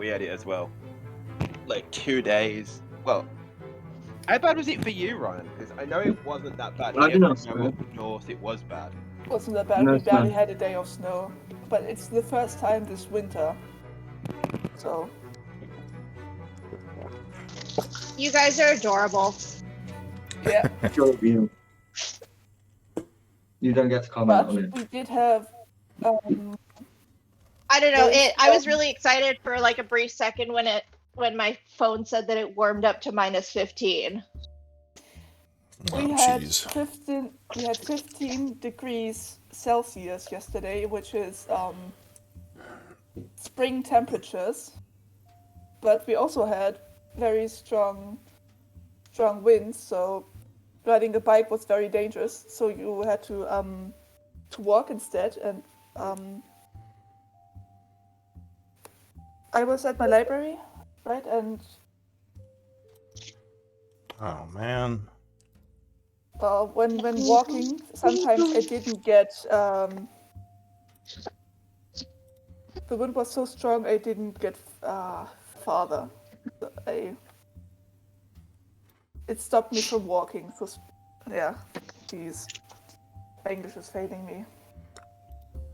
we had it as well. Like 2 days. Well, how bad was it for you, Ryan? Because I know it wasn't that bad. I didn't Everywhere know. up north, it was bad. Wasn't that bad. No We barely snow. had a day of snow, but it's the first time this winter. So You guys are adorable. yeah, Sure, you don't get to comment but on it. we did have. I don't know. There's I was really excited for like a brief second when my phone said that it warmed up to -15. We Oh, had jeez. 15. We had 15 degrees Celsius yesterday, which is spring temperatures. But we also had very strong winds, so riding a bike was very dangerous. So you had to walk instead. And I was at my library, right? And Oh, man. when walking, sometimes I didn't get. The wind was so strong, I didn't get farther. So it stopped me from walking. So yeah, geez, my English is failing me.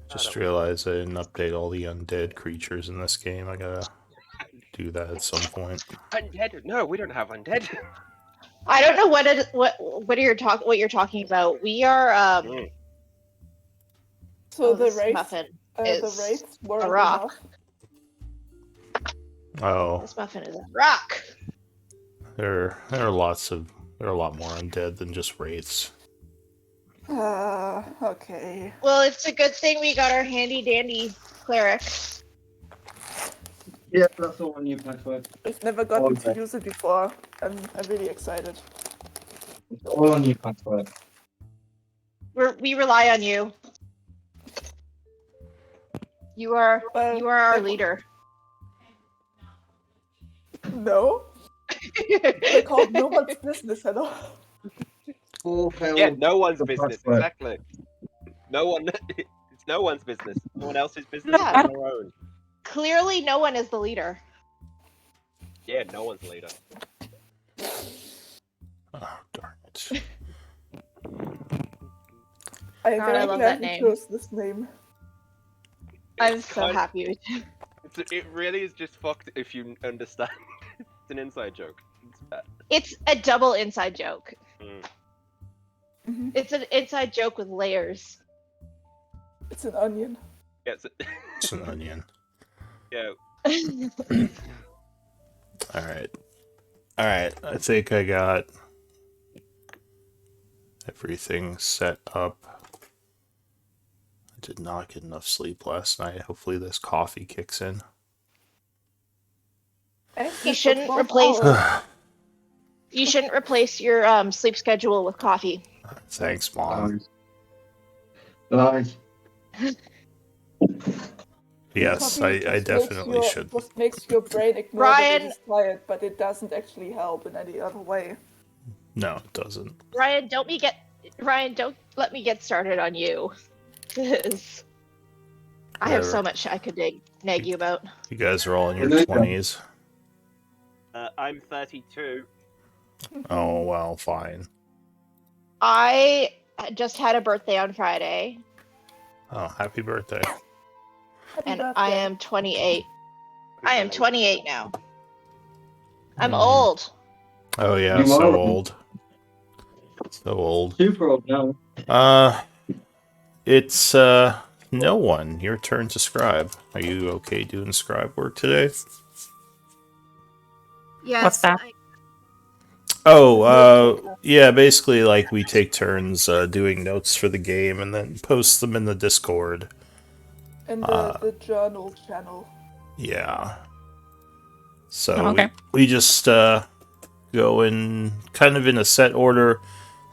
Just realized I didn't update all the undead creatures in this game. I gotta do that at some point. Undead? No, we don't have undead. I don't know what you're talking about. We are So the this wraiths, muffin the is wraiths weren't a rock. enough. Oh, This muffin is a rock. there are a lot more undead than just wraiths. Okay. Well, it's a good thing we got our handy dandy cleric. Yeah, that's all a new password. I've never gotten to Okay. use it before. I'm really excited. It's all a new password. We rely on you. You are Well, our leader. No, they called no one's business at all. Yeah, no one's The business. password. Exactly. No one. It's no one's business. Someone else's business Yeah. on their own. Clearly, no one is the leader. Yeah, no one's leader. Oh, darn it. I'm God, I very love glad that you name. chose this name. I'm It's so kind- happy with you. It really is just fucked if you understand. It's an inside joke. It's bad. It's a double inside joke. Mm. Mhm. It's an inside joke with layers. It's an onion. Yeah, It's an onion. yeah. Alright. I think I got everything set up. I did not get enough sleep last night. Hopefully this coffee kicks in. I You slept for shouldn't 12 replace- hours. You shouldn't replace your sleep schedule with coffee. Thanks, Mom. Nice. Yes, Coffee I just definitely makes should. Just makes your brain ignore Ryan- that it is tired, but it doesn't actually help in any other way. No, it doesn't. Ryan, don't let me get started on you. 'Cause I have so Whatever. much I could nag you about. You guys are all in your Well, 20s. I'm 32. Oh, well, fine. I just had a birthday on Friday, Oh, happy birthday. Happy and birthday. I am 28. I am 28 now. I'm Hmm. old. Oh, yeah, You so are- old. So old. Super old now. It's, no one. Your turn to scribe. Are you okay doing scribe work today? Yes. What's that? Oh, yeah, basically, like, we take turns doing notes for the game and then post them in the Discord. In the journal channel. Yeah. So Okay. we just go in kind of in a set order.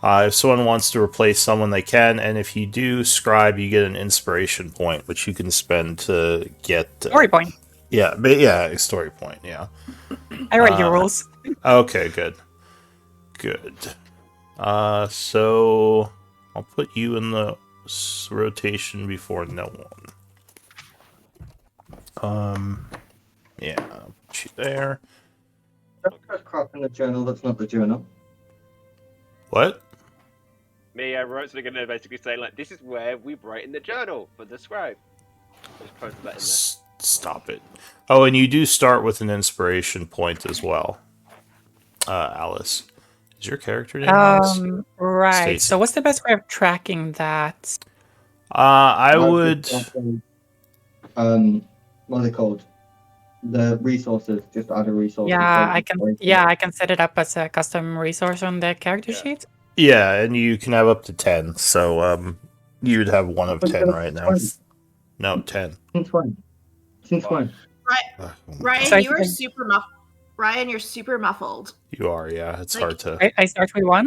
If someone wants to replace someone, they can, and if you do scribe, you get an inspiration point, which you can spend to get. Story point. Yeah, a story point. Yeah. I read your rules. Okay, good. So I'll put you in the rotation before no one. Yeah, I'll put you there. Don't press crop in the journal. That's not the journal. What? Me and Roach are gonna basically say like, this is where we write in the journal for the scribe. Just posted that in there. Stop it. Oh, and you do start with an inspiration point as well. Alice. Is your character name Alice? Right. Stacy. So what's the best way of tracking that? I would... What are they called? The resources. Just add a resource. Yeah, I can set it up as a custom resource on the character sheet. Yeah, and you can have up to 10. So you'd have 1 of 10 right now. No, 10. Since when? Since when? Ryan, Sorry, you are super muffled. Ryan, you're super muffled. You are, yeah. It's Like- hard to... I start with 1.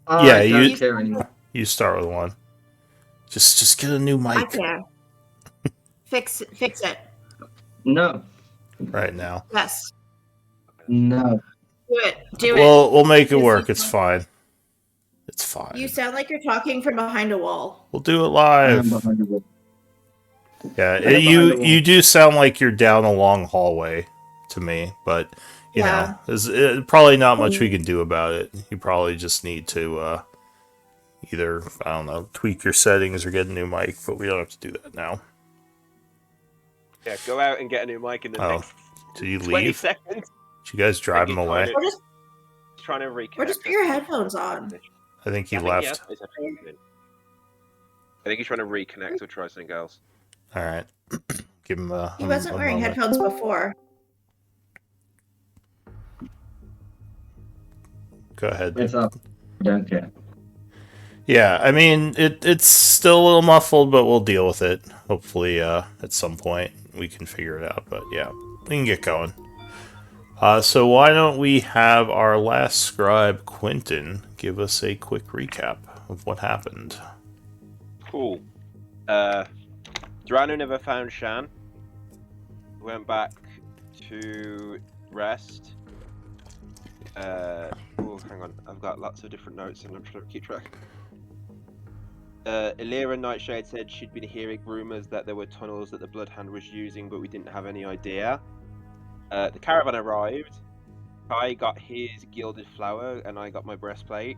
Yeah, I don't you- care anymore. You start with 1. Just get a new I mic care. Fix it. No. right now. Yes. No. Do it. We'll make it Yes, work. you It's can. fine. It's fine. You sound like you're talking from behind a wall. We'll do it I am live. behind the wall. Yeah, I'm behind the you wall. you do sound like you're down a long hallway to me, but you Yeah. know, there's probably not much we can do about it. You probably just need to either, I don't know, tweak your settings or get a new mic, but we don't have to do that now. Yeah, go out and get a new mic in the Oh, next did you 20 leave? seconds. Did you guys drive him Thank you, away? Tony. Trying to reconnect. Or just put your headphones on. I think he I think left. has his headphones in. I think he's trying to reconnect or try something else. All right, give him a. He wasn't wearing moment. headphones before. Go ahead. It's up. Don't care. Yeah, I mean, it's still a little muffled, but we'll deal with it. Hopefully, at some point, we can figure it out. But yeah, we can get going. So why don't we have our last scribe, Quentin, give us a quick recap of what happened? Cool. Drano never found Shan. Went back to rest. Oh, hang on. I've got lots of different notes and I'm trying to keep track. Illyra Nightshade said she'd been hearing rumors that there were tunnels that the Bloodhound was using, but we didn't have any idea. The caravan arrived. Kai got his gilded flower, and I got my breastplate.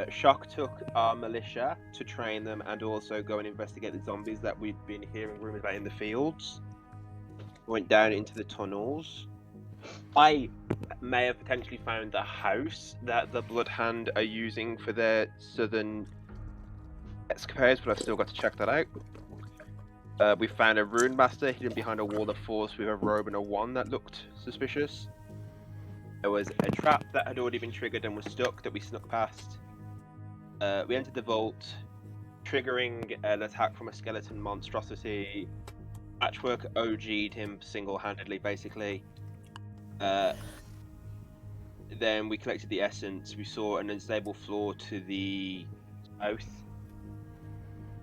Shock took our militia to train them and also go and investigate the zombies that we'd been hearing rumors about in the fields. Went down into the tunnels. I may have potentially found the house that the Bloodhound are using for their southern escapades, but I've still got to check that out. We found a rune master hidden behind a wall of force with a robe and a wand that looked suspicious. There was a trap that had already been triggered and was stuck that we snuck past. We entered the vault, triggering an attack from a skeleton monstrosity. Patchwork OG'd him single-handedly, basically. Then we collected the essence. We saw an unstable floor to the south.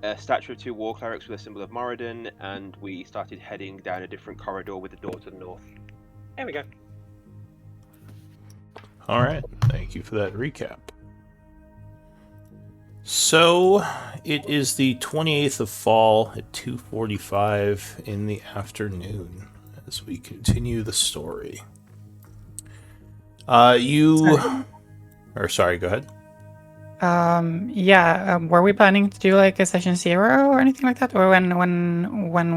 A statue of 2 war clerics with a symbol of Moradin, and we started heading down a different corridor with a door to the north. There we go. All right, thank you for that recap. So, it is the 28th of fall at 2:45 in the afternoon as we continue the story. Sorry, go ahead. Were we planning to do like a session 0 or anything like that, or when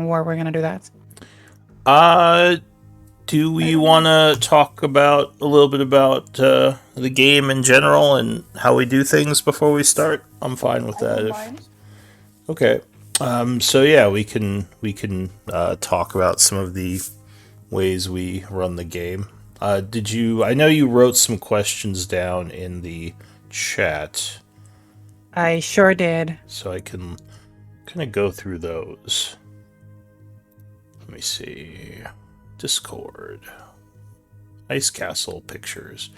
were we gonna do that? Do we want to talk about a little bit about the game in general and how we do things before we start? I'm fine with I that. don't If... mind. Okay. So yeah, we can talk about some of the ways we run the game. Did you? I know you wrote some questions down in the chat, I sure did. so I can kind of go through those. Let me see. Discord. Ice Castle pictures.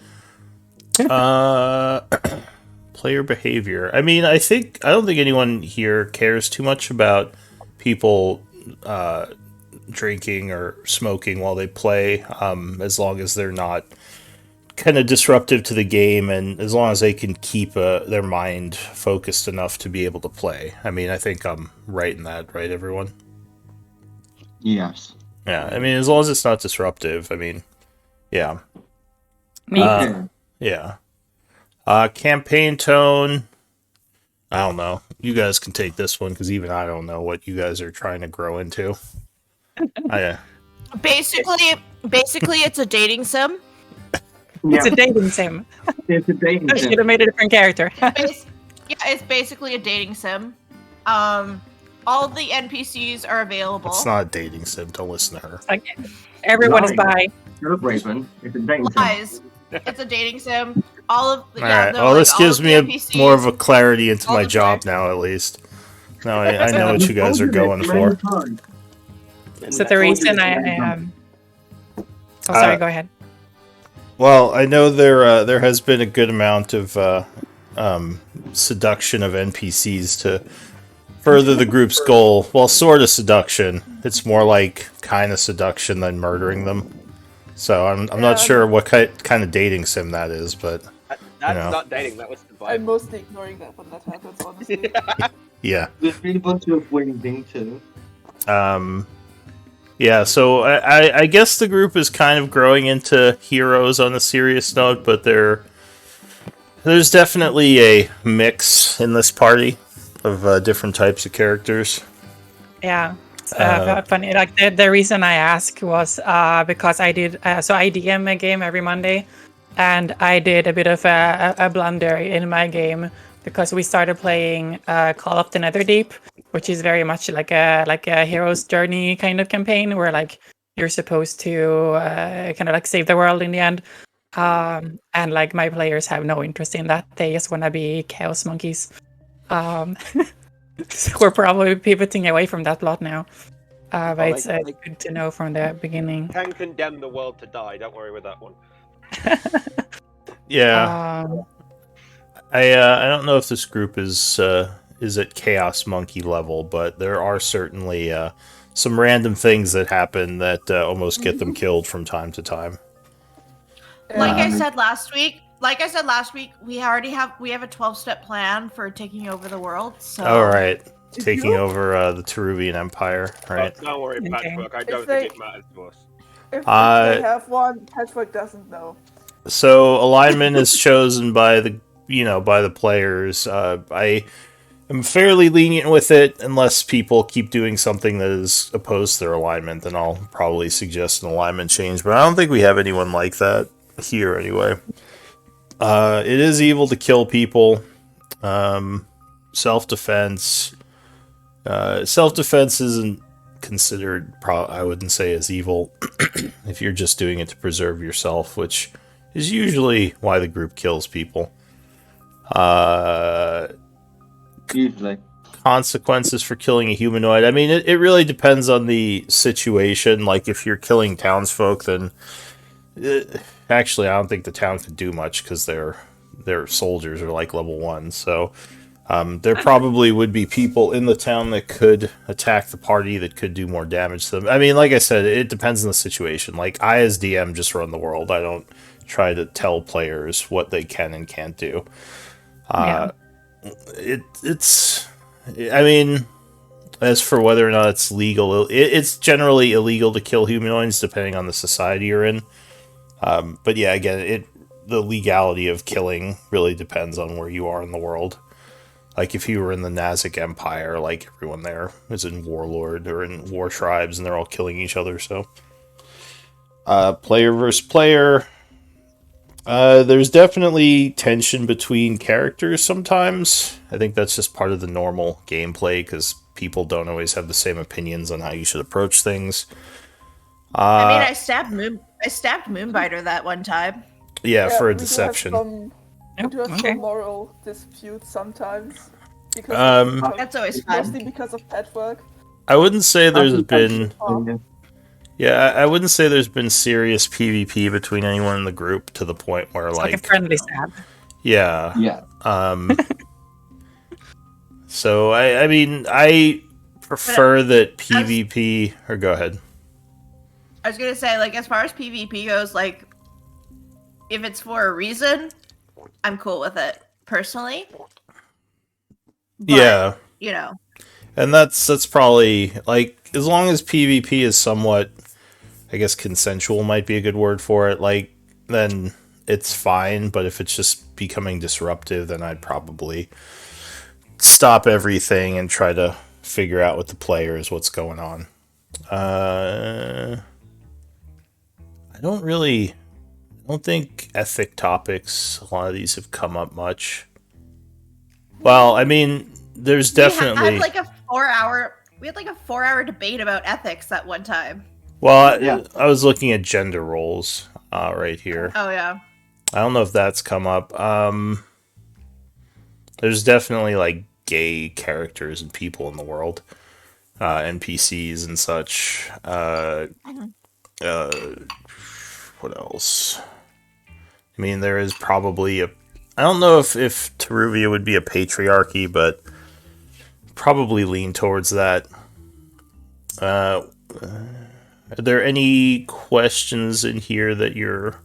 Player behavior. I mean, I don't think anyone here cares too much about people drinking or smoking while they play, as long as they're not kind of disruptive to the game, and as long as they can keep their mind focused enough to be able to play. I mean, I think I'm right in that, right, everyone? Yes. Yeah, I mean, as long as it's not disruptive. I mean, yeah. Me. Yeah. Campaign tone. I don't know. You guys can take this one because even I don't know what you guys are trying to grow into. Basically, it's a dating sim. It's a dating sim. It's a dating I should sim. have made it a different character. It's basically a dating sim. All of the NPCs are available. It's not a dating sim. Don't listen to her. Like, everyone is bi. Shut up, Raven. It's a dating sim. Lies. It's a dating sim. All of All right. Well, this gives me more of a clarity into my job now, at least. Now I know what you guys are going for. So the reason I Oh, sorry. Go ahead. Well, I know there has been a good amount of seduction of NPCs to further the group's goal. Well, sort of seduction. It's more like kind of seduction than murdering them. So I'm not sure what kind of dating sim that is, but That's not dating. That was I'm survival. mostly ignoring that when that happens, honestly. yeah. There's been a bunch of waiting too. Yeah, so I guess the group is kind of growing into heroes on a serious note, but there's definitely a mix in this party of different types of characters. Yeah. Funny. Like the reason I asked was because I did. So I DM a game every Monday, and I did a bit of a blunder in my game because we started playing Call of the Netherdeep, which is very much like a hero's journey kind of campaign where like you're supposed to kind of like save the world in the end. And like my players have no interest in that; they just want to be chaos monkeys. So we're probably pivoting away from that plot now. But it's good to know from the beginning. Can condemn the world to die. Don't worry with that one. Yeah. I don't know if this group is at Chaos Monkey level, but there are certainly some random things that happen that almost get them killed from time to time. Like I said last week, we already have a 12-step plan for taking over the world. So All right, taking over the Teruvian Empire, right? Don't worry, Okay. Patchwork. I don't If they- think it matters to us. If they have one, Patchwork doesn't know. So alignment is chosen by the players. I am fairly lenient with it unless people keep doing something that is opposed to their alignment, then I'll probably suggest an alignment change. But I don't think we have anyone like that here anyway. It is evil to kill people. Self-defense. Self-defense isn't considered, I wouldn't say, as evil if you're just doing it to preserve yourself, which is usually why the group kills people. Usually. Consequences for killing a humanoid. I mean, it really depends on the situation. Like, if you're killing townsfolk, then... actually, I don't think the town could do much, because their soldiers are like level 1, so... there probably would be people in the town that could attack the party that could do more damage to them. I mean, like I said, it depends on the situation. Like, I as DM just run the world. I don't try to tell players what they can and can't do. It's... I mean, as for whether or not it's legal, it's generally illegal to kill humanoids depending on the society you're in. But yeah, again, the legality of killing really depends on where you are in the world. Like, if you were in the Nazic Empire, like, everyone there is in Warlord or in War Tribes, and they're all killing each other, so... player versus player. There's definitely tension between characters sometimes. I think that's just part of the normal gameplay, because people don't always have the same opinions on how you should approach things. I mean, I stabbed Moonbiter that one time. Yeah, for a we do have deception. We do have Okay. some moral disputes sometimes. Because That's always fun. mostly because of Patchwork. I wouldn't say there's been... Oh, Yeah, I wouldn't say there's been serious PvP between anyone in the group to the point where, It's like a friendly stab. Yeah. Yeah. So, I mean, I prefer that PvP... Or go ahead. I was gonna say, like, as far as PvP goes, like, if it's for a reason, I'm cool with it personally. But, Yeah. You know. And that's probably, like, as long as PvP is somewhat I guess consensual might be a good word for it, like, then it's fine. But if it's just becoming disruptive, then I'd probably stop everything and try to figure out with the players what's going on. I don't think ethic topics, a lot of these have come up much. Well, I mean, there's definitely... We had like a 4-hour debate about ethics at one time. Well, Yeah. I was looking at gender roles right here. Oh yeah. I don't know if that's come up. There's definitely like gay characters and people in the world, NPCs and such. What else? I mean, there is probably a... I don't know if Teruvia would be a patriarchy, but probably lean towards that. Are there any questions in here that you're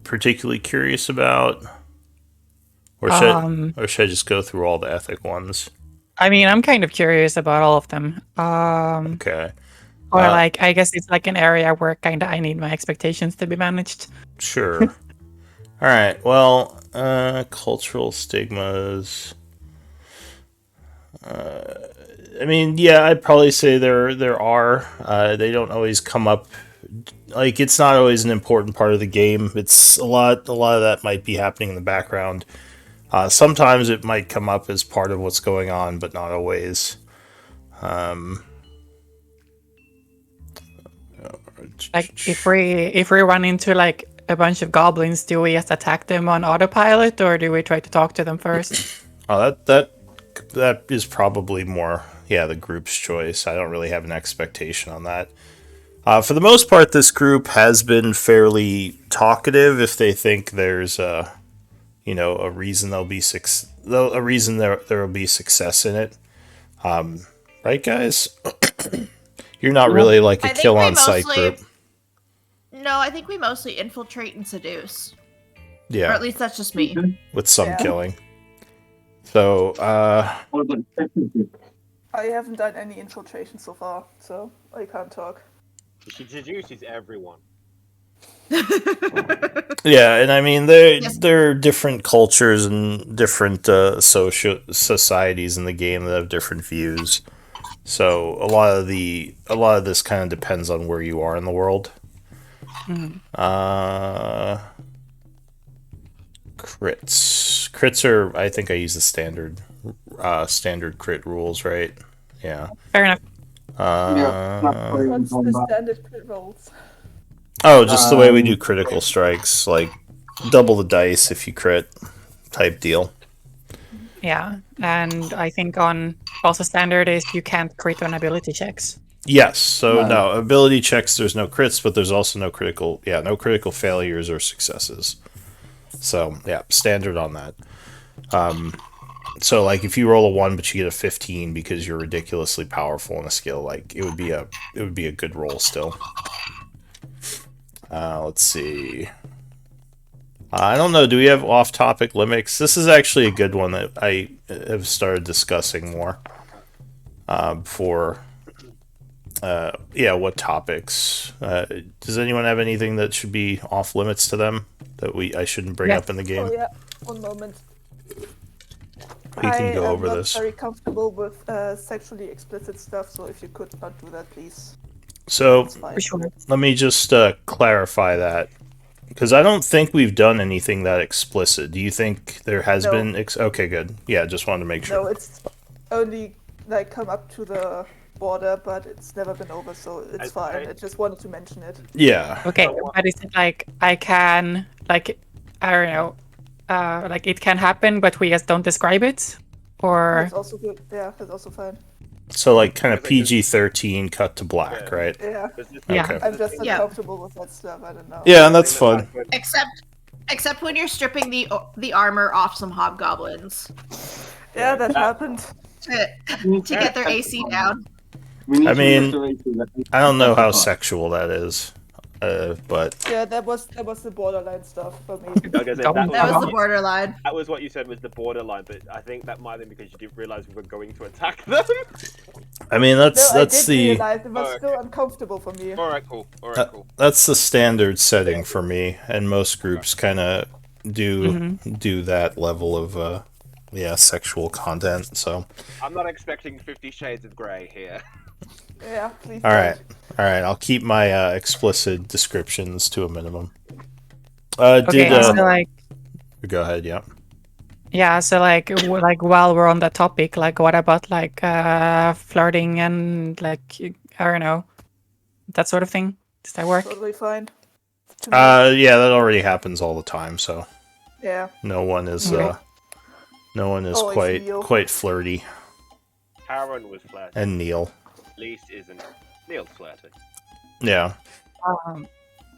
particularly curious about? Or should I just go through all the ethic ones? I mean, I'm kind of curious about all of them. Okay. Or like, I guess it's like an area where kind of I need my expectations to be managed. Sure. All right. Well, cultural stigmas. I mean, yeah, I'd probably say there are. They don't always come up. Like, it's not always an important part of the game. It's a lot of that might be happening in the background. Sometimes it might come up as part of what's going on, but not always. Like, if we run into like a bunch of goblins, do we just attack them on autopilot, or do we try to talk to them first? Oh, that is probably more, the group's choice. I don't really have an expectation on that. For the most part, this group has been fairly talkative. If they think there's a reason there will be success in it, right, guys? You're not really like a I think kill we on sight mostly- group. No, I think we mostly infiltrate and seduce. Or Yeah, at least that's just me. with some Yeah. killing. So, What about technically? I haven't done any infiltration so far, so I can't talk. She seduces everyone. yeah, and I mean Yes. there are different cultures and different societies in the game that have different views. So a lot of this kind of depends on where you are in the world. Crits are, I think I use the standard crit rules, right? Yeah. Fair enough. What's the standard crit rolls? Oh, just the way we do critical strikes, like double the dice if you crit, type deal. Yeah, and I think on also standard is you can't crit on ability checks. Yes, so Right. no ability checks. There's no crits, but there's also no critical failures or successes. So yeah, standard on that. So like if you roll a 1 but you get a 15 because you're ridiculously powerful in a skill, like it would be a good roll still. Let's see. I don't know. Do we have off-topic limits? This is actually a good one that I have started discussing more. What topics? Does anyone have anything that should be off limits to them that I shouldn't bring up in the game? Oh yeah, one moment. We can go I am over not this. very comfortable with sexually explicit stuff, so if you could not do that, please. So It's fine. For sure. let me just clarify that. Because I don't think we've done anything that explicit. Do you think there has No. been? Okay, good. Yeah, just wanted to make sure. No, it's only like come up to the border, but it's never been over, so it's fine. Okay. I just wanted to mention it. Yeah. Okay, but is it like I can like I don't know, like it can happen, but we just don't describe it, or That's also good. Yeah, that's also fine. So like kind of PG-13 cut to black, Yeah. right? Yeah, Yeah. Okay. I'm just Yeah. uncomfortable with that stuff. I don't know. Yeah, and that's fun. Except when you're stripping the armor off some hobgoblins Yeah, that happened. to get their AC down. We need I to mean, reiterate that- I don't know how sexual that is. But Yeah, that was the borderline stuff for me. I was gonna say, That That was the borderline. that was what you said was the borderline, but I think that might have been because you didn't realize we were going to attack them. I mean, No, that's I did the realize it was Oh, still uncomfortable for me. Alright, cool. Alright, cool. that's the standard setting for me, and most groups kind of do that level of sexual content. So I'm not expecting 50 Shades of Grey here. Yeah, please. all right, don't. I'll keep my explicit descriptions to a minimum. Okay, so like, Go ahead, yeah. yeah, so like, while we're on that topic, like, what about like flirting and like, I don't know, that sort of thing? Does that work? Totally fine. To me. Yeah, that already happens all the time. So Yeah. no one is Okay. Always Neil. quite flirty. Karen was flirty. And Neil, Least isn't. Neil's flirty. yeah.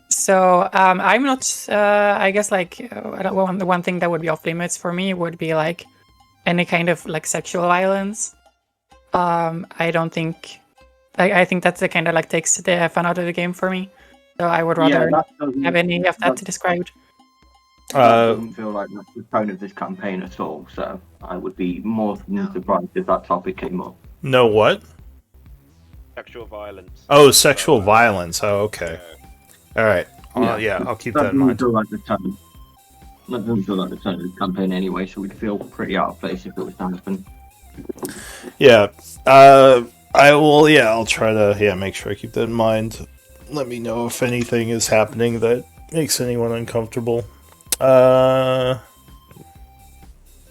So I'm not. I guess like the one thing that would be off limits for me would be like any kind of like sexual violence. I don't think. I think that's the kind of like takes the fun out of the game for me. So I would rather not have any of that described. Doesn't feel like that's the tone of this campaign at all. So I would be more than surprised if that topic came up. No what? Sexual violence. Oh, sexual violence. Oh, okay. All right. Yeah. I'll keep That that in doesn't mind. feel like the tone. That doesn't feel like the tone of the campaign anyway. So we'd feel pretty out of place if it was to happen. Yeah. I will. Yeah, I'll try to. Make sure I keep that in mind. Let me know if anything is happening that makes anyone uncomfortable.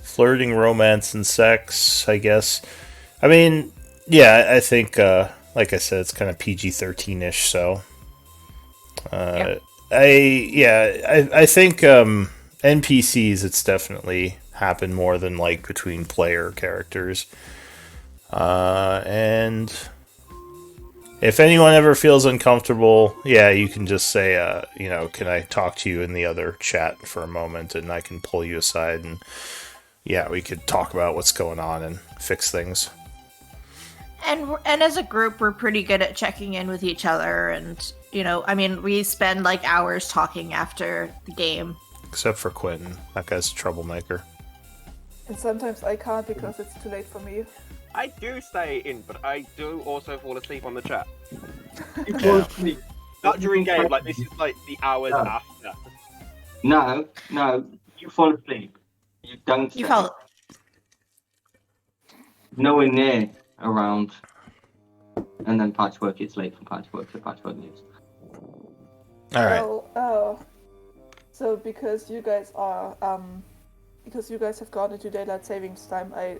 Flirting, romance, and sex. I guess. I mean, yeah. I think, like I said, it's kind of PG-13ish. So. I think NPCs. It's definitely happened more than like between player characters. And if anyone ever feels uncomfortable, yeah, you can just say, can I talk to you in the other chat for a moment, and I can pull you aside, and yeah, we could talk about what's going on and fix things. And as a group, we're pretty good at checking in with each other, and we spend like hours talking after the game. Except for Quentin, that guy's a troublemaker. And sometimes I can't because it's too late for me. I do stay in, but I do also fall asleep on the chat. Yeah. Not during game, like this is like the hours after. No, you fall asleep. You don't. You stay. felt Nowhere near around. And then patchwork, it's late for patchwork, so patchwork news. All right. So because you guys have gone into daylight savings time, I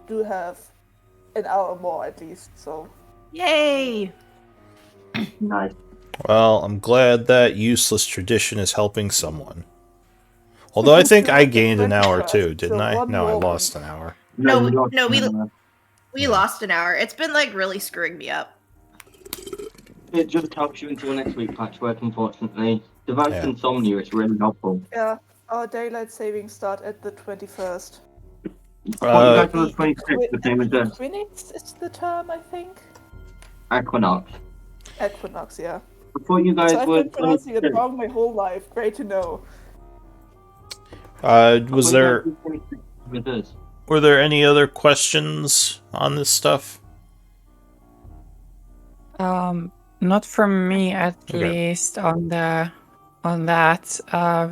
do have an hour more at least. So yay! Nice. Well, I'm glad that useless tradition is helping someone. Although I think I gained an hour too, didn't I? No, I lost an hour. No, you we lost an hour. It's been like really screwing me up. It just helps you until next week, patchwork, unfortunately. Device Yeah. insomnia is really helpful. yeah, our daylight savings start at the 21st. You guys are the 26th, the same as us. Equinox is the term, I think. Equinox. Equinox, yeah. Before you guys So I've were been pronouncing it 26th. wrong my whole life. Great to know. Was there With us. were there any other questions on this stuff? Not from me at Okay. least on that.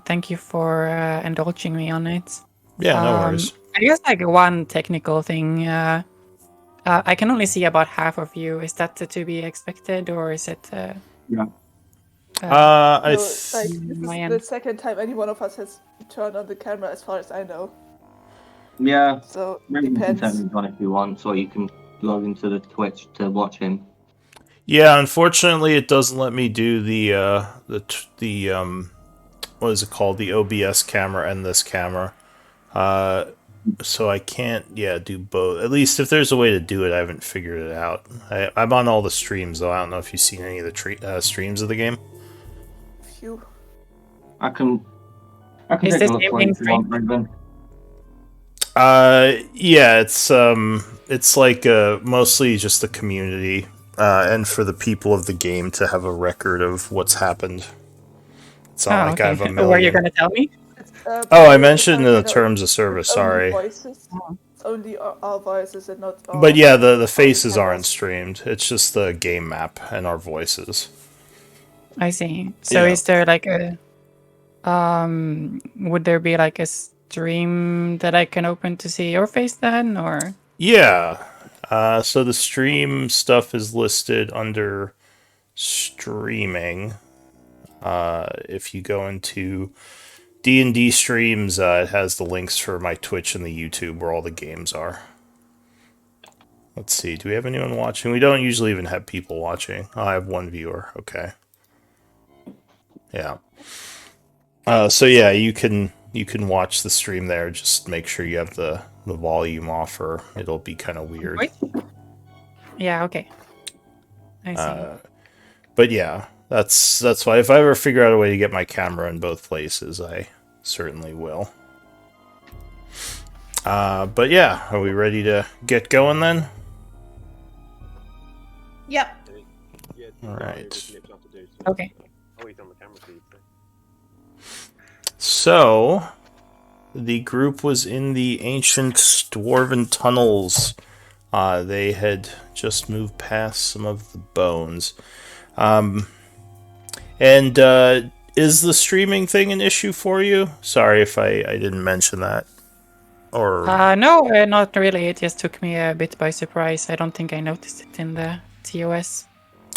Thank you for indulging me on it. Yeah, no worries. I guess like one technical thing. I can only see about half of you. Is that to be expected, or is it? Yeah. I So, like, this is Man. the second time any one of us has turned on the camera, as far as I know. Yeah, So maybe you can depends. turn him on if you want, or you can log into the Twitch to watch him. Yeah, unfortunately, it doesn't let me do the what is it called? The OBS camera and this camera. So I can't, do both. At least if there's a way to do it, I haven't figured it out. I'm on all the streams, though. I don't know if you've seen any of the streams of the game. Phew. I can Is take this a look game for you being if you want, Ruben. Yeah, it's like mostly just the community and for the people of the game to have a record of what's happened. It's not like I have a million. Were you going to tell me? Oh, I mentioned in the terms of service. Sorry. Voices. It's only our voices and not. But yeah, the faces aren't streamed. It's just the game map and our voices. I see. So Yeah. is there like a would there be like a stream that I can open to see your face then, or? Yeah. So the stream stuff is listed under streaming. If you go into D&D streams, it has the links for my Twitch and the YouTube where all the games are. Let's see. Do we have anyone watching? We don't usually even have people watching. Oh, I have one viewer. Okay. Yeah. So yeah, you can watch the stream there. Just make sure you have the volume off, or it'll be kind of weird. Wait. Yeah. Okay. I see. But yeah, that's why if I ever figure out a way to get my camera in both places, I certainly will. But yeah, are we ready to get going then? Yep. Yeah, All right. Okay. Oh, he's on the camera feed. So, the group was in the ancient dwarven tunnels. They had just moved past some of the bones. And is the streaming thing an issue for you? Sorry if I didn't mention that. Or No, not really. It just took me a bit by surprise. I don't think I noticed it in the TOS.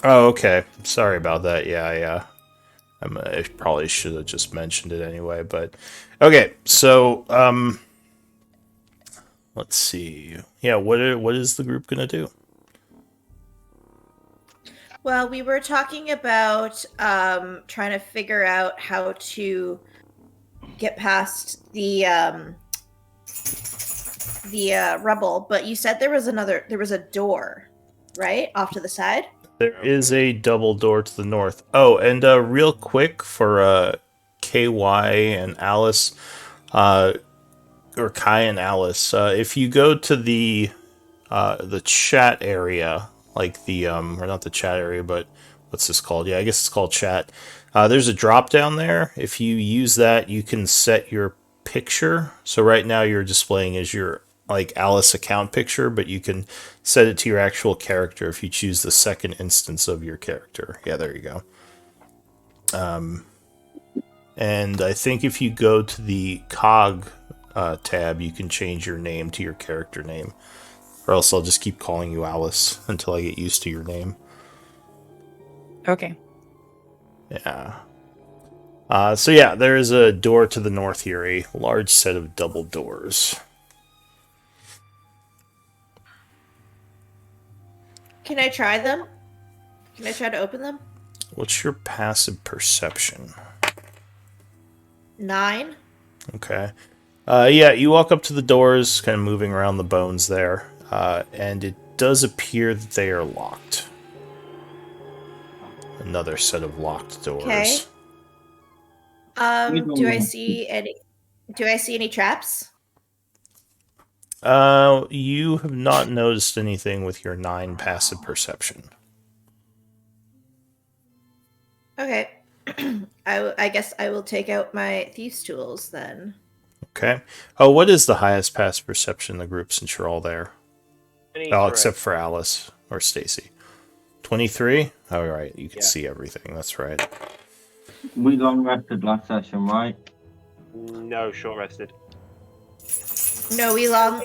oh, okay. Sorry about that. Yeah. I probably should have just mentioned it anyway. But okay. So let's see. Yeah, what is the group gonna do? Well, we were talking about trying to figure out how to get past the rubble, but you said there was a door, right? Off to the side? There is a double door to the north. Oh, and real quick for KY and Alice, or Kai and Alice, if you go to the chat area, like the or not the chat area, but what's this called? Yeah, I guess it's called chat. There's a drop down there. If you use that, you can set your picture. So right now you're displaying as your like Alice account picture, but you can set it to your actual character if you choose the second instance of your character. Yeah, there you go. And I think if you go to the cog tab, you can change your name to your character name, or else I'll just keep calling you Alice until I get used to your name. Okay. Yeah. So yeah, there is a door to the north here, a large set of double doors. Can I try them? Can I try to open them? What's your passive perception? 9. Okay. Yeah, you walk up to the doors, kind of moving around the bones there, and it does appear that they are locked. Another set of locked doors. Okay. Do I see any traps? You have not noticed anything with your 9 passive perception. Okay. I guess I will take out my thieves' tools then. Okay. Oh, what is the highest passive perception in the group since you're all there? Oh, except for Alice or Stacy. 23? Oh, right. You can see everything. That's right. We long rested last session, right? No, short rested. No, we long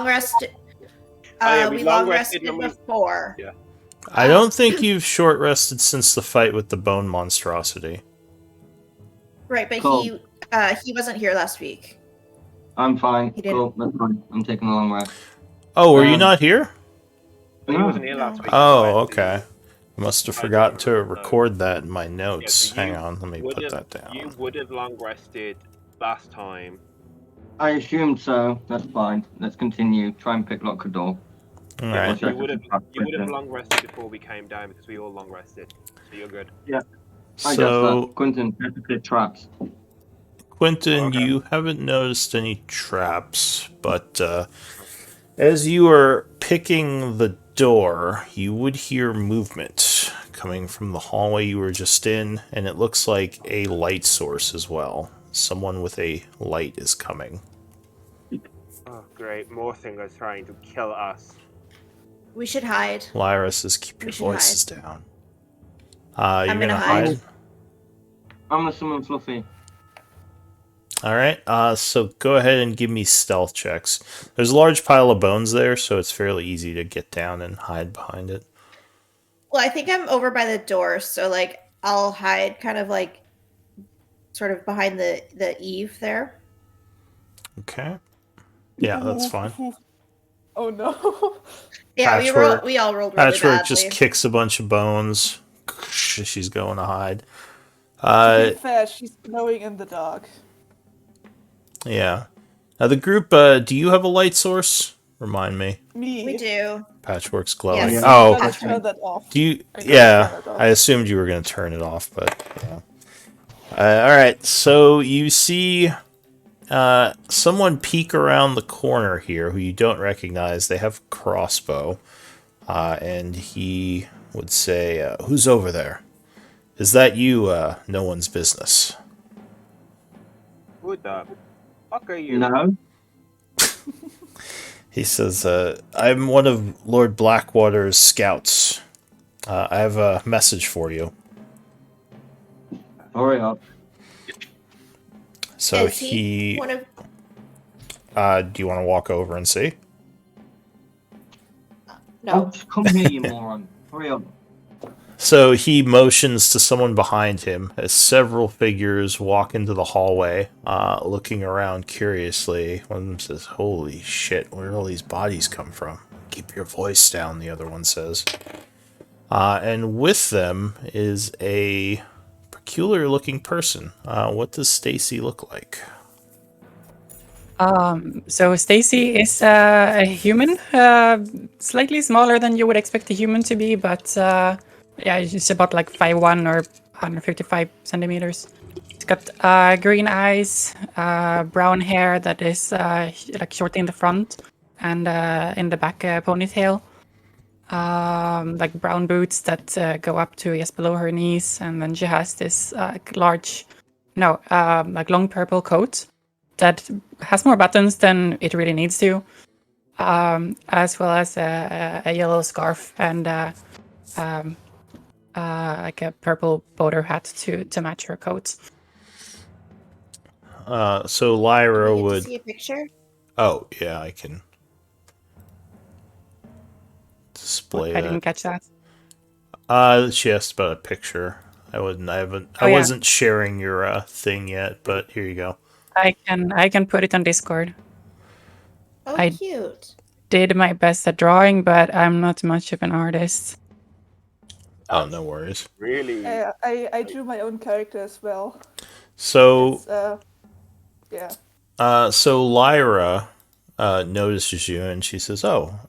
rested. We long rested before. Yeah. I don't think you've short rested since the fight with the bone monstrosity. Right, but Cool. he wasn't here last week. I'm fine. He didn't. Cool, that's fine. I'm taking a long rest. Oh, were you not here? He wasn't here last week. Oh, okay. I must have forgot to record that in my notes. Yeah, so you Hang on, let me put that down. You would have long rested last time. I assumed so. That's fine. Let's continue. Try and pick lock a door. Alright. You would have long rested before we came down because we all long rested. So you're good. I guess So, that. Quentin, pick traps. Quentin, Okay. you haven't noticed any traps, but as you are picking the door, you would hear movement coming from the hallway you were just in, and it looks like a light source as well. Someone with a light is coming. Oh, great. More things are trying to kill us. We should hide. Lyra says, keep your We should voices down. You're I'm gonna gonna hide? hide. I'm gonna summon Fluffy. Alright, so go ahead and give me stealth checks. There's a large pile of bones there, so it's fairly easy to get down and hide behind it. Well, I think I'm over by the door, so like I'll hide kind of like sort of behind the eave there. Okay. Yeah, that's fine. Oh no. Yeah, Patchwork. we all rolled really Patchwork badly. just kicks a bunch of bones. She's going to hide. To be fair, she's glowing in the dark. Yeah. Now the group, do you have a light source? Remind me. Me. We do. Patchwork's glowing. Yes. Oh, I turn that off. do you? I Yeah, turn it off. I assumed you were going to turn it off, but yeah. Alright, so you see someone peek around the corner here who you don't recognize. They have a crossbow, and he would say, who's over there? Is that you? No one's business. Who the fuck are you? No. He says, I'm one of Lord Blackwater's scouts. I have a message for you. Hurry up. So Is he one of do you want to walk over and see? no. Oh, just come here, you moron. Hurry up. So he motions to someone behind him as several figures walk into the hallway, looking around curiously. One of them says, holy shit, where did all these bodies come from? Keep your voice down, the other one says. And with them is a peculiar looking person. What does Stacy look like? So Stacy is a human, slightly smaller than you would expect a human to be, but yeah, she's about like 5'1" or 155 centimeters. She's got green eyes, brown hair that is like short in the front and in the back ponytail. Like brown boots that go up to just below her knees, and then she has this like long purple coat that has more buttons than it really needs to, as well as a yellow scarf and like a purple boater hat to match her coat. So Lyra Can you would... see a picture? Oh, yeah, I can display I didn't catch that. She asked about a picture. I yeah. wasn't sharing your thing yet, but here you go. I can put it on Discord. Oh, I- cute. Did my best at drawing, but I'm not much of an artist. Oh, no worries. Really? I drew my own character as well. So, It's, yeah. so Lyra notices you and she says, "Oh,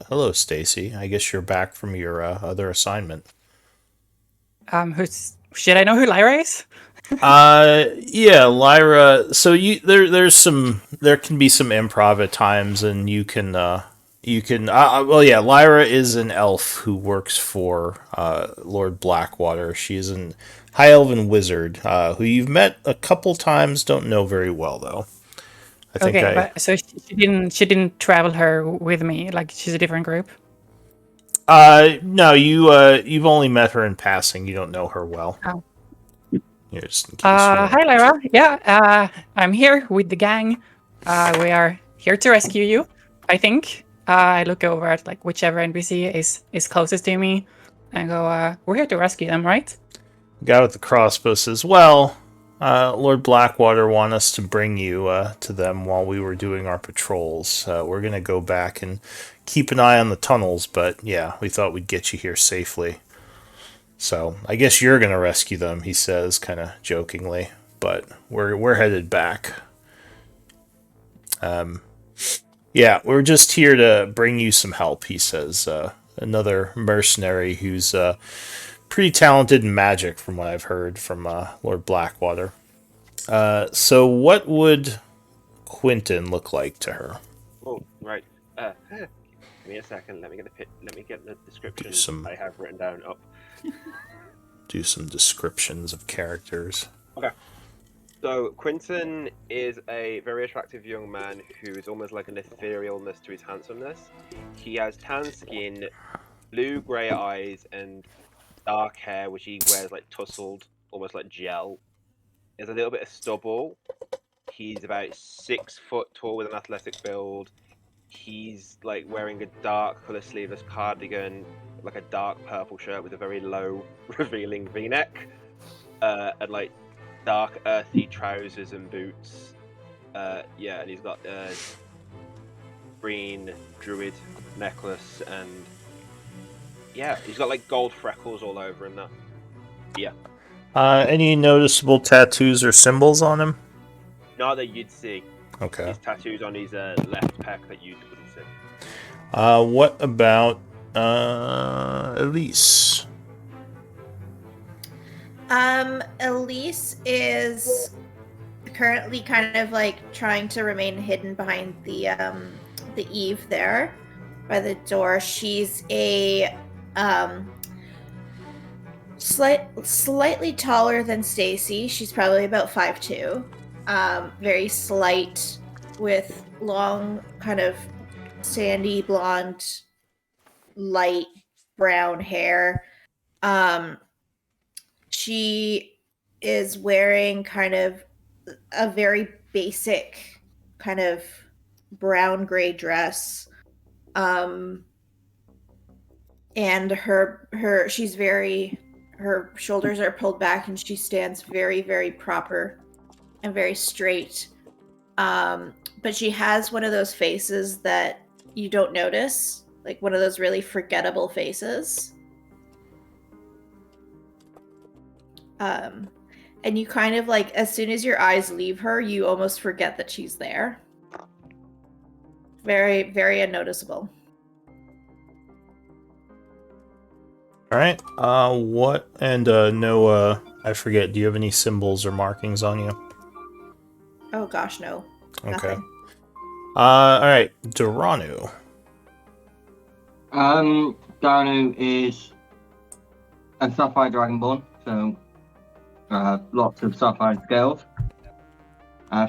hello, Stacy. I guess you're back from your other assignment." Should I know who Lyra is? Yeah, Lyra. So there can be some improv at times, and you can. Well, yeah, Lyra is an elf who works for Lord Blackwater. She's an high elven wizard who you've met a couple times. Don't know very well though. I think Okay, but so she didn't travel her with me. Like she's a different group. No, you've only met her in passing. You don't know her well. Oh. Here, just in case. Hi Lyra. Yeah, I'm here with the gang. We are here to rescue you. I think. I look over at like whichever NPC is closest to me, and go. We're here to rescue them, right? The guy with the crossbow says, "Well, Lord Blackwater wanted us to bring you to them while we were doing our patrols. We're gonna go back and keep an eye on the tunnels, but yeah, we thought we'd get you here safely. So I guess you're gonna rescue them," he says, kind of jokingly. But we're headed back. Yeah, we're just here to bring you some help, he says. Another mercenary who's pretty talented in magic, from what I've heard from Lord Blackwater. So what would Quentin look like to her? Oh, right. me a second. Let me get the description some- I have written down up. Do some descriptions of characters. So Quinton is a very attractive young man who is almost like an etherealness to his handsomeness. He has tan skin, blue-grey eyes, and dark hair, which he wears like tousled, almost like gel. He has a little bit of stubble. He's about 6 foot tall with an athletic build. He's like wearing a dark colour sleeveless cardigan, like a dark purple shirt with a very low revealing V-neck, and like dark earthy trousers and boots. Yeah, and he's got a green druid necklace, and yeah, he's got like gold freckles all over him now. Yeah. Any noticeable tattoos or symbols on him? Not that you'd see. Okay. His tattoos on his left pec that you wouldn't see. What about Elise? Elise is currently kind of like trying to remain hidden behind the eave there by the door. She's a slightly taller than Stacy. She's probably about 5'2". Very slight, with long, kind of sandy blonde, light brown hair. She is wearing kind of a very basic kind of brown gray dress. And her shoulders are pulled back and she stands very, very proper and very straight. But she has one of those faces that you don't notice, like one of those really forgettable faces. And you kind of like, as soon as your eyes leave her, you almost forget that she's there. Very, very unnoticeable. All right. What? And no. I forget. Do you have any symbols or markings on you? Oh gosh, no. Okay. Nothing. All right. Duranu. Darnu is a Sapphire Dragonborn, so lots of sapphire scales.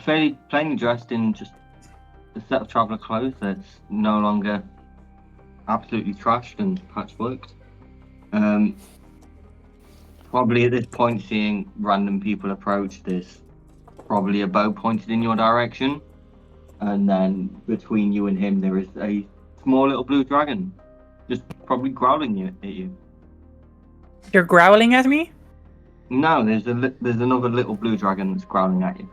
Fairly plainly dressed in just a set of traveller clothes that's no longer absolutely trashed and patchworked. Probably at this point, seeing random people approach, there's probably a bow pointed in your direction, and then between you and him there is a small little blue dragon, just probably growling at you. You're growling at me? No, there's another little blue dragon that's growling at you.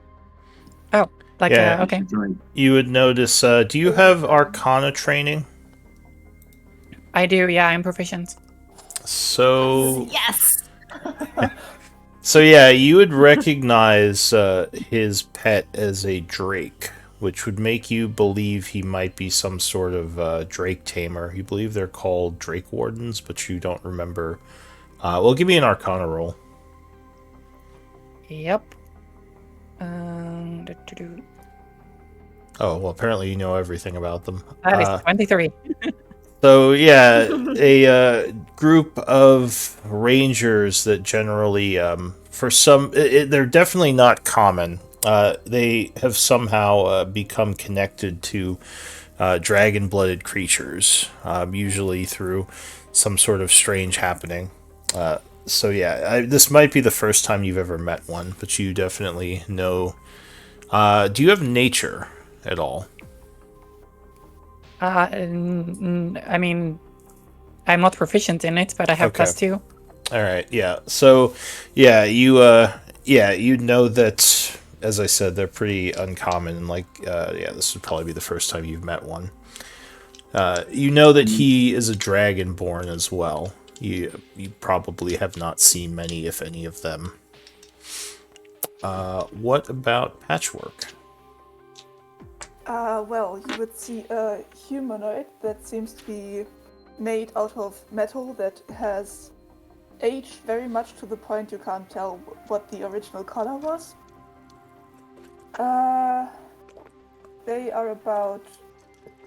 Oh, like Yeah, okay. You would notice. Do you have Arcana training? I do. Yeah, I'm proficient. So. Yes. So yeah, you would recognize his pet as a drake, which would make you believe he might be some sort of drake tamer. You believe they're called drake wardens, but you don't remember. Well, give me an Arcana roll. Yep. Oh, well, apparently you know everything about them. That is 23. So yeah, a group of rangers that generally, for some, they're definitely not common. They have somehow become connected to dragon-blooded creatures, usually through some sort of strange happening. So yeah, this might be the first time you've ever met one, but you definitely know. Do you have nature at all? I mean, I'm not proficient in it, but I have Okay. +2. All right, yeah. So, yeah, you know that, as I said, they're pretty uncommon. And yeah, this would probably be the first time you've met one. You know that he is a dragonborn as well. You probably have not seen many, if any, of them. What about Patchwork? Well, you would see a humanoid that seems to be made out of metal that has aged very much to the point you can't tell what the original color was. They are about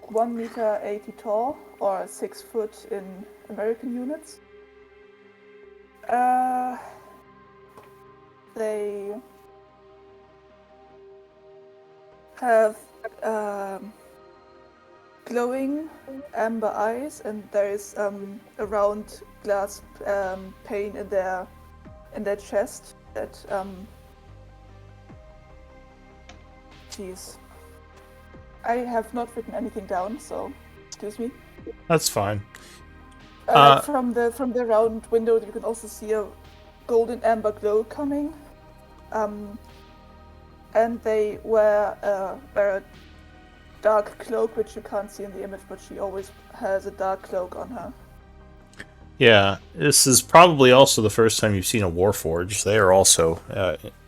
1 meter 80 tall, or 6 foot in American units. They have glowing amber eyes, and there is a round glass pane in their chest that Jeez. I have not written anything down, so excuse me. That's fine. From the round window, you can also see a golden amber glow coming. And they wear a dark cloak, which you can't see in the image, but she always has a dark cloak on her. Yeah, this is probably also the first time you've seen a Warforged. They are also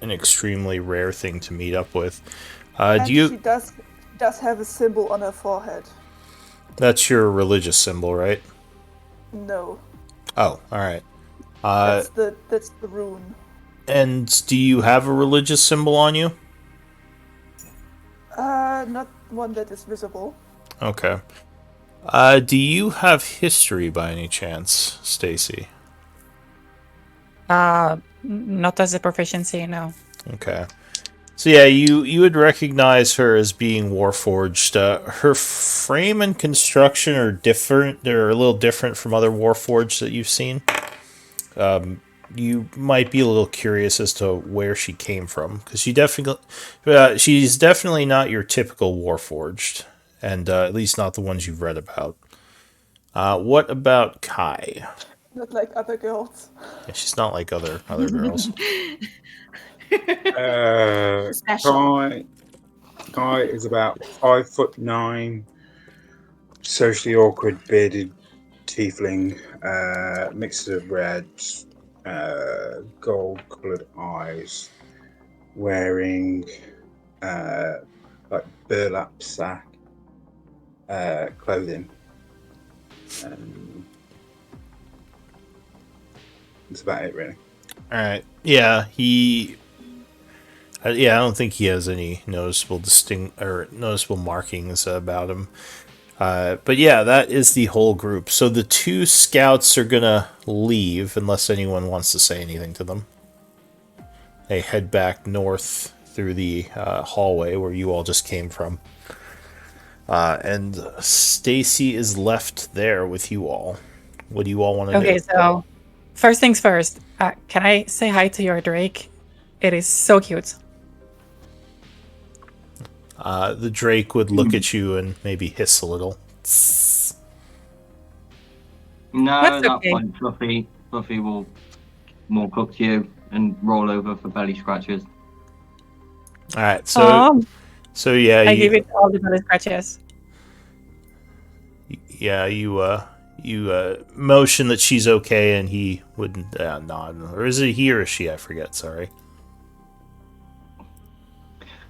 an extremely rare thing to meet up with. And do you? She does have a symbol on her forehead. That's your religious symbol, right? No. Oh, all right. That's the rune. And do you have a religious symbol on you? Not one that is visible. Okay. Do you have history by any chance, Stacy? Not as a proficiency, no. Okay. So yeah, you would recognize her as being Warforged. Her frame and construction are different. They're a little different from other Warforged that you've seen. You might be a little curious as to where she came from, because she's definitely not your typical Warforged, and at least not the ones you've read about. What about Kai? Not like other girls. Yeah, she's not like other girls. Special. Kai is about 5'9", socially awkward, bearded tiefling, mixes of red, gold-coloured eyes, wearing like burlap sack clothing. That's about it, really. All right. Yeah, I don't think he has any noticeable markings about him. But yeah, that is the whole group. So the 2 scouts are gonna leave unless anyone wants to say anything to them. They head back north through the hallway where you all just came from. And Stacy is left there with you all. What do you all want to do? Okay, so first things first. Can I say hi to your Drake? It is so cute. The Drake would look at you and maybe hiss a little. No, That's at that okay. point, Fluffy will walk up to you and roll over for belly scratches. All right, so yeah, I give it all the belly scratches. Yeah, you motion that she's okay, and he wouldn't nod. Or is it he or she? I forget. Sorry.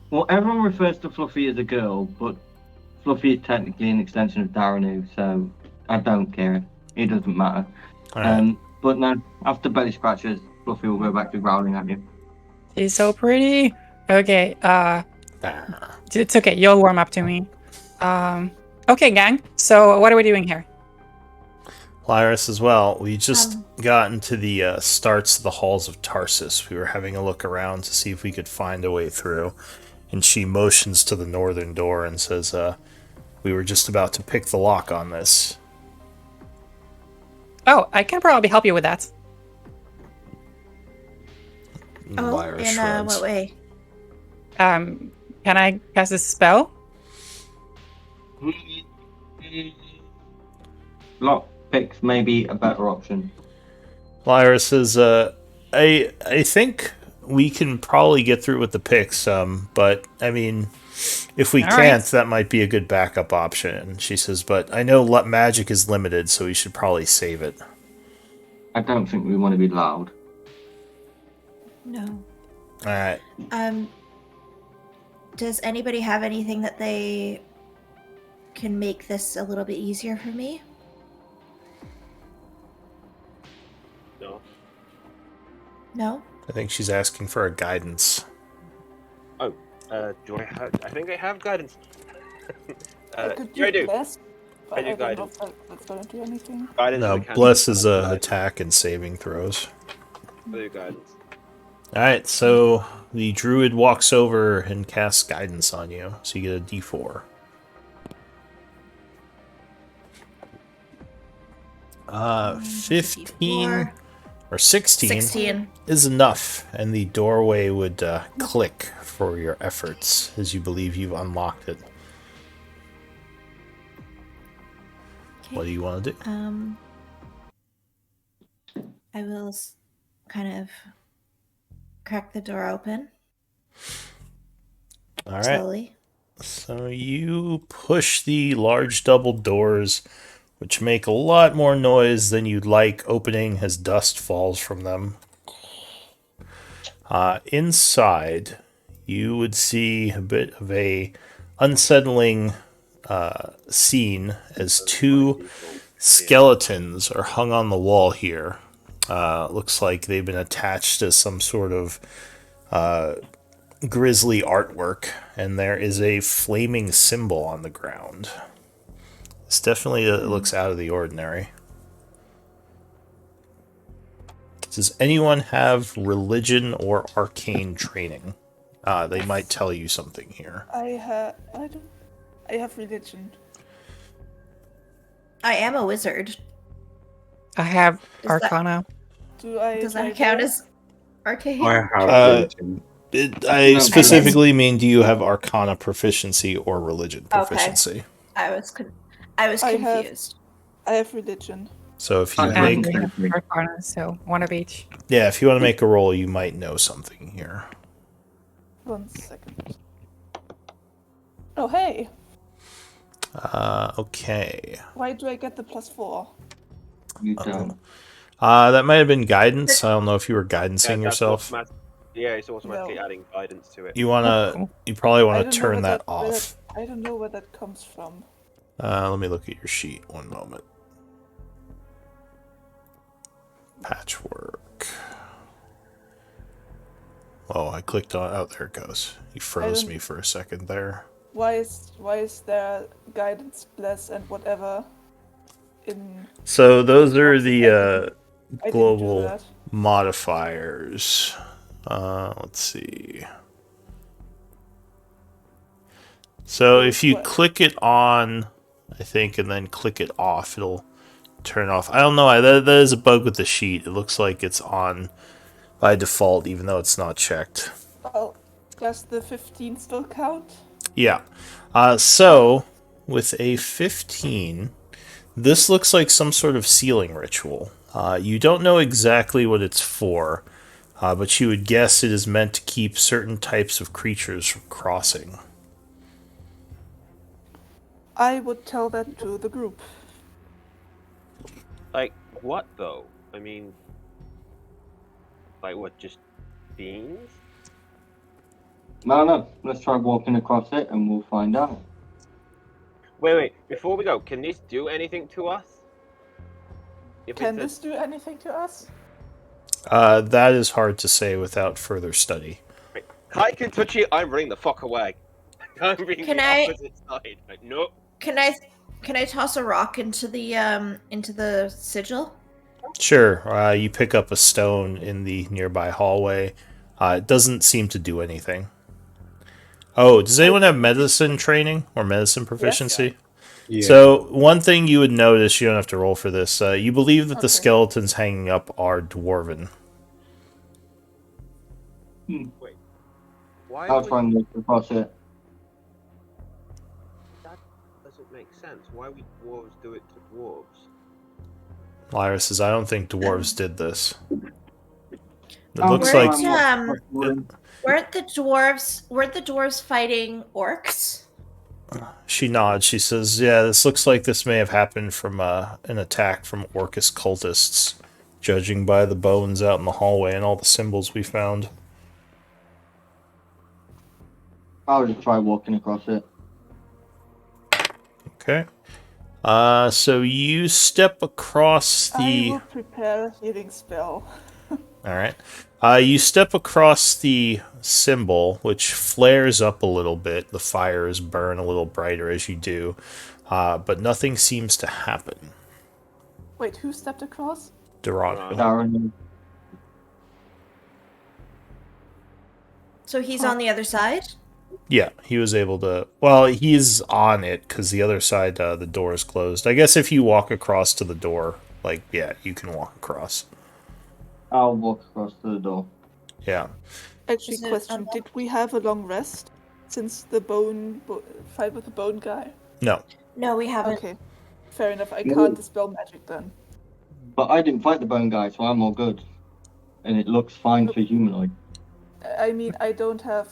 Well, everyone refers to Fluffy as a girl, but Fluffy is technically an extension of Daranu, so I don't care. It doesn't matter. All right. But no, after belly scratches, Fluffy will go back to growling at you. She's so pretty. Okay, it's okay. You'll warm up to me. Okay, gang. So what are we doing here? Lyris as well. We just got into the starts of the halls of Tarsus. We were having a look around to see if we could find a way through. And she motions to the northern door and says, we were just about to pick the lock on this. Oh, I can probably help you with that. Lyra In shrugs. what way? Can I cast a spell? Lock picks may be a better option. Lyra says, I think we can probably get through with the picks, but I mean, if we All can't, right. that might be a good backup option. And she says, but I know magic is limited, so we should probably save it. I don't think we want to be loud. No. All right. Does anybody have anything that they can make this a little bit easier for me? No. No? I think she's asking for a guidance. Do I have? I think I have guidance. I could Yeah, I do. bless. But I do don't know guidance. if that's gonna do anything. Guidance No, is a bless is cantrip. a attack and saving throws. I do guidance. Alright, so the druid walks over and casts guidance on you, so you get a d4. 15 or 16 16. is enough, and the doorway would click for your efforts as you believe you've unlocked it. Okay. What do you want to do? I will kind of crack the door open Alright, slowly. so you push the large double doors, which make a lot more noise than you'd like opening as dust falls from them. Inside, you would see a bit of a unsettling scene as two skeletons are hung on the wall here. Looks like they've been attached to some sort of grisly artwork, and there is a flaming symbol on the ground. This definitely looks out of the ordinary. Does anyone have religion or arcane training? They might tell you something here. I have religion. I am a wizard. I have Is that- Arcana. Does that count as arcane? I have religion. I No, specifically mean, do you have arcana proficiency or religion Okay. proficiency? I was I have- confused. I have religion. So if you I have make, And we have Arcana, so one of each. yeah, if you want to make a roll, you might know something here. 1 second. Oh hey, Okay. why do I get the +4? You don't. That might have been guidance. I don't know if you were guidancing Yeah, that's yourself. Yeah, it's automatically No. adding guidance to it. You wanna, you probably I want don't to know turn where that where off. I don't know where that comes from. Let me look at your sheet. One moment. Patchwork. Oh, I clicked on. Oh, there it goes. You froze don't- me for a second there. Why is there guidance, bless, and whatever in? So those are the I didn't do global that. modifiers. Let's see. So if you What? click it on, I think, and then click it off, it'll turn off. I don't know. That is a bug with the sheet. It looks like it's on by default, even though it's not checked. Well, does the 15 still count? Yeah. So with a 15, this looks like some sort of sealing ritual. You don't know exactly what it's for, but you would guess it is meant to keep certain types of creatures from crossing. I would tell that to the group. Like, what though? I mean, like what, just beings? No. Let's try walking across it and we'll find out. Wait, before we go, can this do anything to us? If Can it's this do anything to us? That is hard to say without further study. I can touch it, I'm running the fuck away. I'm being Can the I- opposite side. Like, nope. Can I toss a rock into the sigil? Sure, you pick up a stone in the nearby hallway. It doesn't seem to do anything. Oh, does anyone have medicine training or medicine proficiency? Yeah. So, one thing you would notice, you don't have to roll for this, you believe that the Okay. skeletons hanging up are dwarven. Why I'll would try and walk across it. that doesn't make sense? Why would dwarves do it to dwarves? Lyra says, I don't think dwarves did this. It Oh, looks we're like... at, weren't the dwarves fighting orcs? She nods. She says, yeah, this looks like this may have happened from an attack from Orcus cultists, judging by the bones out in the hallway and all the symbols we found. I'll just try walking across it. Okay. So you step across I the... will prepare a healing spell. Alright. You step across the symbol, which flares up a little bit. The fires burn a little brighter as you do. but nothing seems to happen. Wait, who stepped across? Dorado. Darren, So he's on the other side? Yeah, he was able to. Well, he's on it because the other side, the door is closed. I guess if you walk across to the door, like, yeah, you can walk across. I'll walk across to the door. Yeah. Actually, Is it question: unlocked? did we have a long rest since the fight with the bone guy? No. No, we haven't. Okay, fair enough. I No. can't dispel magic then. But I didn't fight the bone guy, so I'm all good. And it looks fine for humanoid. I mean, I don't have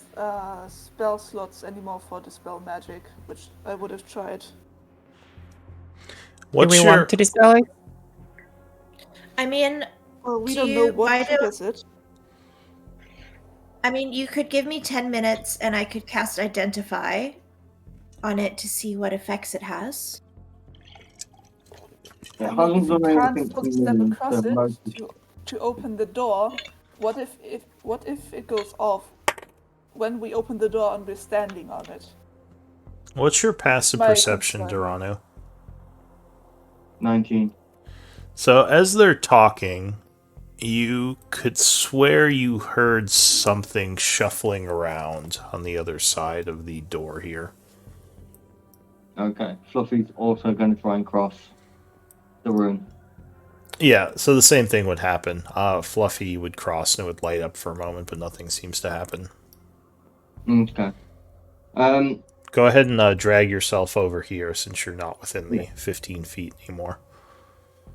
spell slots anymore for dispel magic, which I would have tried. Do What's we your? want to dispel it? I mean, Well, we Do don't know you- why what do- triggers it. you could give me 10 minutes and I could cast Identify on it to see what effects it has. It I mean, hasn't if you done can't anything put to step me, across the it most- to open the door, what if it goes off when we open the door and we're standing on it? What's your passive My perception, concern. Dorano? 19. So as they're talking, you could swear you heard something shuffling around on the other side of the door here. Okay. Fluffy's also going to try and cross the room. Yeah, so the same thing would happen. Fluffy would cross and it would light up for a moment, but nothing seems to happen. Okay. Go ahead and drag yourself over here since you're not within the 15 feet anymore.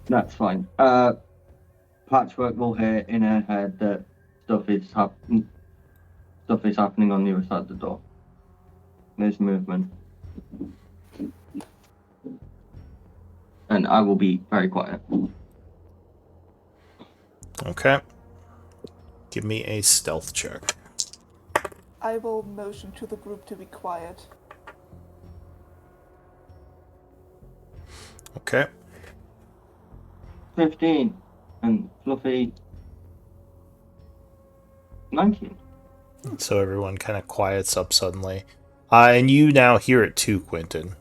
That's fine. Patchwork will hear in her head that stuff is happening on the other side of the door. There's movement. And I will be very quiet. Okay. Give me a stealth check. I will motion to the group to be quiet. Okay. 15. And Fluffy 19. So everyone kind of quiets up suddenly. And you now hear it too, Quentin.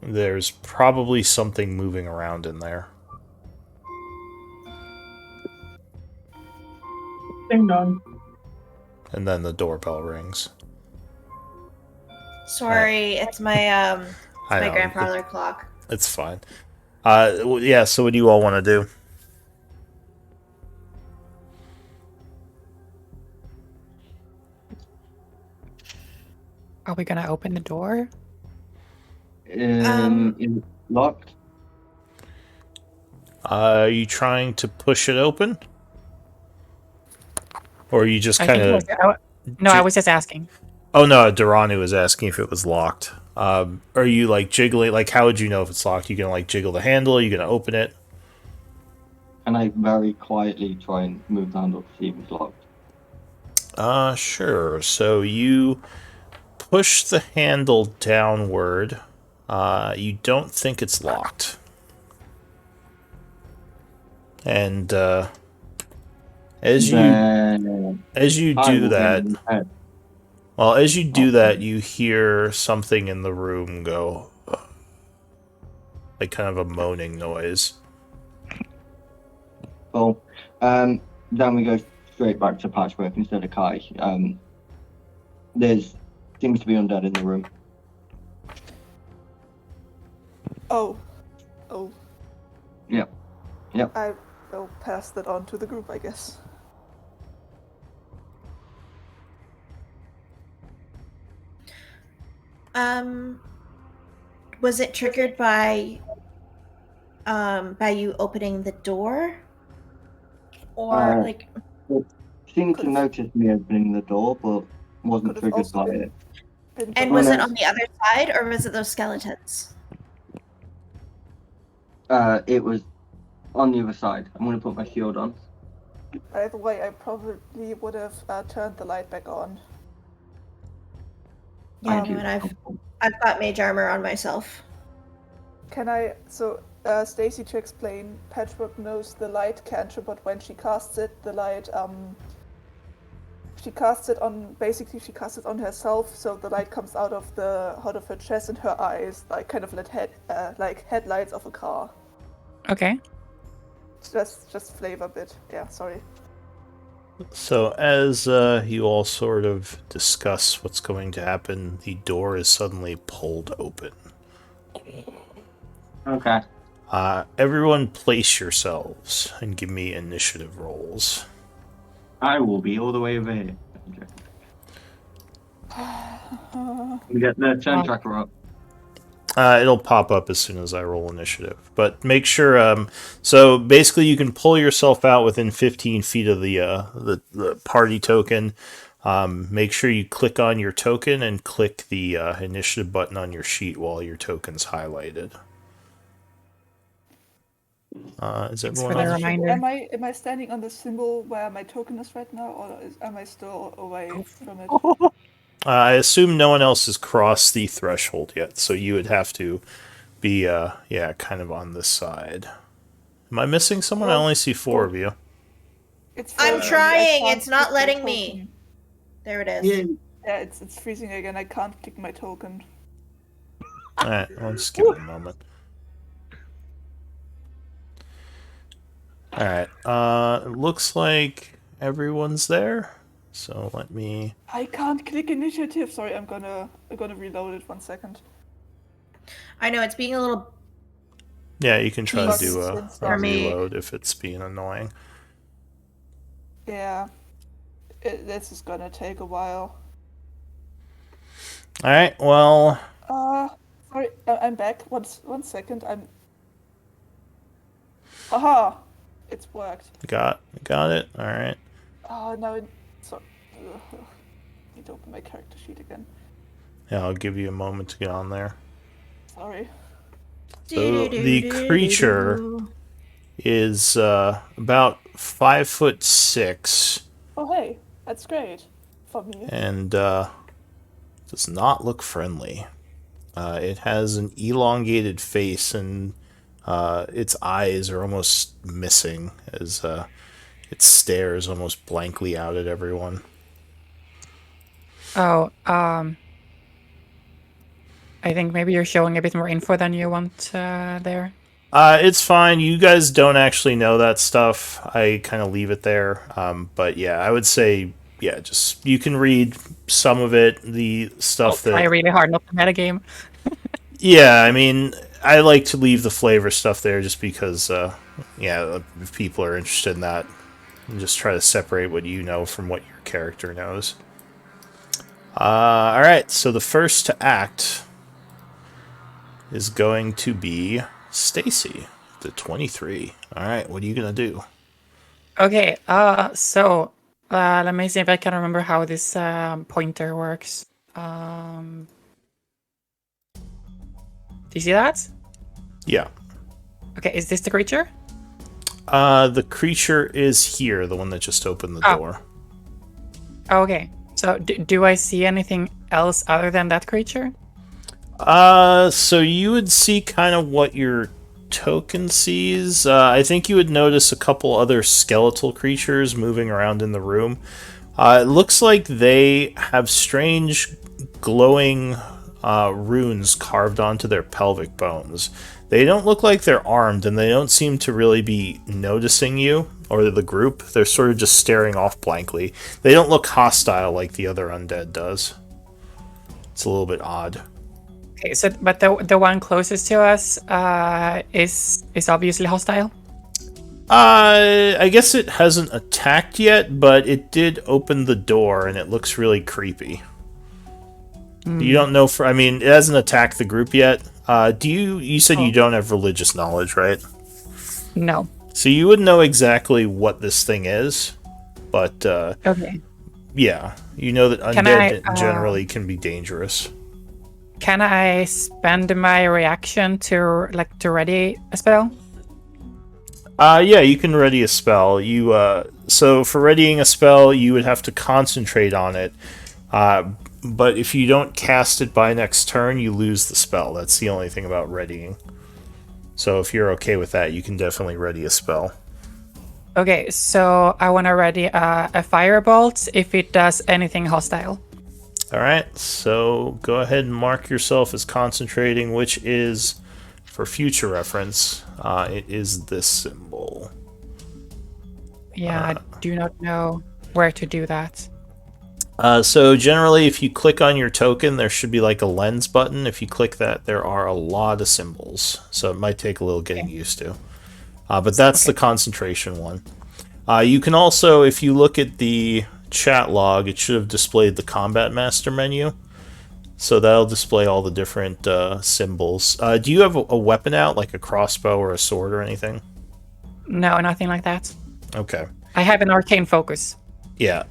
There's probably something moving around in there. Ding dong. And then the doorbell rings. Sorry, it's my I my know, grandfather clock. It's fine. Yeah, so what do you all want to do? Are we gonna open the door? Um, Is it locked? Are you trying to push it open? Or are you just I think kind it of... was- No, I was just asking. Oh no, Durrani was asking if it was locked. Are you like jiggling? Like, how would you know if it's locked? You gonna like jiggle the handle? Are you gonna open it? And I very quietly try and move the handle to see if it's locked. Sure. So you push the handle downward. You don't think it's locked. And as you Then I do will that, hit his head. well, as you do that, you hear something in the room go, like kind of a moaning noise. Cool. Then we go straight back to Patchwork instead of Kai. There's seems to be undead in the room. Oh. Yep. I will pass that on to the group, I guess. Was it triggered by you opening the door? Or like Seemed to Could've- notice me opening the door, but wasn't Could've triggered also by been- it. and was it on the other side or was it those skeletons? It was on the other side. I'm gonna put my shield on. Either way, I probably would have turned the light back on. Yeah, Thank you. and I've got mage armor on myself. Can I? So, Stacy, to explain, Patchwork knows the light cantrip, but when she casts it, the light she casts it on. Basically, she casts it on herself, so the light comes out of her chest and her eyes, like kind of like headlights of a car. Okay. Just flavor bit. Yeah, sorry. So as you all sort of discuss what's going to happen, the door is suddenly pulled open. Okay. Everyone place yourselves and give me initiative rolls. I will be all the way over here. We get the turn tracker up. It'll pop up as soon as I roll initiative. But make sure, so basically you can pull yourself out within 15 feet of the party token. Make sure you click on your token and click the initiative button on your sheet while your token's highlighted. Is everyone for the else? reminder. Am I standing on the symbol where my token is right now, or am I still away from it? I assume no one else has crossed the threshold yet, so you would have to be, kind of on this side. Am I missing someone? I only see 4 of you. I'm trying. I can't It's not click my letting token. me. There it is. Yeah, it's freezing again. I can't click my token. Alright, I'll just give it a moment. Alright, it looks like everyone's there. So let me... I can't click initiative. Sorry, I'm gonna reload it 1 second. I know it's being a little. Yeah, you can try to do a For me. reload if it's being annoying. Yeah, this is gonna take a while. Alright, well... Sorry, I'm back. One second. Aha! It's worked. Got it? Alright. Oh no! Sorry. Need to open my character sheet again. Yeah, I'll give you a moment to get on there. Sorry. So the creature is about 5'6", Oh hey, that's great for me. and does not look friendly. It has an elongated face, and its eyes are almost missing as it stares almost blankly out at everyone. Oh, I think maybe you're showing a bit more info than you want there. It's fine. You guys don't actually know that stuff. I kind of leave it there. But yeah, I would say, yeah, just you can read some of it. The stuff Try really hard not to metagame. Yeah, I mean, I like to leave the flavor stuff there just because, if people are interested in that, and just try to separate what you know from what your character knows. Alright, so the first to act is going to be Stacy, the 23. Alright, what are you gonna do? Okay, so let me see if I can remember how this pointer works. Do you see that? Yeah. Okay, is this the creature? The creature is here, the one that just opened the door. Okay, so do I see anything else other than that creature? So you would see kind of what your token sees. I think you would notice a couple other skeletal creatures moving around in the room. It looks like they have strange glowing runes carved onto their pelvic bones. They don't look like they're armed, and they don't seem to really be noticing you or the group. They're sort of just staring off blankly. They don't look hostile like the other undead does. It's a little bit odd. Okay, so but the one closest to us is obviously hostile. I guess it hasn't attacked yet, but it did open the door, and it looks really creepy. You don't know I mean, it hasn't attacked the group yet. You said you don't have religious knowledge, right? No. So you wouldn't know exactly what this thing is, but Okay. yeah, you know that undead generally can be dangerous. Can I spend my reaction to ready a spell? Yeah, you can ready a spell. So for readying a spell, you would have to concentrate on it. But if you don't cast it by next turn, you lose the spell. That's the only thing about readying. So if you're okay with that, you can definitely ready a spell. Okay, so I want to ready a firebolt if it does anything hostile. All right, so go ahead and mark yourself as concentrating, which is, for future reference, it is this symbol. Yeah, I do not know where to do that. So generally, if you click on your token, there should be like a lens button. If you click that, there are a lot of symbols, so it might take a little getting used to. But that's the concentration one. You can also, if you look at the chat log, it should have displayed the Combat Master menu. So that'll display all the different symbols. Do you have a weapon out, like a crossbow or a sword or anything? No, nothing like that. Okay. I have an arcane focus. Yeah.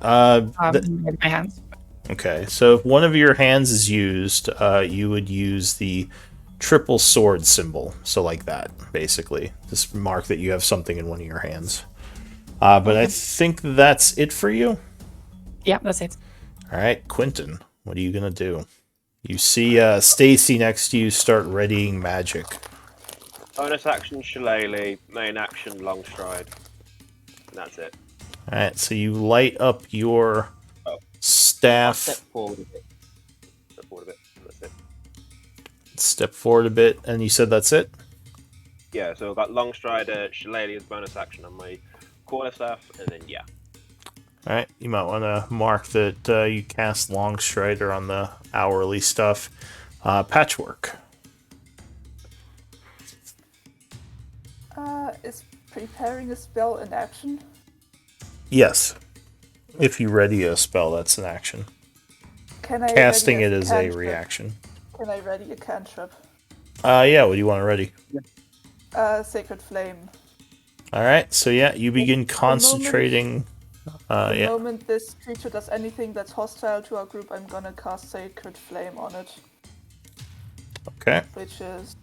With my hands. Okay, so if one of your hands is used, you would use the triple sword symbol. So like that, basically. Just mark that you have something in one of your hands. But I think that's it for you. Yeah, that's it. All right, Quentin, what are you going to do? You see Stacy next to you start readying magic. Bonus action, Shillelagh. Main action, Long Stride. And that's it. All right, so you light up your staff. Step forward a bit. Step forward a bit. That's it. Step forward a bit, and you said that's it? Yeah, so I've got Long Strider, Shillelagh's bonus action on my quarterstaff, and then yeah. Alright, you might want to mark that you cast Long Strider on the hourly stuff. Patchwork. Is preparing a spell an action? Yes. If you ready a spell, that's an action. Can I Casting ready it is a cantrip? reaction. Can I ready a cantrip? Yeah, what do you want to ready? Sacred Flame. Alright, so yeah, you begin concentrating. The moment this creature does anything that's hostile to our group, I'm gonna cast Sacred Flame on it. Okay. Which is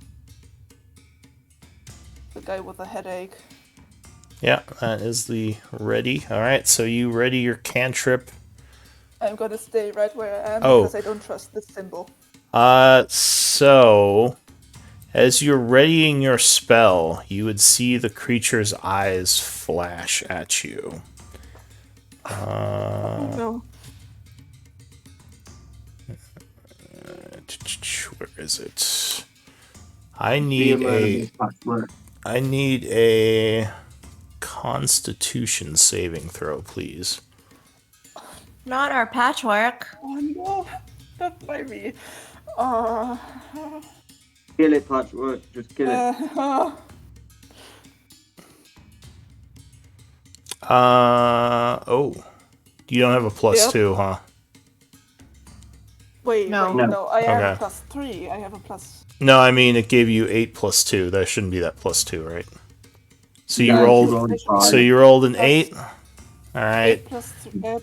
the guy with a headache. Yeah, that is the ready. Alright, so you ready your cantrip. I'm gonna stay right where I am Oh. because I don't trust this symbol. So as you're readying your spell, you would see the creature's eyes flash at you. No. Where is it? I need a Constitution saving throw, please. Not our patchwork. Oh no, not by me. Kill it, Patchwork. Just kill it. Oh. You don't have a +2, huh? Wait, No. no. I have Okay. a +3. I have a plus. No, I mean it gave you 8 + 2. That shouldn't be that +2, right? So you Yeah, rolled. you rolled a 5. So you rolled an 8. All right. 8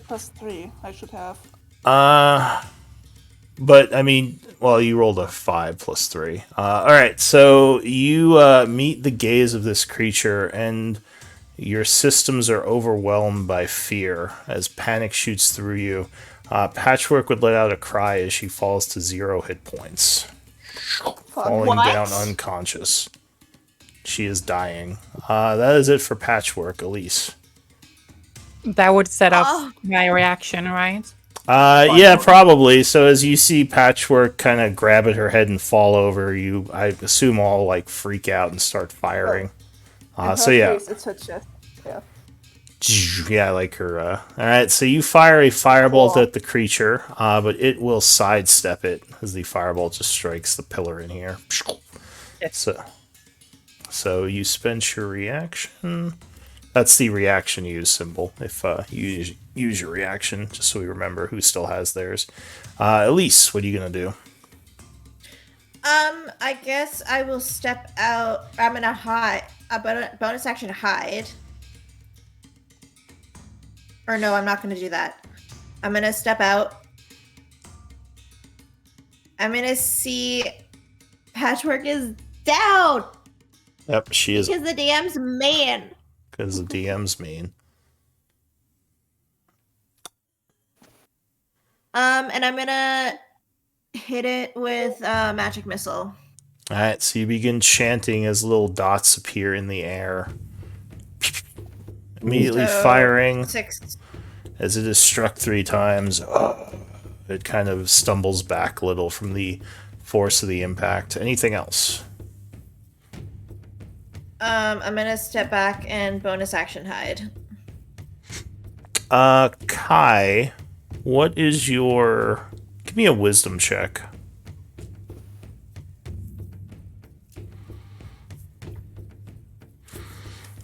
plus 3. I should have. But I mean, well, you rolled a 5 + 3. All right. So you meet the gaze of this creature, and your systems are overwhelmed by fear as panic shoots through you. Patchwork would let out a cry as she falls to 0 hit points, falling What? down unconscious. She is dying. That is it for Patchwork, Elise. That would set up Oh. my reaction, right? Yeah, probably. So as you see Patchwork kind of grab at her head and fall over, you, I assume, all like freak out and start firing. In So her yeah, case, it's her chest. Yeah. yeah, like her. All right, so you fire a firebolt Cool. at the creature, but it will sidestep it as the firebolt just strikes the pillar in here. Yes. So you spend your reaction. That's the reaction use symbol. If you use your reaction, just so we remember who still has theirs. Elise, what are you gonna do? I guess I will step out. I'm gonna hide. Bonus action hide. Or no, I'm not gonna do that. I'm gonna step out. I'm gonna see Patchwork is down Yep, she is, because the DM's man. because the DM's mean. And I'm gonna hit it with magic missile. Alright, so you begin chanting as little dots appear in the air. immediately So, firing. 6. As it is struck 3 times, it kind of stumbles back a little from the force of the impact. Anything else? I'm gonna step back and bonus action hide. Kai, what is your... Give me a wisdom check.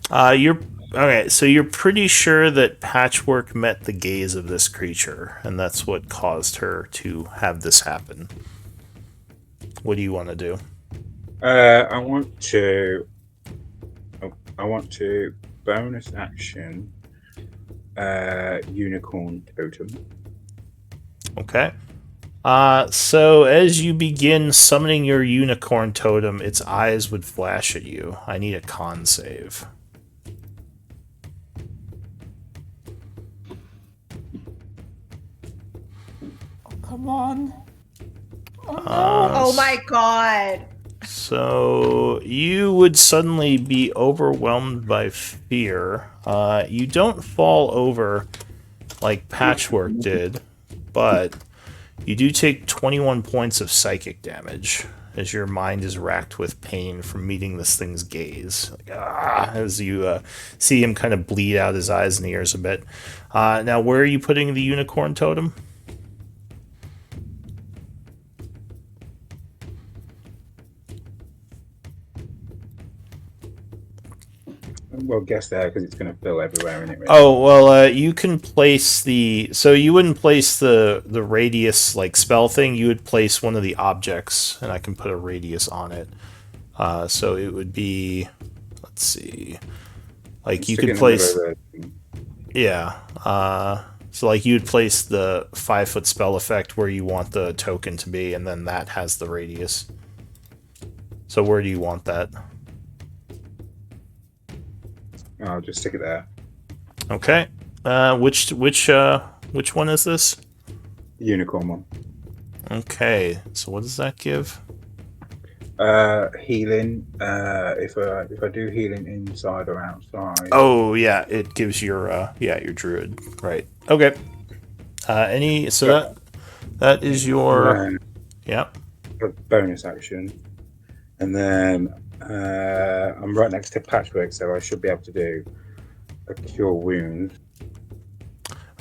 Okay, so you're pretty sure that Patchwork met the gaze of this creature, and that's what caused her to have this happen. What do you want to do? I want to bonus action unicorn totem. Okay. So as you begin summoning your unicorn totem, its eyes would flash at you. I need a con save. Come on. Oh no. Oh my god. So you would suddenly be overwhelmed by fear. You don't fall over like Patchwork did, but you do take 21 points of psychic damage as your mind is racked with pain from meeting this thing's gaze. As you see him kind of bleed out his eyes and ears a bit. Now, where are you putting the unicorn totem? Well, guess there because it's going to fill everywhere in it. Really. Oh well, you can place the. So you wouldn't place the radius like spell thing. You would place one of the objects, and I can put a radius on it. So it would be. Let's see. Like you could place. Yeah. So like you'd place the 5-foot spell effect where you want the token to be, and then that has the radius. So where do you want that? I'll just stick it there. Okay. Which one is this? The unicorn one. Okay. So what does that give? Healing. If I do healing inside or outside. Oh yeah, it gives your your druid. Right. Okay. That is your bonus action, and then I'm right next to Patchwork, so I should be able to do a cure wounds.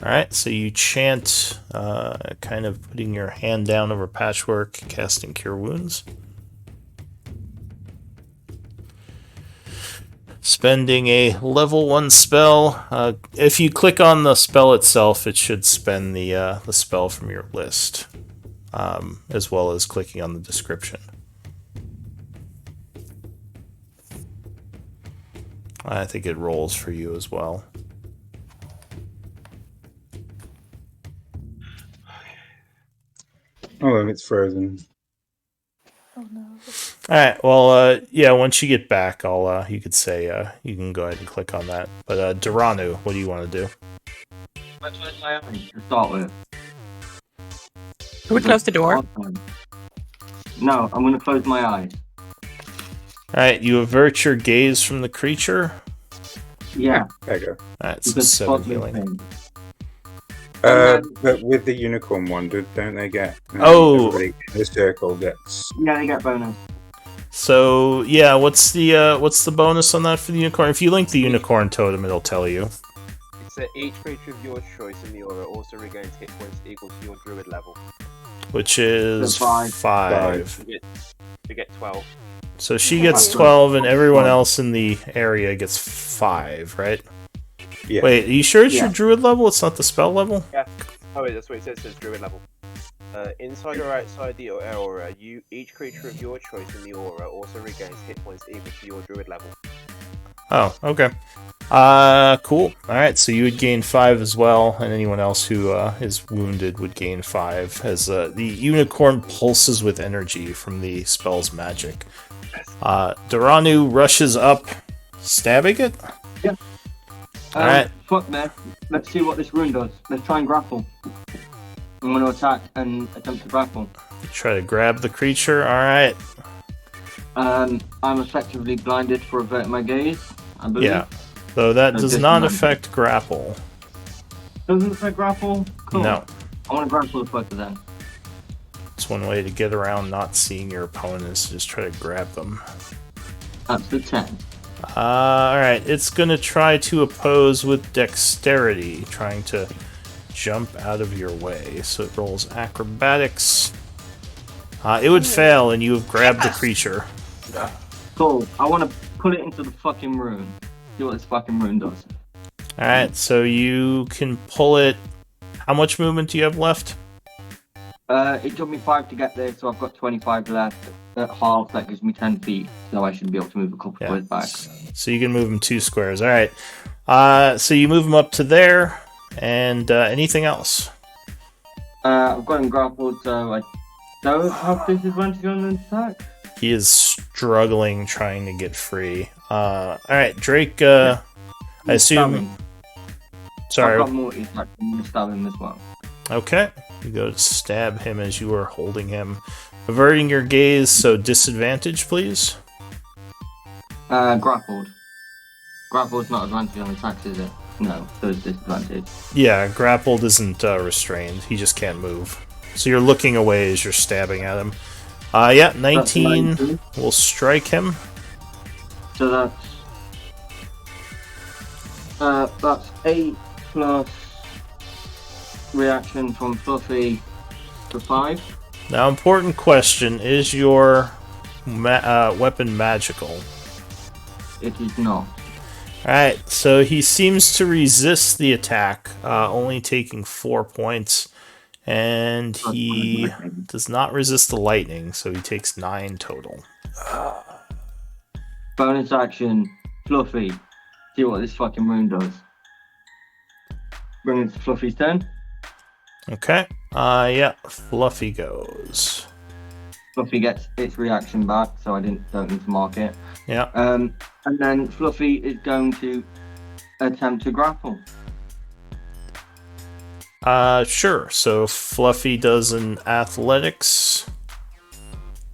All right. So you chant, kind of putting your hand down over Patchwork, casting cure wounds. Spending a level 1 spell. If you click on the spell itself, it should spend the spell from your list, as well as clicking on the description. I think it rolls for you as well. Oh, and it's frozen. Oh no. All right. Well, yeah. Once you get back, you could say you can go ahead and click on that. But Duranu, what do you want to do? To start with. Can we close the door? No, I'm going to close my eyes. All right. You avert your gaze from the creature. Yeah. There you go. All right. So 7 healing. But with the unicorn one, don't they get? Everybody in the circle gets. Yeah, they get bonus. So yeah, what's the bonus on that for the unicorn? If you link the unicorn totem, it'll tell you. It's that each creature of your choice in the aura also regains hit points equal to your druid level. Which is 5. You get 12. So she gets 12, and everyone else in the area gets 5, right? Yeah. Wait, are you sure it's your druid level? It's not the spell level? Yeah. Oh wait, that's what it says. It says druid level. Inside or outside the aura, each creature of your choice in the aura also regains hit points equal to your druid level. Oh, okay. Cool. Alright, so you would gain 5 as well, and anyone else who is wounded would gain 5, as the unicorn pulses with energy from the spell's magic. Duranu rushes up, stabbing it? Yeah. Alright. Fuck this. Let's see what this rune does. Let's try and grapple. I'm going to attack and attempt to grapple. Try to grab the creature, alright. I'm effectively blinded for averting my gaze, I believe. Yeah. Though that So does not disadvantage. affect grapple. Doesn't affect grapple? Cool. No. I want to grapple the fucker then. It's one way to get around not seeing your opponents, to just try to grab them. That's the 10. Alright, it's gonna try to oppose with dexterity, trying to jump out of your way. So it rolls acrobatics. It would fail, and you have grabbed the creature. Cool. I want to put it into the fucking rune. See what this fucking rune does. Alright, so you can pull it. How much movement do you have left? It took me 5 to get there, so I've got 25 left. At half, that gives me 10 feet, so I should be able to move a couple Yeah. squares back. So you can move them 2 squares. Alright. So you move them up to there, and anything else? I've got him grappled, so I don't have disadvantage on an attack. He is struggling trying to get free. Alright, Drake, I Stab assume. him. I've Sorry. got more attack. I'm going to stab him as well. Okay. You go to stab him as you are holding him. Averting your gaze, so disadvantage, please. Grappled. Grappled's not advantage on attacks, is it? No, so it's disadvantage. Yeah, grappled isn't restrained. He just can't move. So you're looking away as you're stabbing at him. Yeah, 19 will strike him. So that's 8 plus reaction from Fluffy for 5. Now, important question: is your weapon magical? It is not. Alright, so he seems to resist the attack, only taking 4 points, and he does not resist the lightning, so he takes 9 total. Bonus action, Fluffy. See what this fucking rune does. Bring it to Fluffy's turn. Okay, yeah, Fluffy goes. Fluffy gets its reaction back, so I don't need to mark it. Yeah. And then Fluffy is going to attempt to grapple. Sure. So Fluffy does an athletics,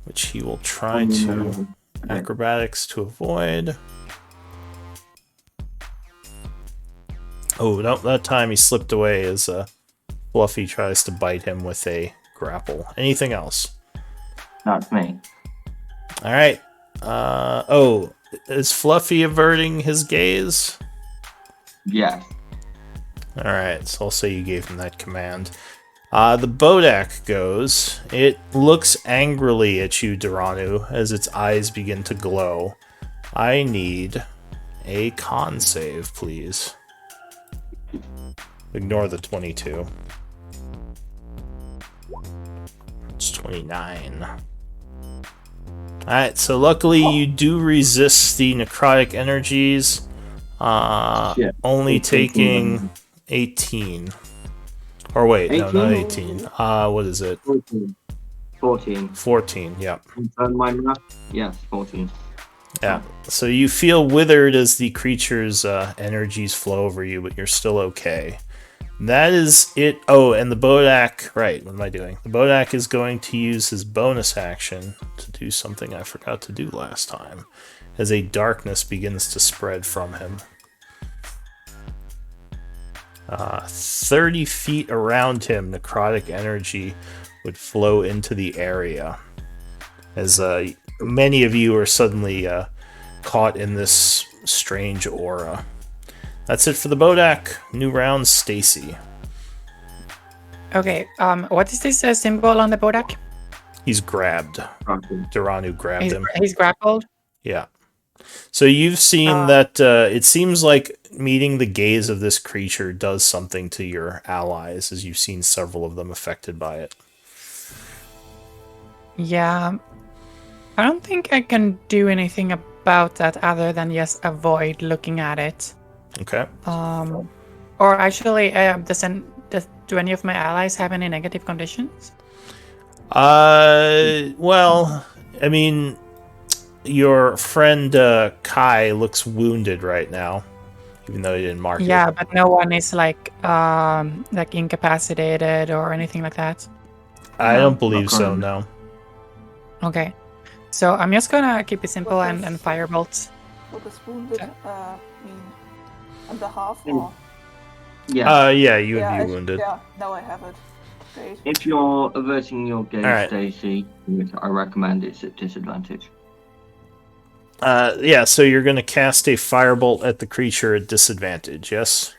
which he will try to acrobatics to avoid. Oh, no, that time he slipped away as Fluffy tries to bite him with a grapple. Anything else? That's me. All right. Oh, is Fluffy averting his gaze? Yes. All right, so I'll say you gave him that command. The Bodak goes. It looks angrily at you, Duranu, as its eyes begin to glow. I need a con save, please. Ignore the 22. It's 29. Alright, so luckily you do resist the necrotic energies. Only taking 18. Or wait, no, not 18. What is it? 14. 14, yep. Confirm my math? Yes, 14. Yeah. So you feel withered as the creature's energies flow over you, but you're still okay. That is it. Oh, and the Bodak. Right, what am I doing? The Bodak is going to use his bonus action to do something I forgot to do last time, as a darkness begins to spread from him. 30 feet around him, necrotic energy would flow into the area, as many of you are suddenly caught in this strange aura. That's it for the Bodak. New round, Stacy. Okay, what is this symbol on the Bodak? He's grabbed. Duranu grabbed him. He's grappled? Yeah. So you've seen that it seems like meeting the gaze of this creature does something to your allies, as you've seen several of them affected by it. Yeah. I don't think I can do anything about that other than just avoid looking at it. Okay. Or actually, do any of my allies have any negative conditions? Well, I mean, your friend Kai looks wounded right now, even though he didn't mark it. Yeah, but no one is like incapacitated or anything like that. I don't believe so, no. Okay. So I'm just gonna keep it simple and firebolt. What does wounded mean? and a half. Mm. Or... Yeah. Yeah, you would yeah, be wounded. Yeah, now I have it. Great. If you're averting your gaze, Alright. Stacy, I recommend it's at disadvantage. Yeah, so you're going to cast a firebolt at the creature at disadvantage, yes?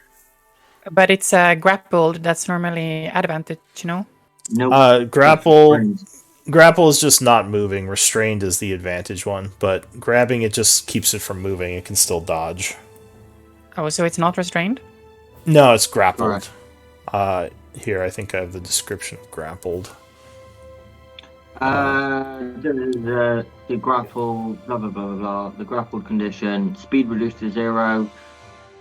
But it's grappled. That's normally advantage, you know? No. Grapple is just not moving. Restrained is the advantage one, but grabbing it just keeps it from moving. It can still dodge. Oh, so it's not restrained? No, it's grappled. Alright. Here, I think I have the description of grappled. The grapple, blah blah blah blah blah. The grappled condition, speed reduced to 0.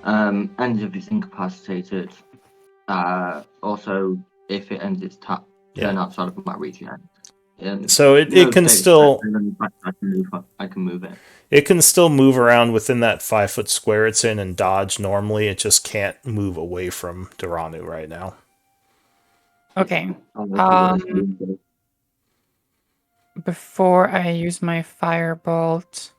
Ends if it's incapacitated. Also, if it ends its turn outside of my reach yet. So it can still. I can move it. It can still move around within that 5-foot square it's in and dodge normally. It just can't move away from Duranu right now. Okay. Before I use my firebolt.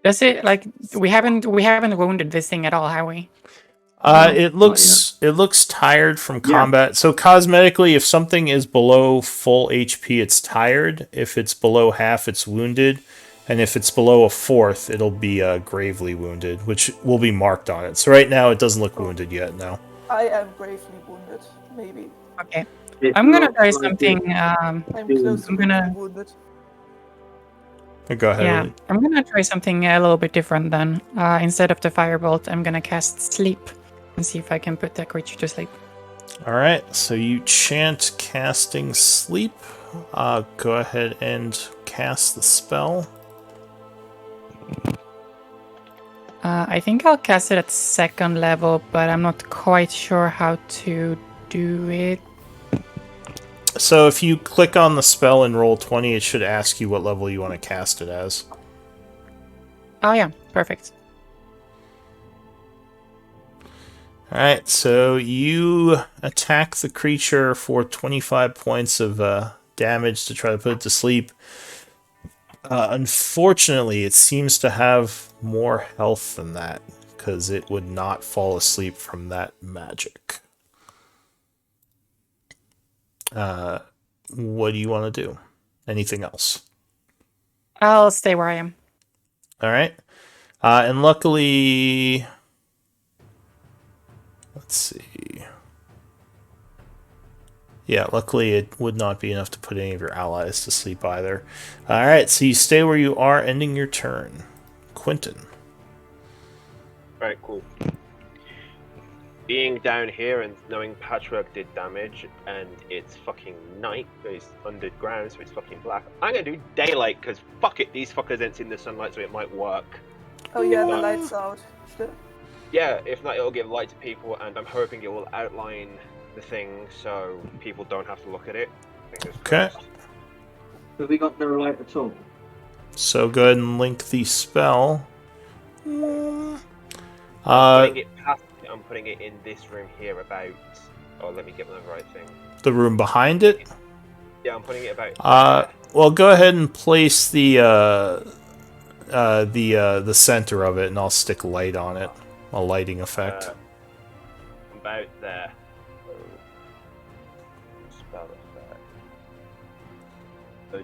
Does it like we haven't wounded this thing at all, have we? It looks tired from combat. So cosmetically, if something is below full HP, it's tired. If it's below half, it's wounded. And if it's below a fourth, it'll be gravely wounded, which will be marked on it. So right now, it doesn't look wounded yet. No. I am gravely wounded. Maybe. Okay. I'm gonna try something. I'm close to being wounded. Go ahead. Yeah, I'm gonna try something a little bit different then. Instead of the firebolt, I'm gonna cast sleep and see if I can put that creature to sleep. All right, so you chant casting sleep. Go ahead and cast the spell. I think I'll cast it at 2nd level, but I'm not quite sure how to do it. So if you click on the spell and roll 20, it should ask you what level you want to cast it as. Oh yeah, perfect. Alright, so you attack the creature for 25 points of damage to try to put it to sleep. Unfortunately, it seems to have more health than that, because it would not fall asleep from that magic. What do you want to do? Anything else? I'll stay where I am. Alright. And luckily... Let's see. Yeah, luckily it would not be enough to put any of your allies to sleep either. Alright, so you stay where you are, ending your turn. Quentin. Right, cool. Being down here and knowing Patchwork did damage, and it's fucking night, it's underground, so it's fucking black. I'm gonna do daylight, because fuck it, these fuckers ain't seen the sunlight, so it might work. Oh yeah, the light's out. Yeah, if not, it'll give light to people, and I'm hoping it will outline the thing, so people don't have to look at it. Okay. Have we got no light at all? So go ahead and link the spell. I'm putting it in this room here about... Oh, let me get the right thing. The room behind it? Yeah, I'm putting it about... Well, go ahead and place the center of it, and I'll stick light on it. A lighting effect. About there. Spell effect. So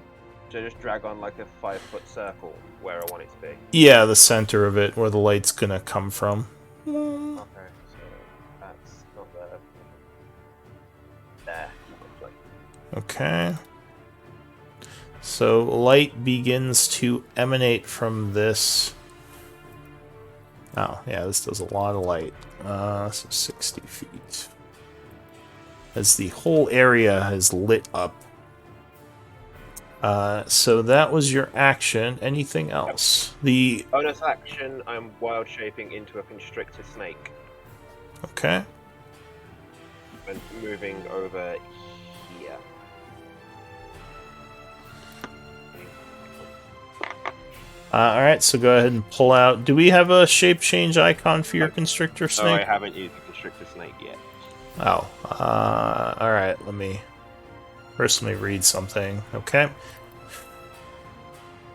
just drag on like a 5-foot circle where I want it to be. Yeah, the center of it, where the light's gonna come from. Okay, so that's not there. There. Okay. So light begins to emanate from this. Oh, yeah, this does a lot of light. So 60 feet. As the whole area is lit up. So that was your action. Anything else? The bonus action, I'm wild shaping into a constrictor snake. Okay. And moving over here. Alright, so go ahead and pull out. Do we have a shape change icon for your constrictor snake? No, I haven't used the constrictor snake yet. Oh, all right. Let me read something. Okay.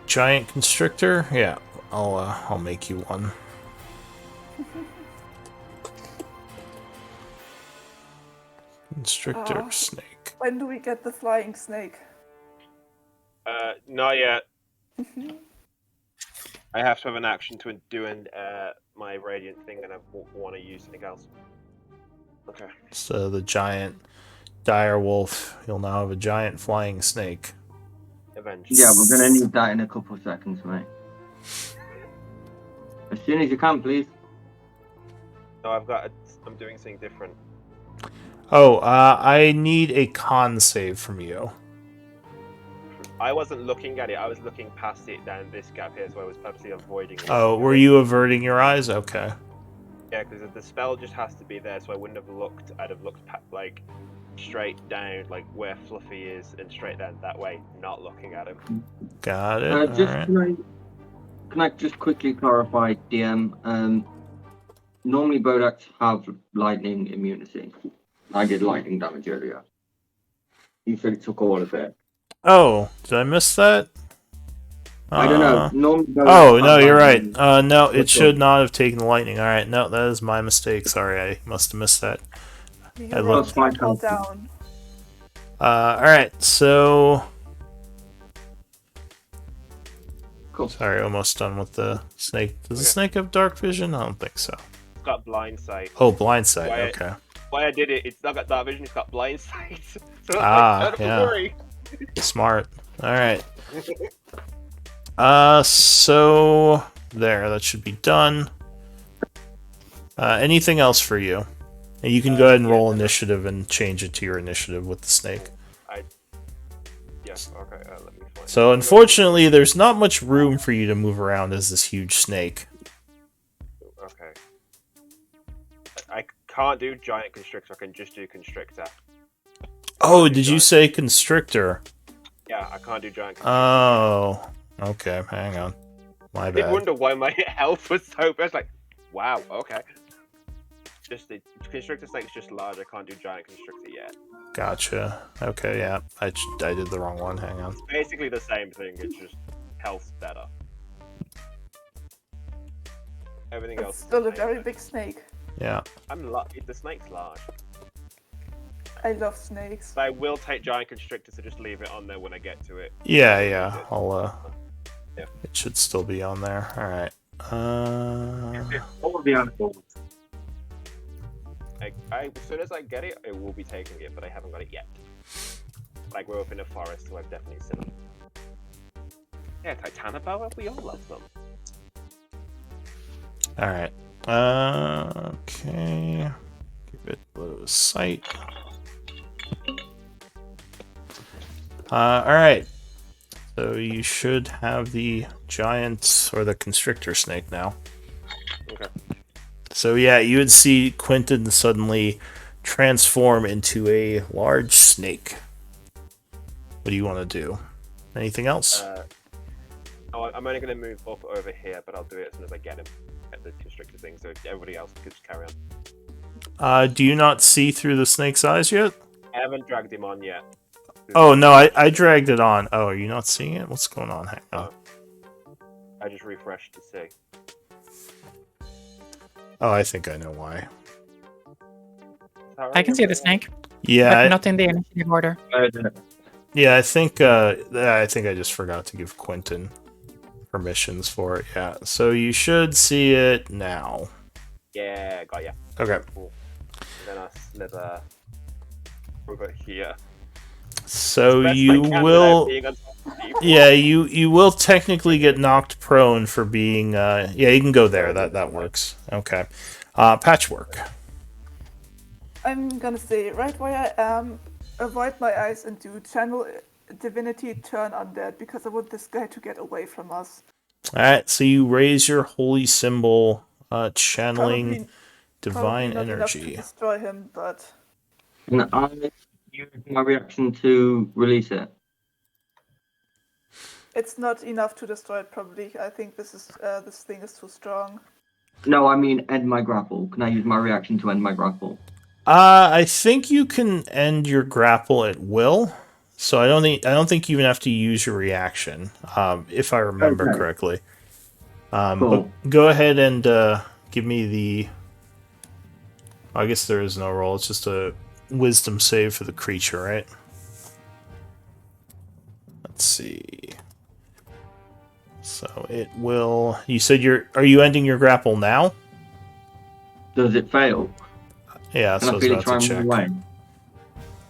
Giant constrictor. Yeah, I'll make you one. Constrictor snake. When do we get the flying snake? Not yet. I have to have an action to do my radiant thing, and I want to use something else. Okay. So the giant dire wolf. You'll now have a giant flying snake. Eventually. Yeah, we're gonna need that in a couple of seconds, mate. As soon as you can, please. No, I'm doing something different. Oh, I need a con save from you. I wasn't looking at it. I was looking past it down this gap here, so I was purposely avoiding it. Oh, were you averting your eyes? Okay. Yeah, because the spell just has to be there, so I wouldn't have looked. I'd have looked like straight down, like where Fluffy is, and straight down that way, not looking at him. Got it. Can I just quickly clarify, DM? Normally Bodaks have lightning immunity. I did lightning damage earlier. You said it took all of it. Oh, did I miss that? I don't know. Normally Oh, no, you're right. No, it should not have taken the lightning. All right, no, that is my mistake. Sorry, I must have missed that. I looked. Down. All right, so. Cool. Sorry, almost done with the snake. Does the snake have dark vision? I don't think so. It's got blind sight. Oh, blind sight. Okay. Why I did it? It's not got dark vision. It's got blind sight. So Yeah. worry. Smart. All right. So there, that should be done. Anything else for you? And you can go ahead and roll initiative and change it to your initiative with the snake. Yes. Okay. Let me find. So unfortunately, there's not much room for you to move around as this huge snake. Okay. I can't do giant constrictor. I can just do constrictor. Oh, did you say constrictor? Yeah, I can't do giant constrictor. Oh, okay. Hang on. My I did bad. wonder why my health was so bad. Like, wow. Okay. Just the constrictor snake's just large. I can't do giant constrictor yet. Gotcha. Okay, yeah. I did the wrong one. Hang on. Basically the same thing. It's just health's better. Everything else. It's is still the a same. very big snake. Yeah. The snake's large. I love snakes. But I will take giant constrictor, so just leave it on there when I get to it. Yeah. Yeah. It should still be on there. All right. All of the animals. As soon as I get it, I will be taking it, but I haven't got it yet. I grew up in a forest, so I've definitely seen them. Yeah, Titanoboa, we all love them. All right. Okay. Give it a little sight. All right. So you should have the giant or the constrictor snake now. Okay. So yeah, you would see Quentin suddenly transform into a large snake. What do you want to do? Anything else? I'm only going to move up over here, but I'll do it as soon as I get him at the constrictor thing, so everybody else can just carry on. Do you not see through the snake's eyes yet? I haven't dragged him on yet. Oh no, I dragged it on. Oh, are you not seeing it? What's going on? Hang on. I just refreshed to see. Oh, I think I know why. I can see the snake, Yeah, but not in the initiative order. yeah. I think I just forgot to give Quentin permissions for it. Yeah, so you should see it now. Yeah, got ya. Okay. Cool. Then I slither over here. So Best I you can will. without being on top of people. Yeah, you will technically get knocked prone for being. Yeah, you can go there. That works. Okay. Patchwork. I'm gonna stay right where I am, avoid my eyes, and do channel divinity turn undead because I want this guy to get away from us. All right. So you raise your holy symbol, channeling divine Probably not enough to energy. destroy him, but Can I use my reaction to release it? it's not enough to destroy it. Probably, I think this thing is too strong. No, I mean end my grapple. Can I use my reaction to end my grapple? I think you can end your grapple at will. So I don't think you even have to use your reaction, if I remember Okay. correctly. Cool. But go ahead and give me the. I guess there is no roll. It's just a wisdom save for the creature, right? Let's see. So it will. You said you're. Are you ending your grapple now? Does it fail? Yeah, Can so I I was really about try to and check. run away?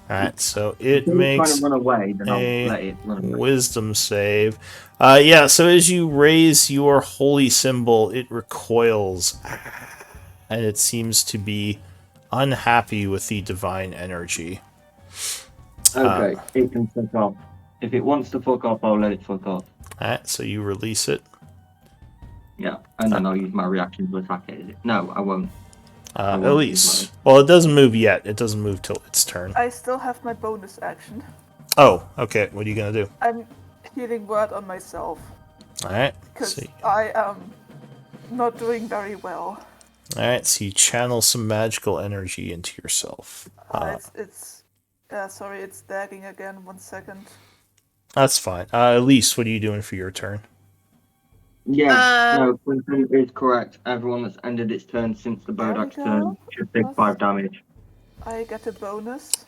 Alright, so If it it's trying makes to run away, then I'll a let it run away. wisdom save. Yeah, so as you raise your holy symbol, it recoils, and it seems to be unhappy with the divine energy. Okay, it can fuck off. If it wants to fuck off, I'll let it fuck off. Alright, so you release it. Yeah, and then I'll use my reaction to attack it. No, I won't. Elise. Well, it doesn't move yet. It doesn't move till its turn. I still have my bonus action. Oh, okay. What are you gonna do? I'm healing word on myself Alright. because See. I am not doing very well. Alright, so you channel some magical energy into yourself. Sorry, it's lagging again. 1 second. That's fine. Elise, what are you doing for your turn? Yeah, no, Quentin is correct. Everyone that's ended its turn since the Bodak's go. turn should take 5 damage. I get a bonus.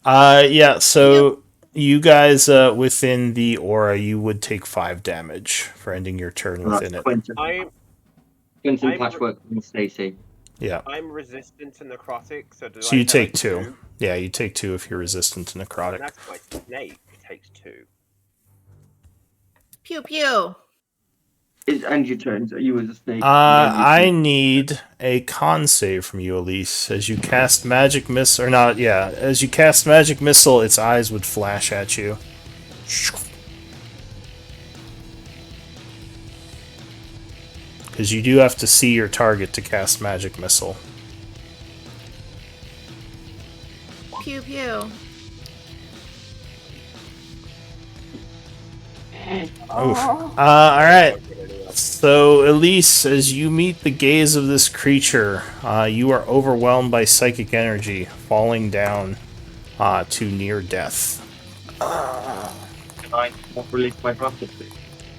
Yeah, so you guys within the aura, you would take 5 damage for ending your turn within it. Quentin, I'm Patchwork, and Stacy. Yeah. I'm resistant to necrotic, so do So I you take like 2. Yeah, you take 2 if you're resistant to necrotic. That's my snake. Takes 2. Pew pew. It's end your turn, so you as a snake. I need a con save from you, Elise. As you cast magic missile, or not? Yeah, as you cast magic missile, its eyes would flash at you. Because you do have to see your target to cast magic missile. Pew pew. Alright. So, Elise, as you meet the gaze of this creature, you are overwhelmed by psychic energy, falling down to near death. Can I not release my prophecy?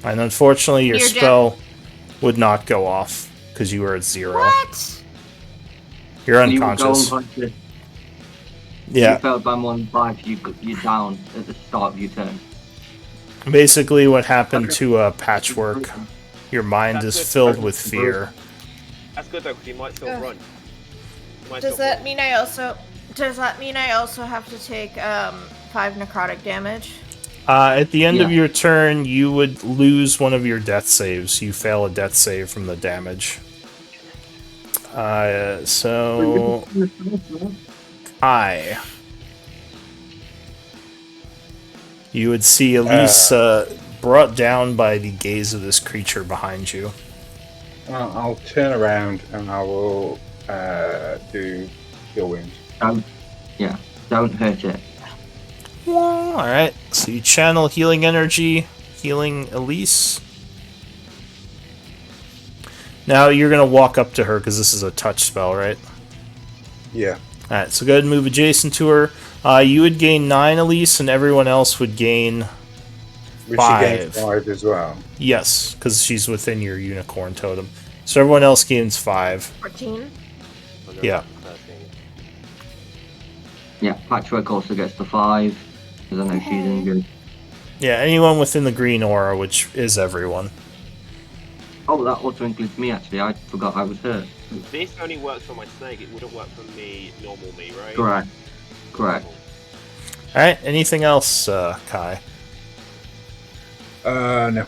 And unfortunately, your Near death. spell would not go off, because you are at 0. What? You're You go unconscious. unconscious. Yeah. You fell by more than 5, you're down at the start of your turn. Basically, what happened to Patchwork, your mind That's is good. filled with fear. That's good though, because you might still Ugh. run. You might Does still that run. mean I also? Does that mean I also have to take 5 necrotic damage? At the end of Yeah. your turn, you would lose one of your death saves. You fail a death save from the damage. So... You would see Elise brought down by the gaze of this creature behind you. I'll turn around and I will do Cure Wounds. Don't hurt it. Alright, so you channel healing energy, healing Elise. Now you're going to walk up to her because this is a touch spell, right? Yeah. Alright, so go ahead and move adjacent to her. You would gain 9, Elise, and everyone else would gain... Which she gains 5. 5 as well. Yes, because she's within your unicorn totem. So everyone else gains 5. 14. Yeah. Yeah, Patchwork also gets the 5, because I know she's injured. Yeah, anyone within the green aura, which is everyone. Oh, that also includes me, actually. I forgot I was hurt. This only works for my snake. It wouldn't work for me, normal me, right? Correct. Alright, anything else, Kai? No.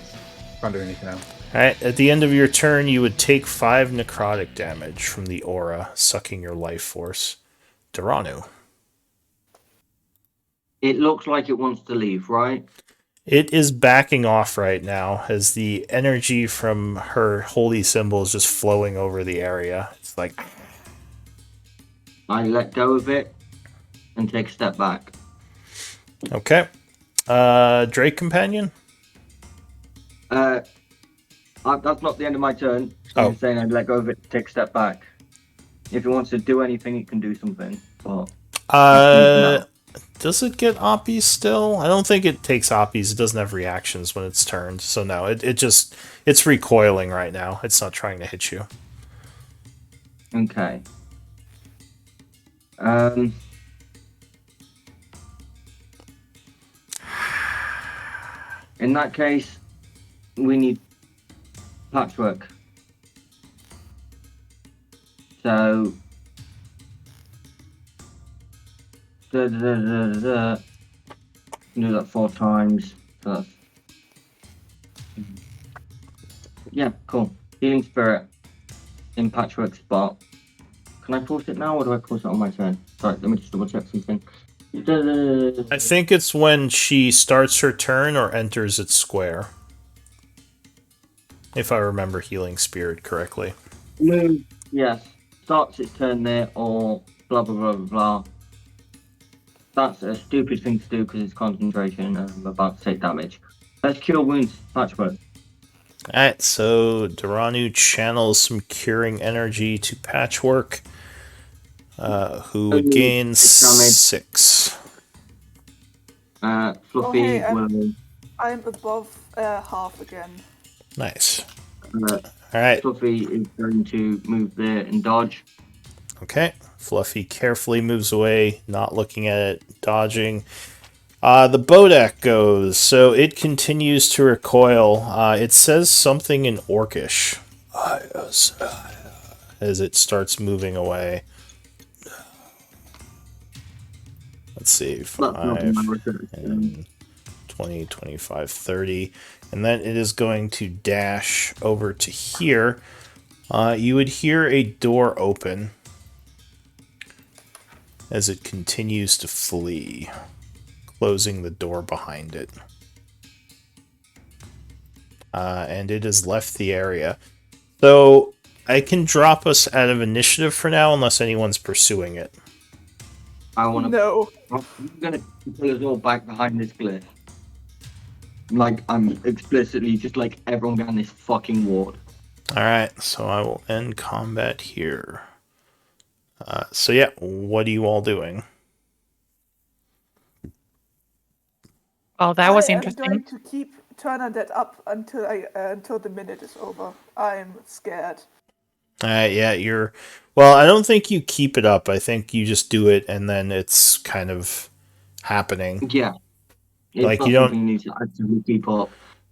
Can't do anything else. Alright, at the end of your turn, you would take 5 necrotic damage from the aura, sucking your life force. Duranu. It looks like it wants to leave, right? It is backing off right now, as the energy from her holy symbol is just flowing over the area. It's like... I let go of it and take a step back. Okay. Drake Companion? That's not the end of my turn. Oh. I'm saying I let go of it, take a step back. If it wants to do anything, it can do something. But Uh, does it get Oppies still? I don't think it takes Oppies. It doesn't have reactions when it's turned. So no, it's recoiling right now. It's not trying to hit you. okay. In that case, we need patchwork. So, do that 4 times. So that's... Yeah, cool. Healing Spirit in patchwork spot. Can I force it now, or do I force it on my turn? Sorry, let me just double check something. I think it's when she starts her turn or enters its square. If I remember Healing Spirit correctly. Move, yes. Starts its turn there, or blah blah blah blah blah. That's a stupid thing to do because it's concentration and I'm about to take damage. Let's cure wounds, patchwork. Alright, so Duranu channels some curing energy to Patchwork, who would gain 6. Fluffy Oh, hey, will... I'm above half again. Nice. Alright. Fluffy is going to move there and dodge. Okay. Fluffy carefully moves away, not looking at it, dodging. The Bodak goes, so it continues to recoil. It says something in Orcish as it starts moving away. Let's see, 5, 10, 20, 25, 30. And then it is going to dash over to here. You would hear a door open as it continues to flee, closing the door behind it. And it has left the area. So I can drop us out of initiative for now unless anyone's pursuing it. I want to... No. I'm going to pull us all back behind this glyph. Like, I'm explicitly just like everyone behind this fucking ward. Alright, so I will end combat here. So yeah, what are you all doing? Well, that was I'm interesting. going to keep turning that up until the minute is over. I'm scared. Yeah, you're... Well, I don't think you keep it up. I think you just do it and then it's kind of happening. Yeah. It's like, not you don't... something you need to actively keep up.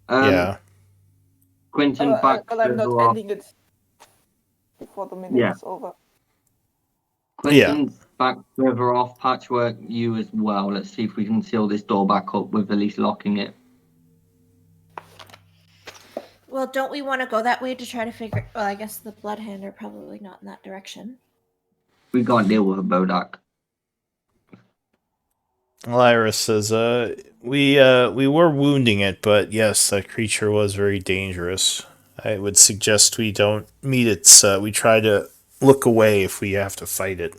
Yeah. Quentin, back but I'm not off. ending it before the minute is over. Quentin's back further off. Patchwork, you as well. Let's see if we can seal this door back up with at least locking it. Well, don't we want to go that way to try to figure... Well, I guess the Bloodhand are probably not in that direction. We can't deal with a Bodak. Lyra says, we were wounding it, but yes, that creature was very dangerous. I would suggest we don't meet its, we try to look away if we have to fight it.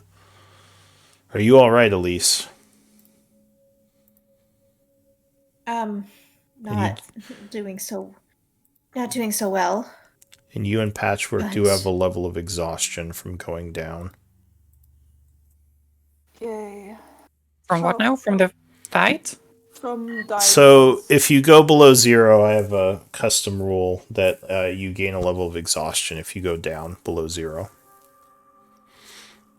Are you alright, Elise? Not doing so well. And you and Patchwork do have a level of exhaustion from going down. Yay. From what now? From the fight? From dying. So, if you go below 0, I have a custom rule that you gain a level of exhaustion if you go down below 0.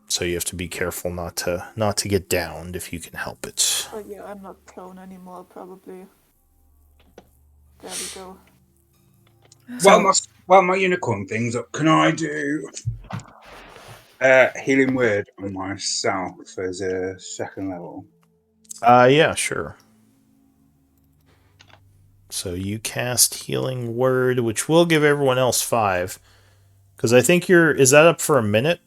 So you have to be careful not to get downed if you can help it. Oh yeah, I'm not prone anymore, probably. There we go. While my unicorn thing's up, can I do healing word on myself as a 2nd level? Yeah, sure. So you cast healing word, which will give everyone else 5. Because I think is that up for a minute?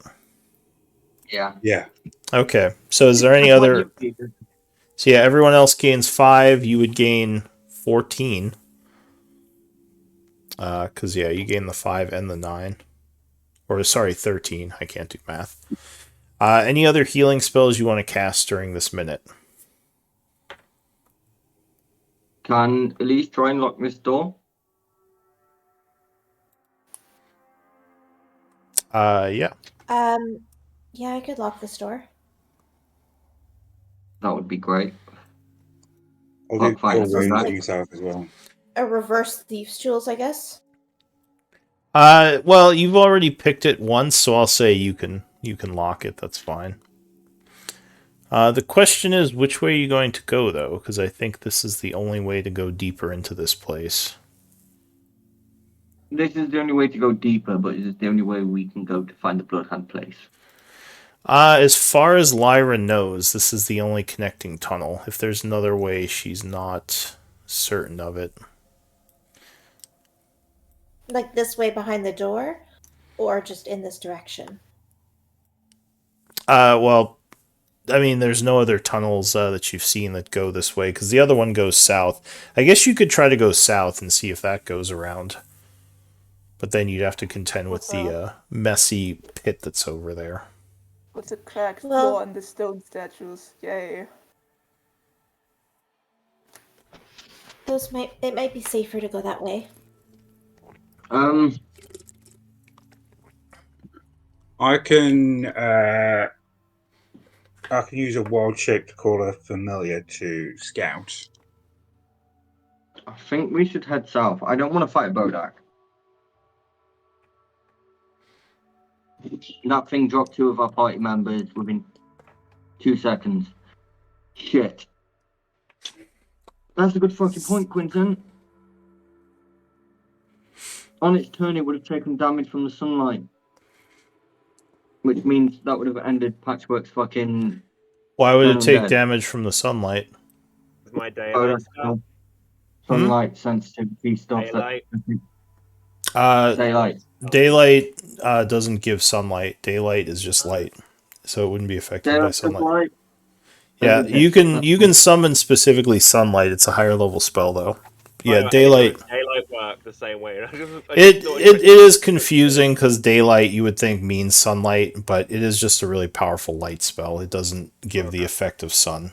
Yeah. Yeah. Okay. So is there any other... So yeah, everyone else gains 5. You would gain 14. Because, yeah, you gain the 5 and the 9. Or, sorry, 13. I can't do math. Any other healing spells you want to cast during this minute? Can Elise try and lock this door? Yeah. Yeah, I could lock this door. That would be great. I'll do Fine, Cure so Wounds that- on yourself as well. A reverse thief's tools, I guess. Well, you've already picked it once, so I'll say you can lock it. That's fine. The question is, which way are you going to go, though? Because I think this is the only way to go deeper into this place. This is the only way to go deeper, but it's the only way we can go to find the Bloodhound place. As far as Lyra knows, this is the only connecting tunnel. If there's another way, she's not certain of it. Like this way behind the door, or just in this direction? Well, I mean, there's no other tunnels that you've seen that go this way, because the other one goes south. I guess you could try to go south and see if that goes around. But then you'd have to contend with the messy pit that's over there. With the cracked Well- floor and the stone statues. Yay. It might be safer to go that way. I can use a wild shape to call a familiar to scout. I think we should head south. I don't want to fight Bodak. That thing dropped 2 of our party members within 2 seconds. Shit. That's a good fucking point, Quinton. On its turn, it would have taken damage from the sunlight. Which means that would have ended Patchwork's fucking... Why would it take dead. damage from the sunlight? With my Oh, daylight that's spell. sunlight sensitivity stuff. Daylight. Daylight. Daylight doesn't give sunlight. Daylight is just light, so it wouldn't be affected by Daylight. sunlight. Yeah, you can summon specifically sunlight. It's a higher level spell, though. Yeah, daylight. Daylight work the same way. It is confusing because daylight you would think means sunlight, but it is just a really powerful light spell. It doesn't give the effect of sun.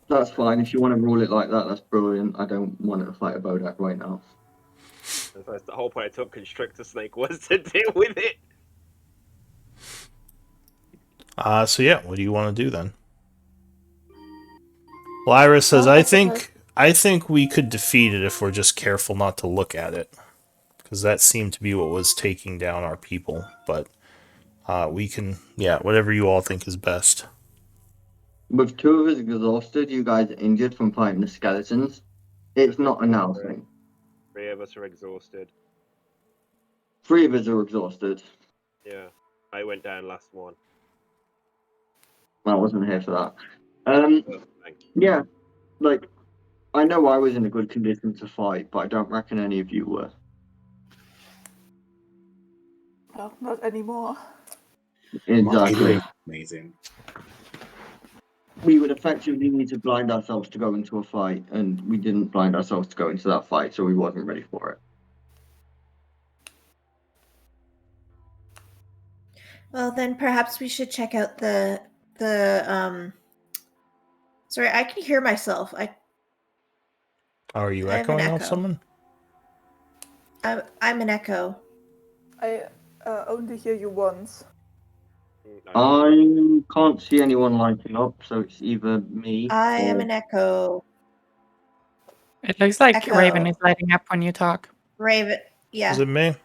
That's fine. If you want to rule it like that, that's brilliant. I don't want to fight a Bodak right now. That's the whole point I took Constrictor Snake was to deal with it. So yeah, what do you want to do then? Lyra says, I think we could defeat it if we're just careful not to look at it. Because that seemed to be what was taking down our people. But we can, yeah, whatever you all think is best. With 2 of us exhausted, you guys are injured from fighting the skeletons. It's not a now thing. 3 of us are exhausted. 3 of us are exhausted. Yeah, I went down last one. I wasn't here for that. Thanks. Yeah, like, I know I was in a good condition to fight, but I don't reckon any of you were. Well, not anymore. Exactly. Amazing. We would effectively need to blind ourselves to go into a fight, and we didn't blind ourselves to go into that fight, so we wasn't ready for it. Well, then perhaps we should check out the Sorry, I can hear myself. Are you I have an echoing off echo. someone? I'm an echo. I only hear you once. I can't see anyone lighting up, so it's either me I am or... an echo. It looks like Echo. Raven is lighting up when you talk. Raven. Yeah. Is it me?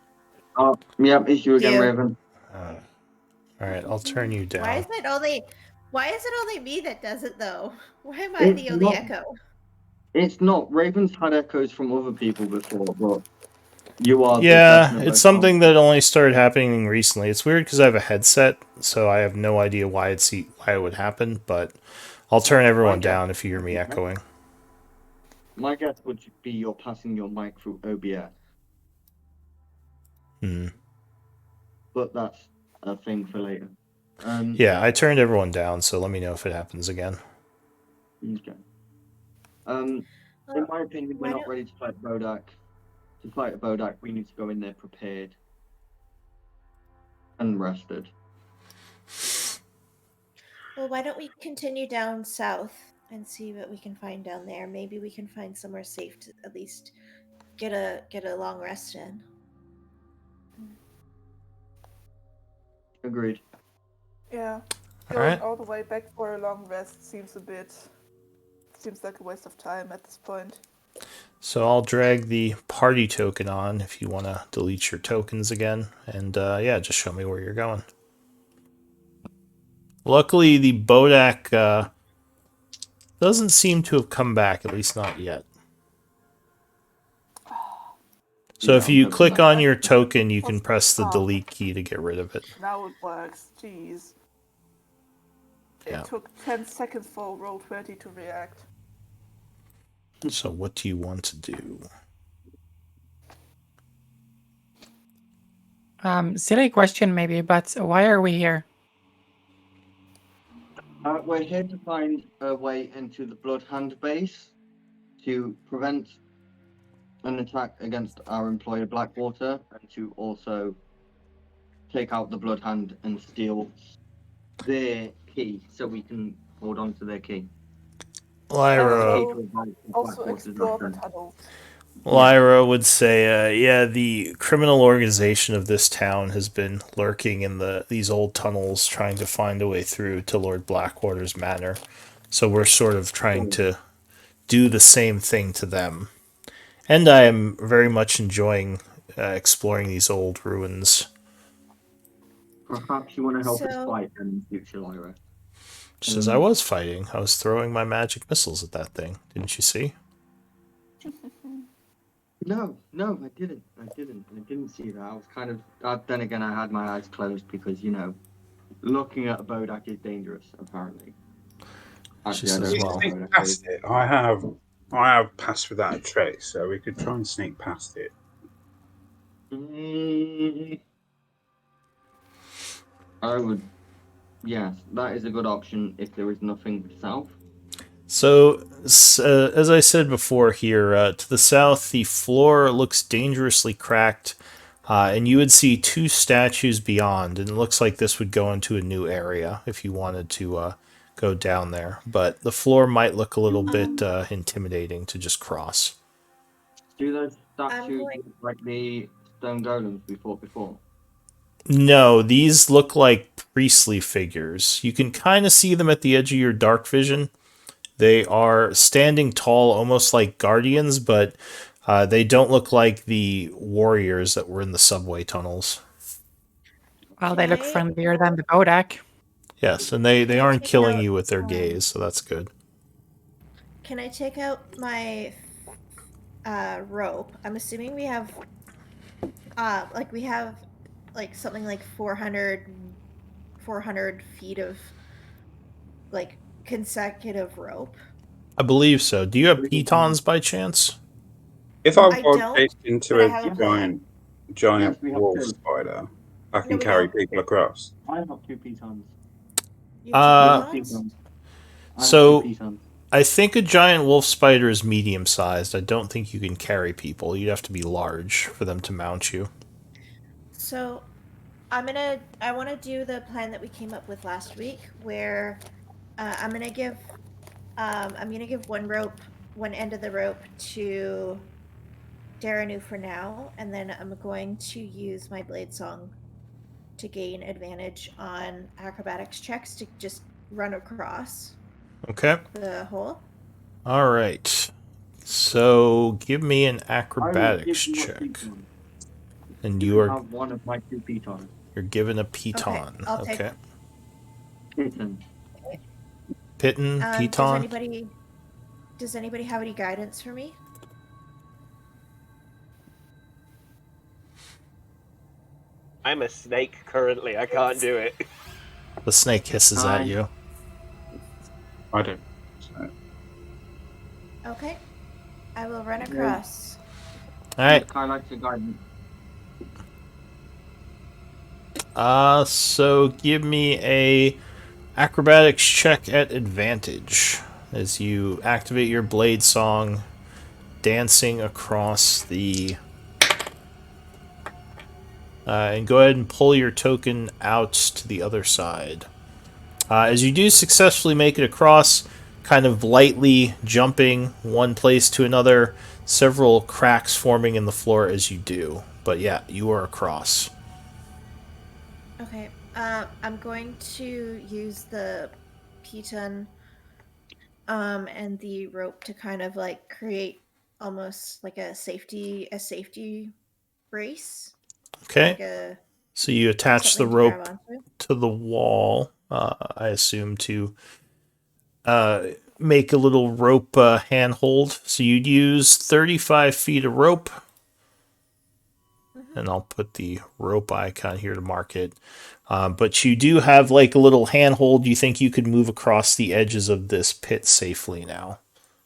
Oh, yeah, it's you again, You. Raven. Alright, I'll turn you down. Why is it only me that does it though? Why am I It's the only not- echo? It's not. Raven's had echoes from other people before, but you are... the Yeah, person that it's goes something that only started happening recently. It's weird because I have a headset, so I have no idea why it would happen, but I'll turn everyone down if you hear me echoing. on. My guess would be you're passing your mic through OBS, but that's a thing for later. Yeah, I turned everyone down, so let me know if it happens again. Okay. In my opinion, we're why not don't- ready to fight Bodak. To fight a Bodak, we need to go in there prepared and rested. Well, why don't we continue down south and see what we can find down there? Maybe we can find somewhere safe to at least get a long rest in. Agreed. Yeah. All Going right. all the way back for a long rest seems like a waste of time at this point. So I'll drag the party token on if you want to delete your tokens again. And yeah, just show me where you're going. Luckily, the Bodak doesn't seem to have come back, at least not yet. So if you click on your token, you can press the delete key to get rid of it. Now it works. Jeez. Yeah. It took 10 seconds for Roll20 to react. So what do you want to do? Silly question maybe, but why are we here? We're here to find a way into the Bloodhand base to prevent an attack against our employer Blackwater, and to also take out the Bloodhand and steal their key so we can hold on to their key. Lyra, Also explore the tunnels. Lyra would say, yeah, the criminal organization of this town has been lurking in these old tunnels trying to find a way through to Lord Blackwater's manor. So we're sort of trying to do the same thing to them. And I am very much enjoying exploring these old ruins. Perhaps you want to help us So- fight them in the future, Lyra. Just as I was fighting, I was throwing my magic missiles at that thing. Didn't you see? No, I didn't. I didn't see that. I was kind of. Then again, I had my eyes closed because, looking at a Bodak is dangerous, apparently. Actually, I Just don't as We know can well. what sneak Bodak past is. it. I have passed without a trace, so we could try and sneak past it. I would. Yes, that is a good option if there is nothing south. So, as I said before here, to the south, the floor looks dangerously cracked, and you would see two statues beyond, and it looks like this would go into a new area if you wanted to go down there. But the floor might look a little bit intimidating to just cross. Do those statues going- look like the stone golems we fought before? No, these look like priestly figures. You can kind of see them at the edge of your dark vision. They are standing tall, almost like guardians, but they don't look like the warriors that were in the subway tunnels. Well, they look Okay. friendlier than the Bodak. Yes, and they aren't Take killing out, you with their gaze, so that's good. Can I take out my rope? I'm assuming we have something like 400 feet of like consecutive rope. I believe so. Do you have pitons by chance? If I I was don't, chased into but I a have a plan. giant Yes, we have wolf two. spider, I can No, we carry don't. people across. I have 2 pitons. You Uh, have two So- 2 pitons. I think a giant wolf spider is medium-sized. I don't think you can carry people. You'd have to be large for them to mount you. So, I want to do the plan that we came up with last week, where I'm gonna give one end of the rope to Daranu for now, and then I'm going to use my blade song to gain advantage on acrobatics checks to just run across Okay. the hole. All right. So give me an I will give acrobatics you a check, piton. and You you are have one of my 2 pitons. you're given a piton. I'll take Okay. Piton. Piton, piton. Does anybody have any guidance for me? I'm a snake currently. I can't do it. The snake hisses Hi. at you. I don't. So. Okay, I will run across. All right. I like to guide me. So give me a acrobatics check at advantage as you activate your blade song, dancing across the. And go ahead and pull your token out to the other side. As you do successfully make it across, kind of lightly jumping one place to another, several cracks forming in the floor as you do. But yeah, you are across. Okay, I'm going to use the piton and the rope to kind of like create almost like a safety brace. Okay. Like a So you attach the something to grab rope onto. to the wall, I assume, to make a little rope handhold. So you'd use 35 feet of rope. And I'll put the rope icon here to mark it. But you do have like a little handhold. You think you could move across the edges of this pit safely now?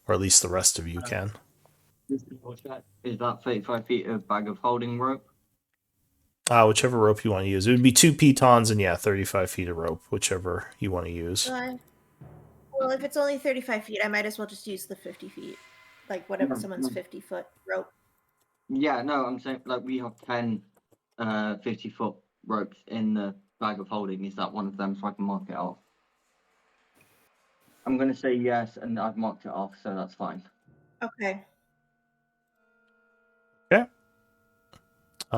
Or at least the rest of you can. Is that 35 feet of bag of holding rope? Whichever rope you want to use. It would be 2 pitons and 35 feet of rope, whichever you want to use. Well, if it's only 35 feet, I might as well just use the 50 feet. Like whatever someone's 50-foot rope. Yeah, no, I'm saying like we have 10 50-foot ropes in the bag of holding. Is that one of them so I can mark it off? I'm going to say yes, and I've marked it off, so that's fine. Okay. Okay.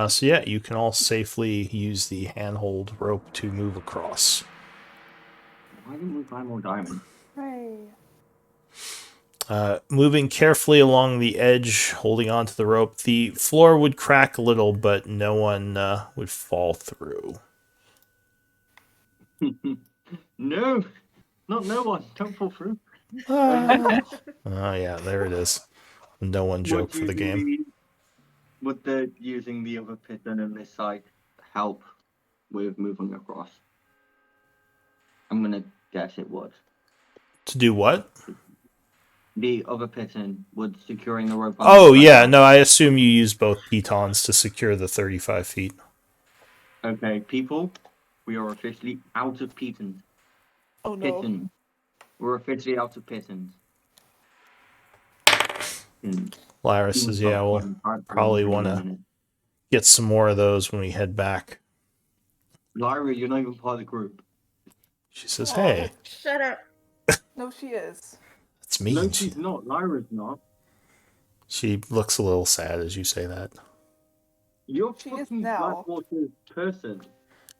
So yeah, you can all safely use the handhold rope to move across. Why didn't we buy more diamonds? Hey. Moving carefully along the edge, holding onto the rope, the floor would crack a little, but no one would fall through. No, not no one. Don't fall through. Oh yeah, there it is. No one joke for the game. Would the using the other piton on this side help with moving across? I'm gonna guess it would. To do what? The other piton would securing the rope. Oh yeah, no, I assume you use both pitons to secure the 35 feet. Okay, people, we are officially out of pitons. Oh no. Pitons. We're officially out of pitons. Lyra says, yeah, we'll probably want to get some more of those when we head back. Lyra, you're not even part of the group. She says, hey. Shut up. No, she is. That's mean. No, she's not. Lyra's not. She looks a little sad as you say that. You're She is fucking now. Blackwater's person.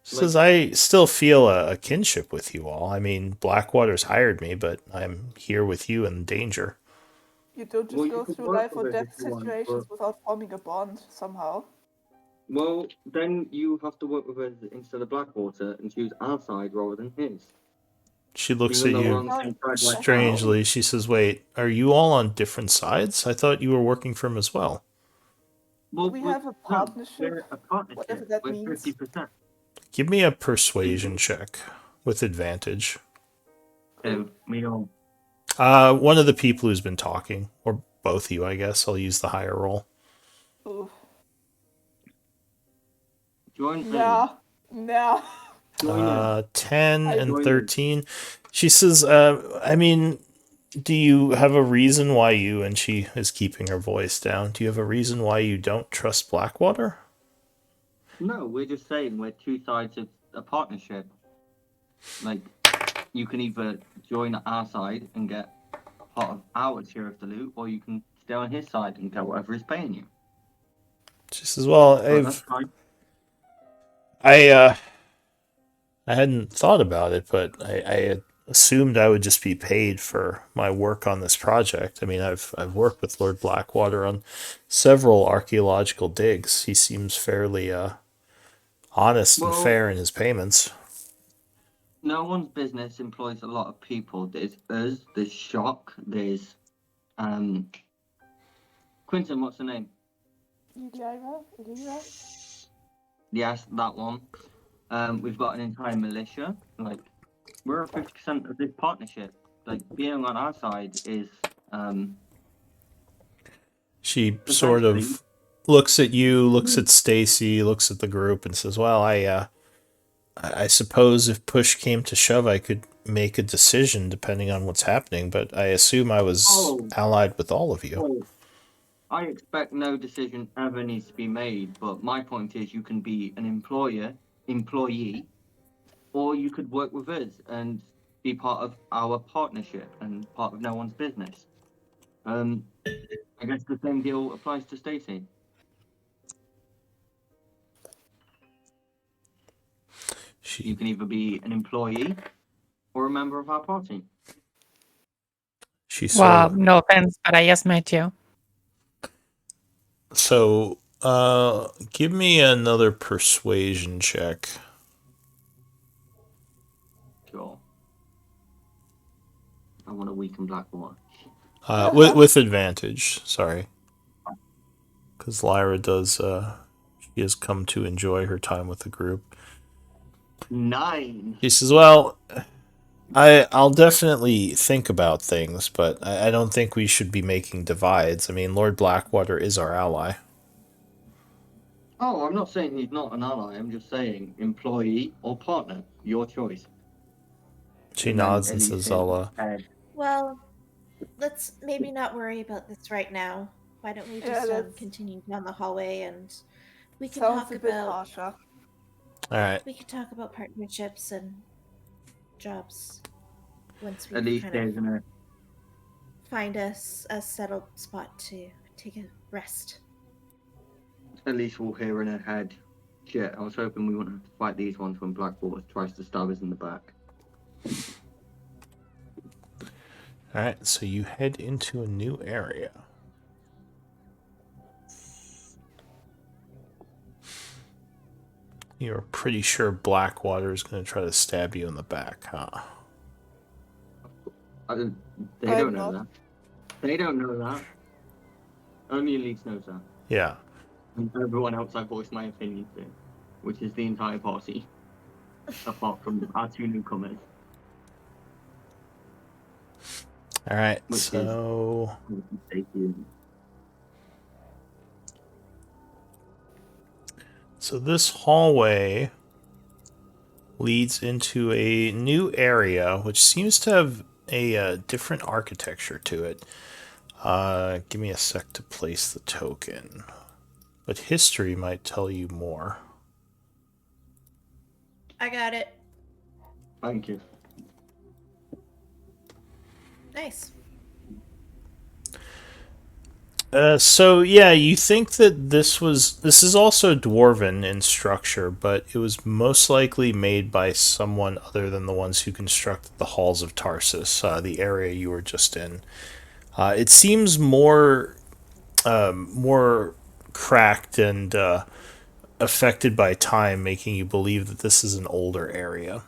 She says, I still feel a kinship with you all. I mean, Blackwater's hired me, but I'm here with you in danger. You don't just Well, you go could through work life or with it death if you want, situations without forming a bond somehow. Well, then you have to work with us instead of Blackwater and choose our side rather than his. She looks Even at though we're you on the same side, like, strangely. She says, wait, are you all on different sides? I thought you were working for him as well. Well, We have a partnership, we're a partnership. whatever that We're means. 50%. Give me a persuasion check with advantage. So, me all. One of the people who's been talking, or both of you, I guess. I'll use the higher roll. Ooh. Join me. Nah. 10 and join 13. She says, I mean, do you have a reason why you, and she is keeping her voice down, do you have a reason why you don't trust Blackwater? No, we're just saying we're two sides of a partnership. Like, you can either join our side and get part of our share of the loot, or you can stay on his side and get whatever he's paying you. She says, well, So that's fine. I hadn't thought about it, but I assumed I would just be paid for my work on this project. I mean, I've worked with Lord Blackwater on several archaeological digs. He seems fairly honest and fair in his payments. No one's business employs a lot of people. There's us, there's Shock, there's Quinton, what's the name? Elira? Yes, that one. We've got an entire militia. Like, we're 50% of this partnership. Like, being on our side is She sort of looks at you, looks at Stacy, looks at the group, and says, well, I suppose if push came to shove, I could make a decision depending on what's happening, but I assume I was allied with all of you. I expect no decision ever needs to be made, but my point is you can be an employee, or you could work with us and be part of our partnership and part of no one's business. I guess the same deal applies to You can either be an employee or a member of our party. She's Well, sort of, no offense, but I just met you. so give me another persuasion check. Sure. I want to weaken Blackwater. With advantage, sorry. Because Lyra does she has come to enjoy her time with the group. 9. She says, well, I'll definitely think about things, but I don't think we should be making divides. I mean, Lord Blackwater is our ally. Oh, I'm not saying he's not an ally. I'm just saying employee or partner. Your choice. She And then nods and Ellie says, I'll, Well, let's maybe not worry about this right now. Why don't we Yeah, just that's- continue down the hallway and we can Sounds talk a bit about harsher. alright. we can talk about partnerships and jobs once we At least kind they're of gonna. find us a settled spot to take a rest. At least we'll hear in her head. Shit, I was hoping we wouldn't have to fight these ones when Blackwater tries to stab us in the back. Alright, so you head into a new area. You're pretty sure Blackwater is going to try to stab you in the back, huh? They I'm don't know not. that. They don't know that. Only Elise knows that. Yeah. And everyone else I voiced my opinion to, which is the entire party, apart from our 2 newcomers. Alright, Which is- so... So this hallway leads into a new area, which seems to have a different architecture to it. Give me a sec to place the token. But history might tell you more. I got it. Thank you. Nice. So yeah, you think that this is also dwarven in structure, but it was most likely made by someone other than the ones who constructed the halls of Tarsus, the area you were just in. It seems more cracked and affected by time, making you believe that this is an older area.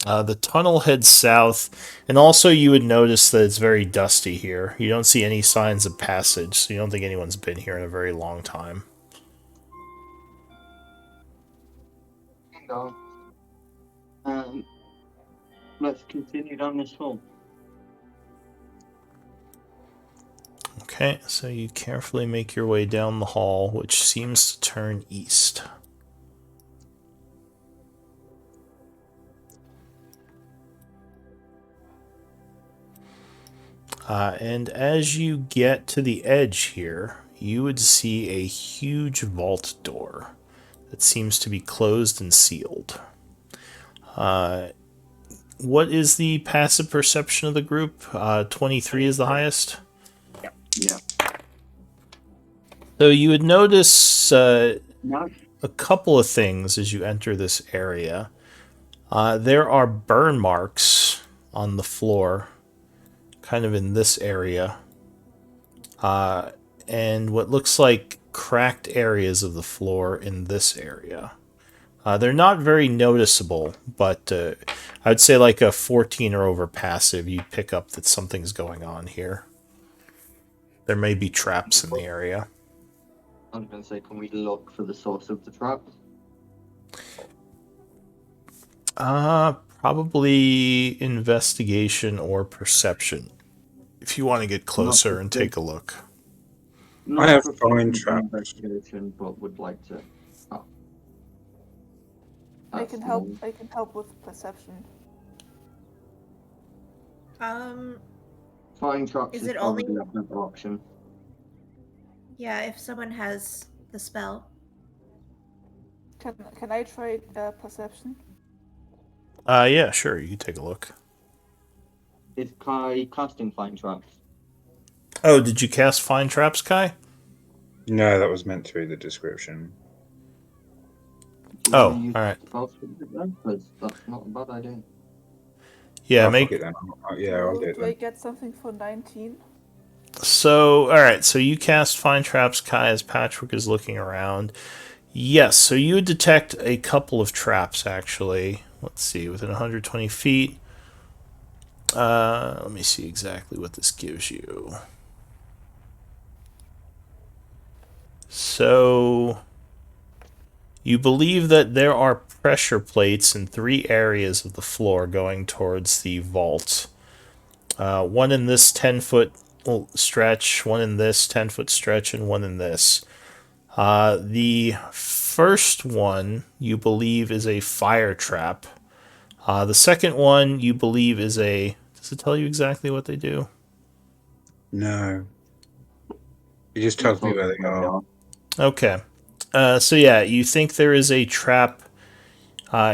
The tunnel heads south, and also you would notice that it's very dusty here. You don't see any signs of passage, so you don't think anyone's been here in a very long time. Hang on. Let's continue down this hall. Okay, so you carefully make your way down the hall, which seems to turn east. And as you get to the edge here, you would see a huge vault door that seems to be closed and sealed. What is the passive perception of the group? 23 is the highest? Yeah. So you would notice No. a couple of things as you enter this area. There are burn marks on the floor, kind of in this area, and what looks like cracked areas of the floor in this area. They're not very noticeable, but I would say like a 14 or over passive, you pick up that something's going on here. There may be traps in the area. I was going to say, can we look for the source of the trap? Probably investigation or perception, if you want to get closer and take a look. Not I have professional find traps. investigation, but would like to. Oh. I That's can help. small. I can help with perception. Find traps Is is it probably only- a better option. Yeah, if someone has the spell. Can I try perception? Yeah, sure, you can take a look. Is Kai casting find traps? Oh, did you cast Find Traps, Kai? No, that was meant to be the description. Oh, wanna use alright. spell slot then? Because that's not a bad idea. Yeah, I'll make fuck it then. Yeah, I'll do it Do I then. get something for 19? so. All right, so you cast Find Traps, Kai, as Patchwork is looking around. Yes, so you would detect a couple of traps actually. Let's see, within 120 feet. Let me see exactly what this gives you. So you believe that there are pressure plates in 3 areas of the floor going towards the vault. One in this 10-foot stretch, one in this 10-foot stretch, and one in this. The first one you believe is a fire trap. The second one you believe is a... Does it tell you exactly what they do? No. It just tells me where they are. Okay. So yeah, you think there is a trap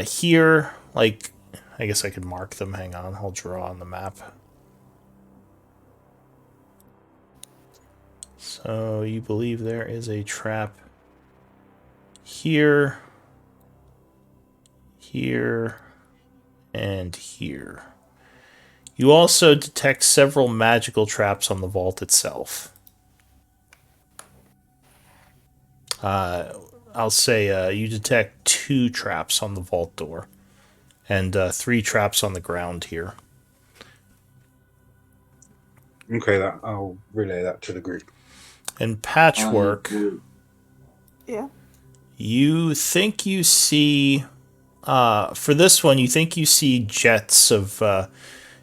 here. Like, I guess I could mark them. Hang on, I'll draw on the map. So you believe there is a trap here, here, and here. You also detect several magical traps on the vault itself. I'll say you detect 2 traps on the vault door, and 3 traps on the ground here. Okay, I'll relay that to the group. And Patchwork, Yeah. you think you see... for this one, you think you see jets of...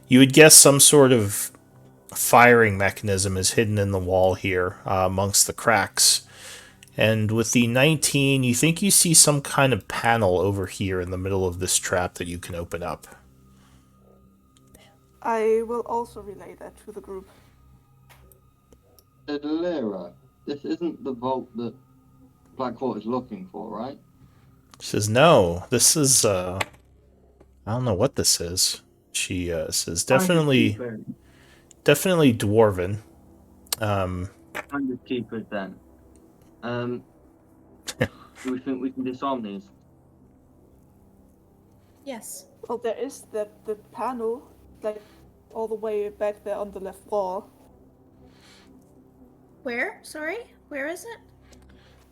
you would guess some sort of firing mechanism is hidden in the wall here amongst the cracks. And with the 19, you think you see some kind of panel over here in the middle of this trap that you can open up. I will also relay that to the group. Delira, this isn't the vault that Blackwater is looking for, right? She says, no, this is, I don't know what this is. She says, definitely dwarven. I'm just keepers then. Do we think we can disarm these? Yes. Well, there is the panel, like, all the way back there on the left wall. Where? Sorry? Where is it?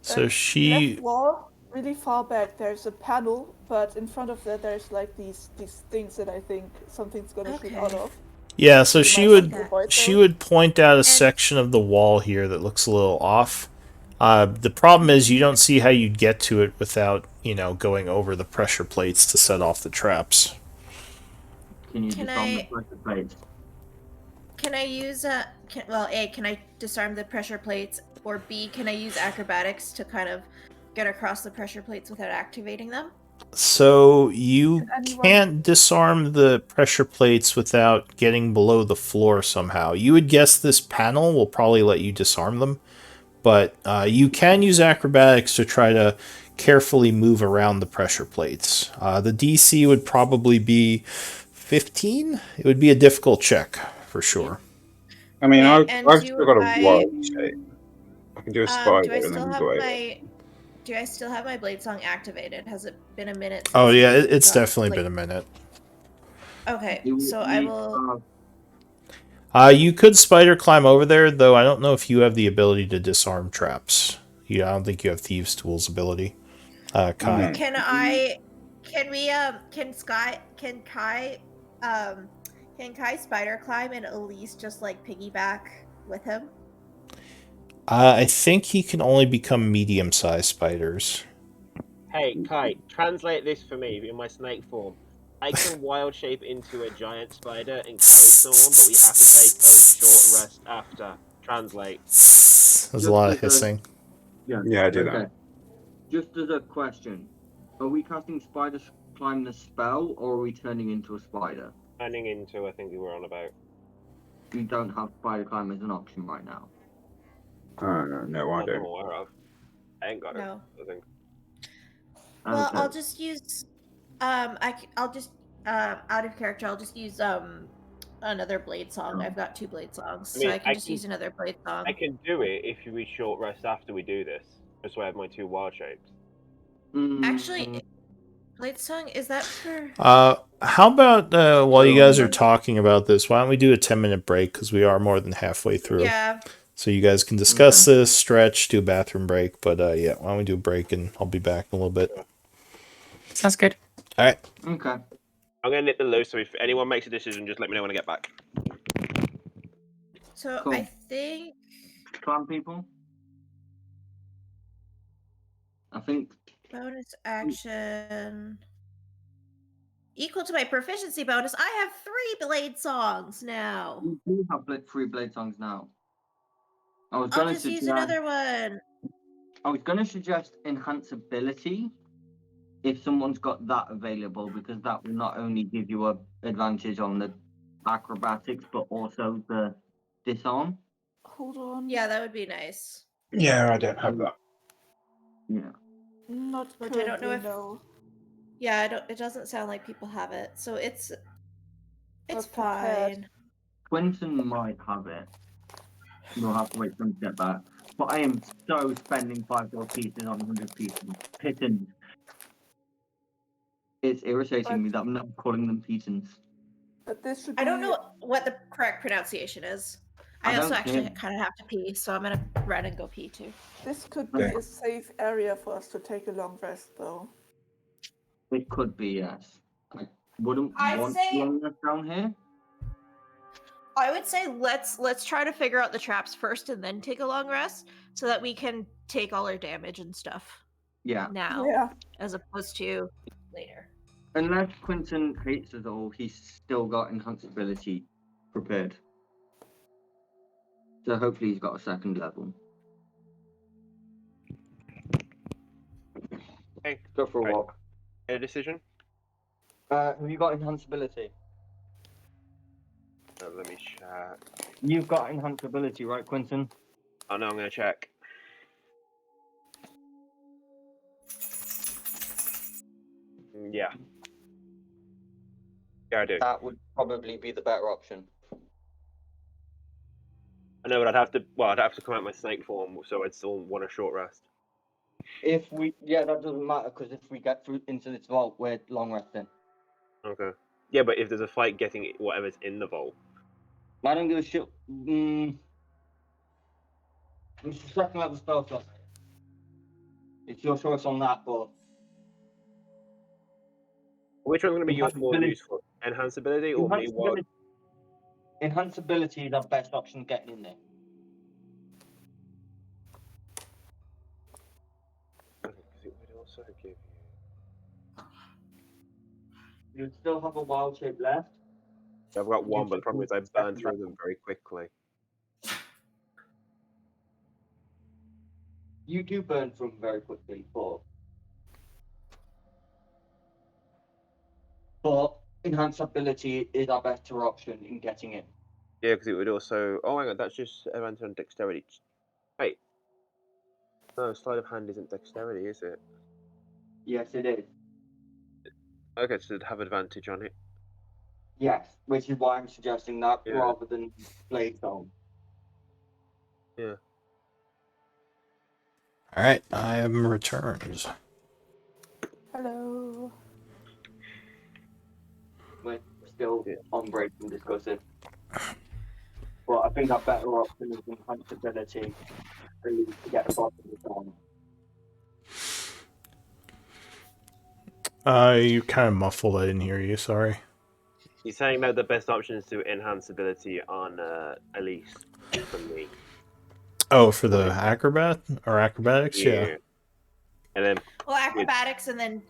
So she... Left wall, really far back, there's a panel, but in front of that there's like these things that I think something's gonna shoot out of. Yeah, so she would avoid she those. would point out a section of the wall here that looks a little off. The problem is you don't see how you'd get to it without, going over the pressure plates to set off the traps. Can you disarm the pressure plates? Can I use A, can I disarm the pressure plates? Or B, can I use acrobatics to kind of get across the pressure plates without activating them? So you can't disarm the pressure plates without getting below the floor somehow. You would guess this panel will probably let you disarm them, but you can use acrobatics to try to carefully move around the pressure plates. The DC would probably be 15. It would be a difficult check for sure. I mean, I've and still got a wild shape. I can do a spider do I and still then have go do I still have my blade song activated? Has it been a minute? Oh since yeah, I it's got definitely blade- been a minute. Okay, so I will. You could spider climb over there, though I don't know if you have the ability to disarm traps. I don't think you have Thieves' Tools ability. Kai. Can Kai spider climb and at least just like piggyback with him? I think he can only become medium-sized spiders. Hey, Kai, translate this for me in my snake form. I can wild shape into a giant spider and close storm, but we have to take a short rest after. Translate. There's a lot of hissing. Yeah, I do that. Just as a question, are we casting Spider Climb the spell, or are we turning into a spider? Turning into, I think you were on about. We don't have Spider Climb as an option right now. No, I Not don't. that I'm aware of. I ain't got No. it, I think. Well, Okay. I'll just use I'll just out of character. I'll just use another blade song. I've got 2 blade songs, I mean, so I can just use another blade song. I can do it if we short rest after we do this. Just so I have my 2 wild shapes. Actually, Blade Song, is that for? How about while you guys are talking about this, why don't we do a 10-minute break because we are more than halfway through. Yeah. So you guys can discuss this, stretch, do a bathroom break. But yeah, why don't we do a break and I'll be back in a little bit. Sounds good. All right. Okay. I'm gonna nip the loose, so if anyone makes a decision, just let me know when I get back. So Cool. I think Clan people. I think bonus action equal to my proficiency bonus. I have 3 blade songs now. we do have 3 blade songs now. I was I'll gonna just use suggest. another one. I was gonna suggest enhanceability if someone's got that available, because that will not only give you a advantage on the acrobatics but also the disarm. Hold on. Yeah, that would be nice. Yeah, I don't have that. Yeah. Not Which currently, I don't know if- no. Yeah, I don't. It doesn't sound like people have it, so it's Not prepared. fine. Quentin might have it. We'll have to wait for him to get back. But I am so spending 5 gold pieces on 100 pieces. Pittons. It's irritating me that I'm not calling them pitons. But this should be. I don't know what the correct pronunciation is. I I also don't actually care. kind of have to pee, so I'm gonna run and go pee too. This could be Okay. a safe area for us to take a long rest, though. It could be, yes. I wouldn't I'd want say- long rest down here. I would say let's try to figure out the traps first and then take a long rest so that we can take all our damage and stuff Yeah. now Yeah. as opposed to later. Unless Quentin hates us all, he's still got enhanceability prepared. So hopefully he's got a second level. Hey, Go for a right. walk. A decision? Have you got enhanceability? Let me check. You've got enhanceability, right, Quentin? Oh no, I'm gonna check. Yeah. Yeah, I do. That would probably be the better option. I know, but I'd have to come out my snake form, so I'd still want a short rest. That doesn't matter, because if we get through into this vault, we're long resting. Okay. Yeah, but if there's a fight getting whatever's in the vault. I don't give a shit. It's the second level spell slot. It's your choice on that, but Which one's going to be your more Enhanceability. useful? Enhanceability or me what? Enhanceability is our best option getting in there. Because it would also give you. You still have a wild shape left. I've got one, but the problem is I burn through them very quickly. You do burn through them very quickly, but enhanceability is our better option in getting in. Yeah, because it would also. Oh my god, that's just advantage on dexterity. Wait. No, sleight of hand isn't dexterity, is it? Yes, it is. Okay, so it'd have advantage on it. Yes, which is why I'm suggesting that Yeah. rather than blade zone. Yeah. All right, I am returned. Hello. We're still Yeah. on break and discussing. But I think our better option is enhanceability to get the bottom of the zone. You kind of muffled. I didn't hear you. Sorry. He's saying that the best option is to enhance ability on Elise from me. Oh, for the acrobat or acrobatics? Yeah. And then Well, acrobatics and then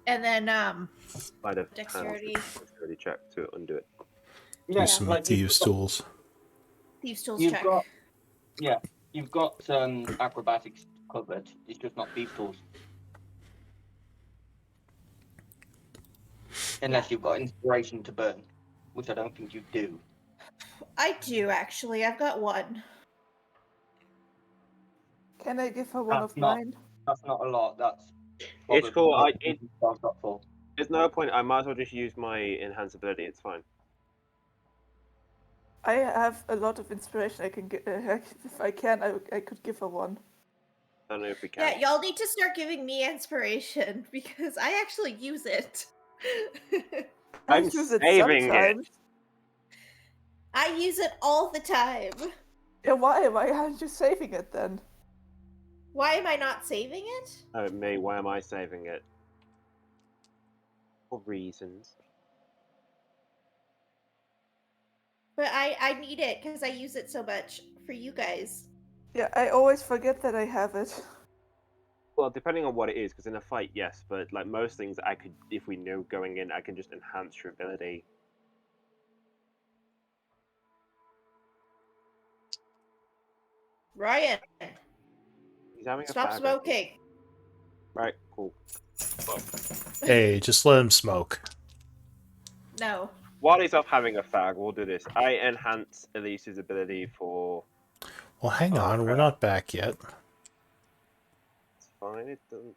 sleight of Dexterity. hand, dexterity check to undo it. Do some thieves' tools. thieves tools You've check. got acrobatics covered. It's just not thieves tools. Unless you've got inspiration to burn, which I don't think you do. I do actually. I've got one. Can I give her one That's of not- mine? That's not a lot. That's It's probably cool. what the spell's got for. There's no point. I might as well just use my enhance ability. It's fine. I have a lot of inspiration. I can get if I can. I could give her one. I don't know if we Yeah, can. y'all need to start giving me inspiration because I actually use it. I I'm use it saving it. sometimes. I use it all the time. Yeah, why? Why aren't you saving it then? Why am I not saving it? Oh, me, why am I saving it? For reasons. But I need it because I use it so much for you guys. Yeah, I always forget that I have it. Well, depending on what it is, because in a fight, yes, but like most things, I could, if we know going in, I can just enhance your ability. Ryan, He's having stop a fag, I think. smoking. Right, cool. Well, Hey, just let him smoke. No. while he's off having a fag, we'll do this. I enhance Elise's ability for. Well, hang Oh, on, we're crap. not back yet. It's fine. It doesn't.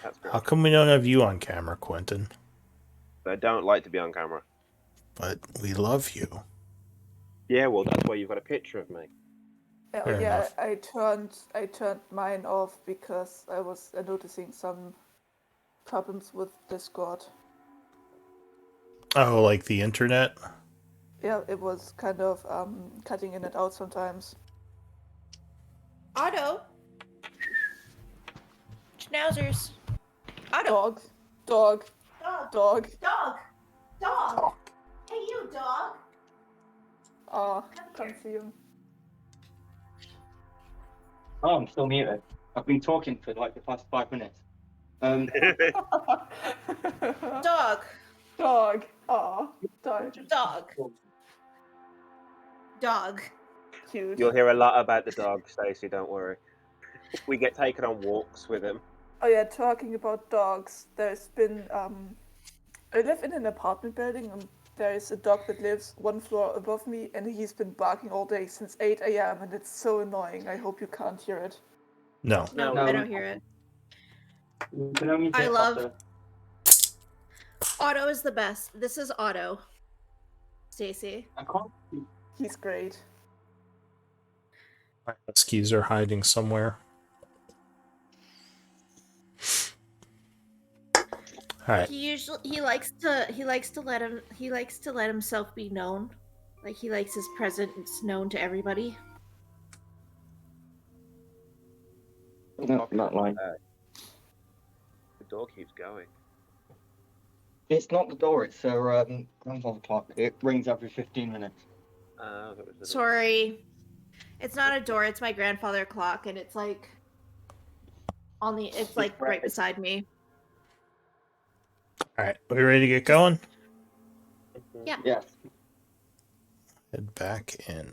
That's great. How come we don't have you on camera, Quentin? I don't like to be on camera. But we love you. Yeah, well, that's why you've got a picture of me. Fair Yeah, enough. I turned mine off because I was noticing some problems with Discord. Oh, like the internet? Yeah, it was kind of cutting in and out sometimes. Otto. Schnauzers. Otto. Dog, dog, Dog. dog. Dog. Dog. Hey, you dog. Ah, can't see him. Oh, I'm still muted. I've been talking for like the past 5 minutes. Dog. Dog. Aw, dog. Dog. Dog. Cute. You'll hear a lot about the dog, Stacey, don't worry. We get taken on walks with him. Oh yeah, talking about dogs, there's been I live in an apartment building and there is a dog that lives one floor above me and he's been barking all day since 8 a.m. and it's so annoying. I hope you can't hear it. No. No, No. I don't hear it. You can only I hear love- Otto. Otto is the best. This is Otto. Stacy. I can't. He's great. Huskies are hiding somewhere. Alright. He likes to let himself be known. Like he likes his presence known to everybody. No, not like. The door keeps going. It's not the door. It's a grandfather clock. It rings every 15 minutes. That was the door. Sorry. It's not a door, it's my grandfather clock and it's like it's like right beside me. Alright, we ready to get going? Yeah. Yes. Head back in.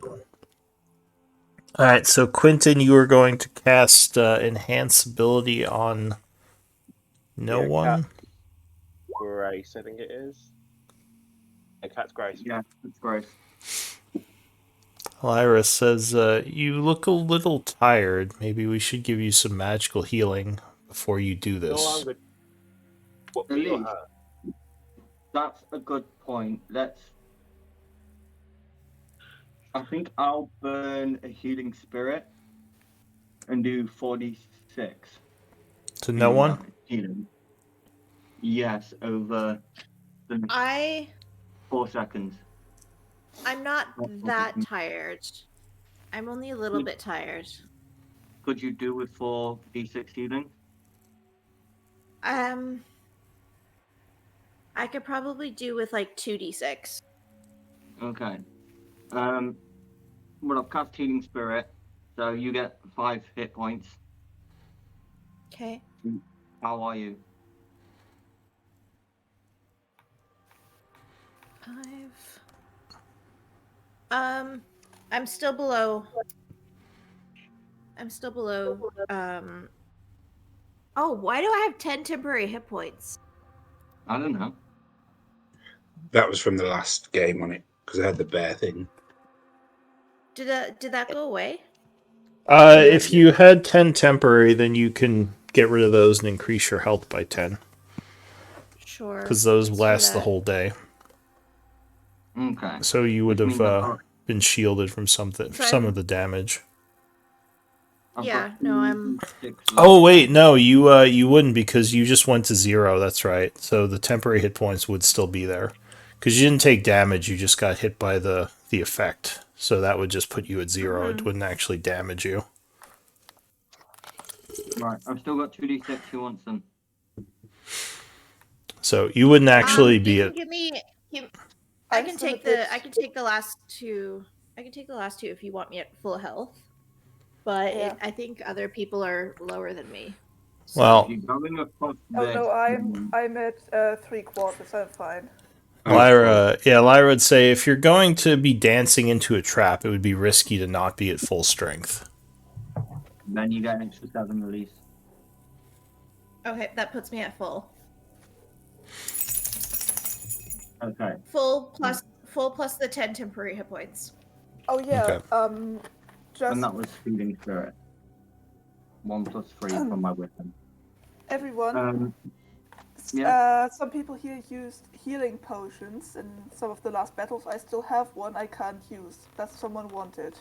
Alright, so Quentin, you are going to cast Enhance Ability on no Yeah, one? Grace, I think it is. Yeah, Cat's Grace. Yeah, it's great. Lyra says, you look a little tired. Maybe we should give you some magical healing before you do No, this. I'm good. What for you or Elise. her? That's a good point. I think I'll burn a healing spirit and do 46. To no one? Healing. Yes, over the next 4 seconds. I'm not that tired. I'm only a little bit tired. Could you do with 4d6 healing? I could probably do with like 2d6. Okay. Well, I've cast Healing Spirit, so you get 5 hit points. Okay. How are you? 5. I'm still below. Oh, why do I have 10 temporary hit points? I don't know. That was from the last game on it because I had the bear thing. Did that go away? If you had 10 temporary, then you can get rid of those and increase your health by 10. Sure. Because those let's do last the that. whole day. Okay. So you would Which have means I've got- been shielded from some So of I'm- the damage. I've Yeah, got no, I'm- 6 Oh left. wait, no, you wouldn't because you just went to 0. That's right. So the temporary hit points would still be there because you didn't take damage. You just got hit by the effect. So that would just put you at 0. It Mhm. wouldn't actually damage you. Right, I've still got 2d6 who wants them. So you wouldn't actually you be can at. give me. I I'm can still a take bit- the. I can take the last two. I can take the last two if you want me at full health. But Yeah. I think other people are lower than me. So- Well, If you're going across Oh this, no, I'm at 3/4. I'm fine. Lyra, yeah, Lyra would say if you're going to be dancing into a trap, it would be risky to not be at full strength. then you get an extra 7 release. Okay, that puts me at full. Okay. Full plus the 10 temporary hit points. Oh yeah. Okay. Just And that was Feeding Spirit. 1 plus 3 from my weapon. everyone. Yeah. Some people here used healing potions in some of the last battles. I still have one I can't use. That's someone wanted.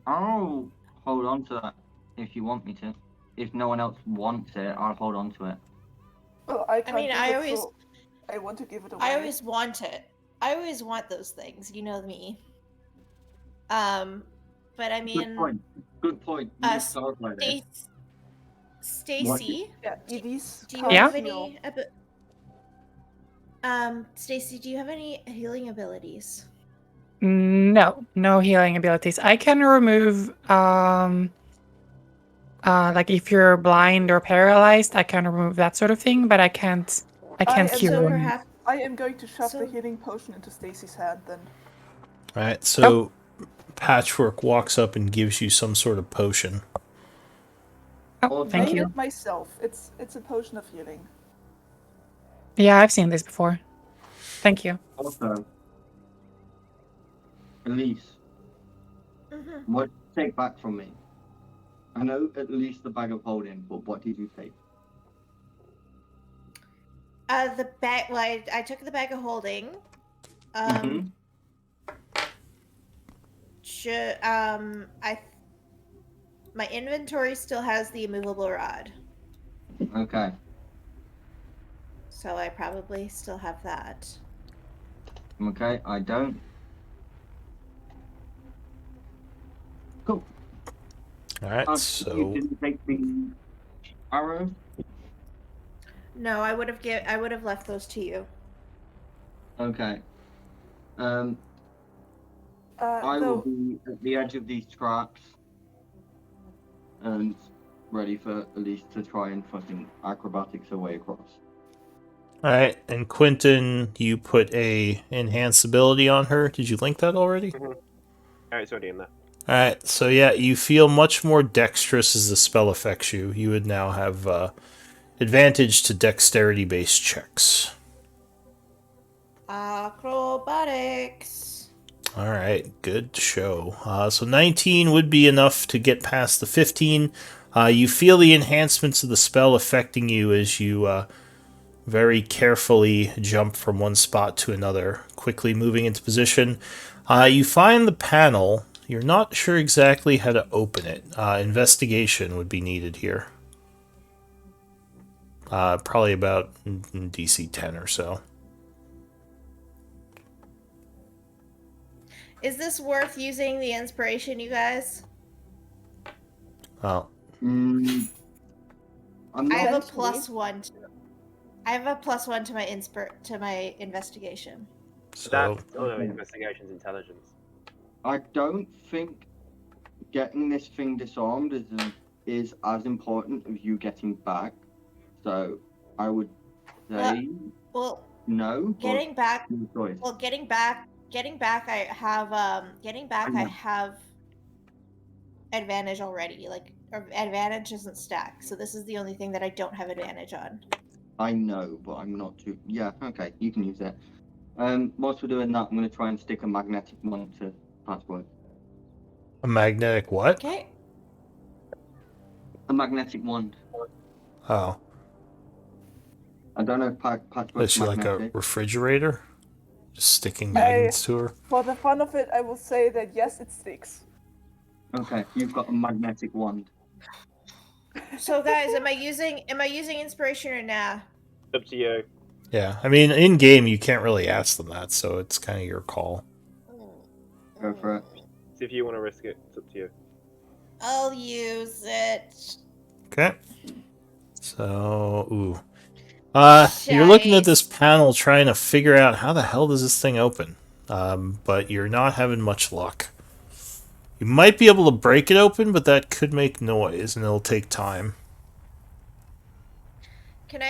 I'll hold on to that if you want me to. If no one else wants it, I'll hold on to it. Oh, I can't mean, use I it, always- so I want to give it away. I always want it. I always want those things. You know me. But I Good mean, point. Good point. You uh, just start like this. Stacy, Yeah, these do you can't Yeah? have heal. any? Stacy, do you have any healing abilities? No, no healing abilities. I can remove like if you're blind or paralyzed, I can remove that sort of thing, but I can't am cure So going- them. perhaps. I am going to shove So- the healing potion into Stacy's hand then. All right, so Patchwork walks up and gives you some sort of potion. Oh, I thank I made you. it myself. It's a potion of healing. Yeah, I've seen this before. Thank you. Also, Elise, Mhm. what did you take back from me? I know at least the bag of holding, but what did you take? The bag. Well, I took the bag of holding. Mhm. My inventory still has the immovable rod, Okay. so I probably still have that. Okay, I don't. Cool. All right, You so didn't take the arrow? No, I would have left those to you. Okay. I will So be at the edge of these traps and ready for Elise to try and fucking acrobatics her way across. all right, and Quentin, you put a enhanced ability on her. Did you link that already? Oh, it's already in there. All right, so yeah, you feel much more dexterous as the spell affects you. You would now have advantage to dexterity-based checks. Acrobatics. All right, good show. So 19 would be enough to get past the 15. You feel the enhancements of the spell affecting you as you very carefully jump from one spot to another, quickly moving into position. You find the panel. You're not sure exactly how to open it. Investigation would be needed here. Probably about DC 10 or so. Is this worth using the inspiration, you guys? Oh, I'm I not. have a Potentially. +1. I have a +1 to my investigation. so That's investigation's intelligence. I don't think getting this thing disarmed is as important as you getting back. So I would say Well, no. but getting back. your choice. Well, getting back. I have. I have advantage already. Like advantage isn't stacked, so this is the only thing that I don't have advantage on. I know, but I'm not too. Yeah, okay, you can use it. Whilst we're doing that, I'm going to try and stick a magnetic one to Patchwork. a magnetic what? Okay. A magnetic wand. Oh, I don't know if Patchwork's is she like a magnetic. refrigerator? Just sticking magnets to her? for the fun of it, I will say that yes, it sticks. Okay, you've got a magnetic wand. So guys, am I using inspiration or nah? Up to you. Yeah, I mean, in game you can't really ask them that, so it's kind of your call. Go for it. See if you want to risk it. It's up to you. I'll use it. Okay. So, ooh. You're looking at this panel trying to figure out how the hell does this thing open. But you're not having much luck. You might be able to break it open, but that could make noise and it'll take time. Can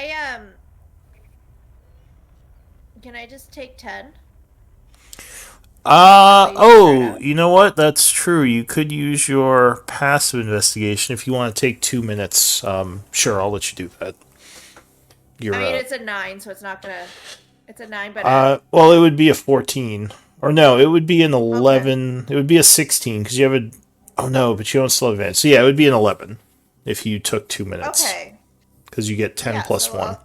I just take 10? Oh, you know what? That's true. You could use your passive investigation if you want to take 2 minutes. Sure, I'll let you do that. I mean, it's a 9, so it's not gonna. It's a 9, but well, it would be a 14. Or no, it would be an 11. Okay. It would be a 16 because you have a. Oh no, but you don't still advance. So yeah, it would be an 11 if you took 2 minutes. Okay. Because you get 10 plus 1.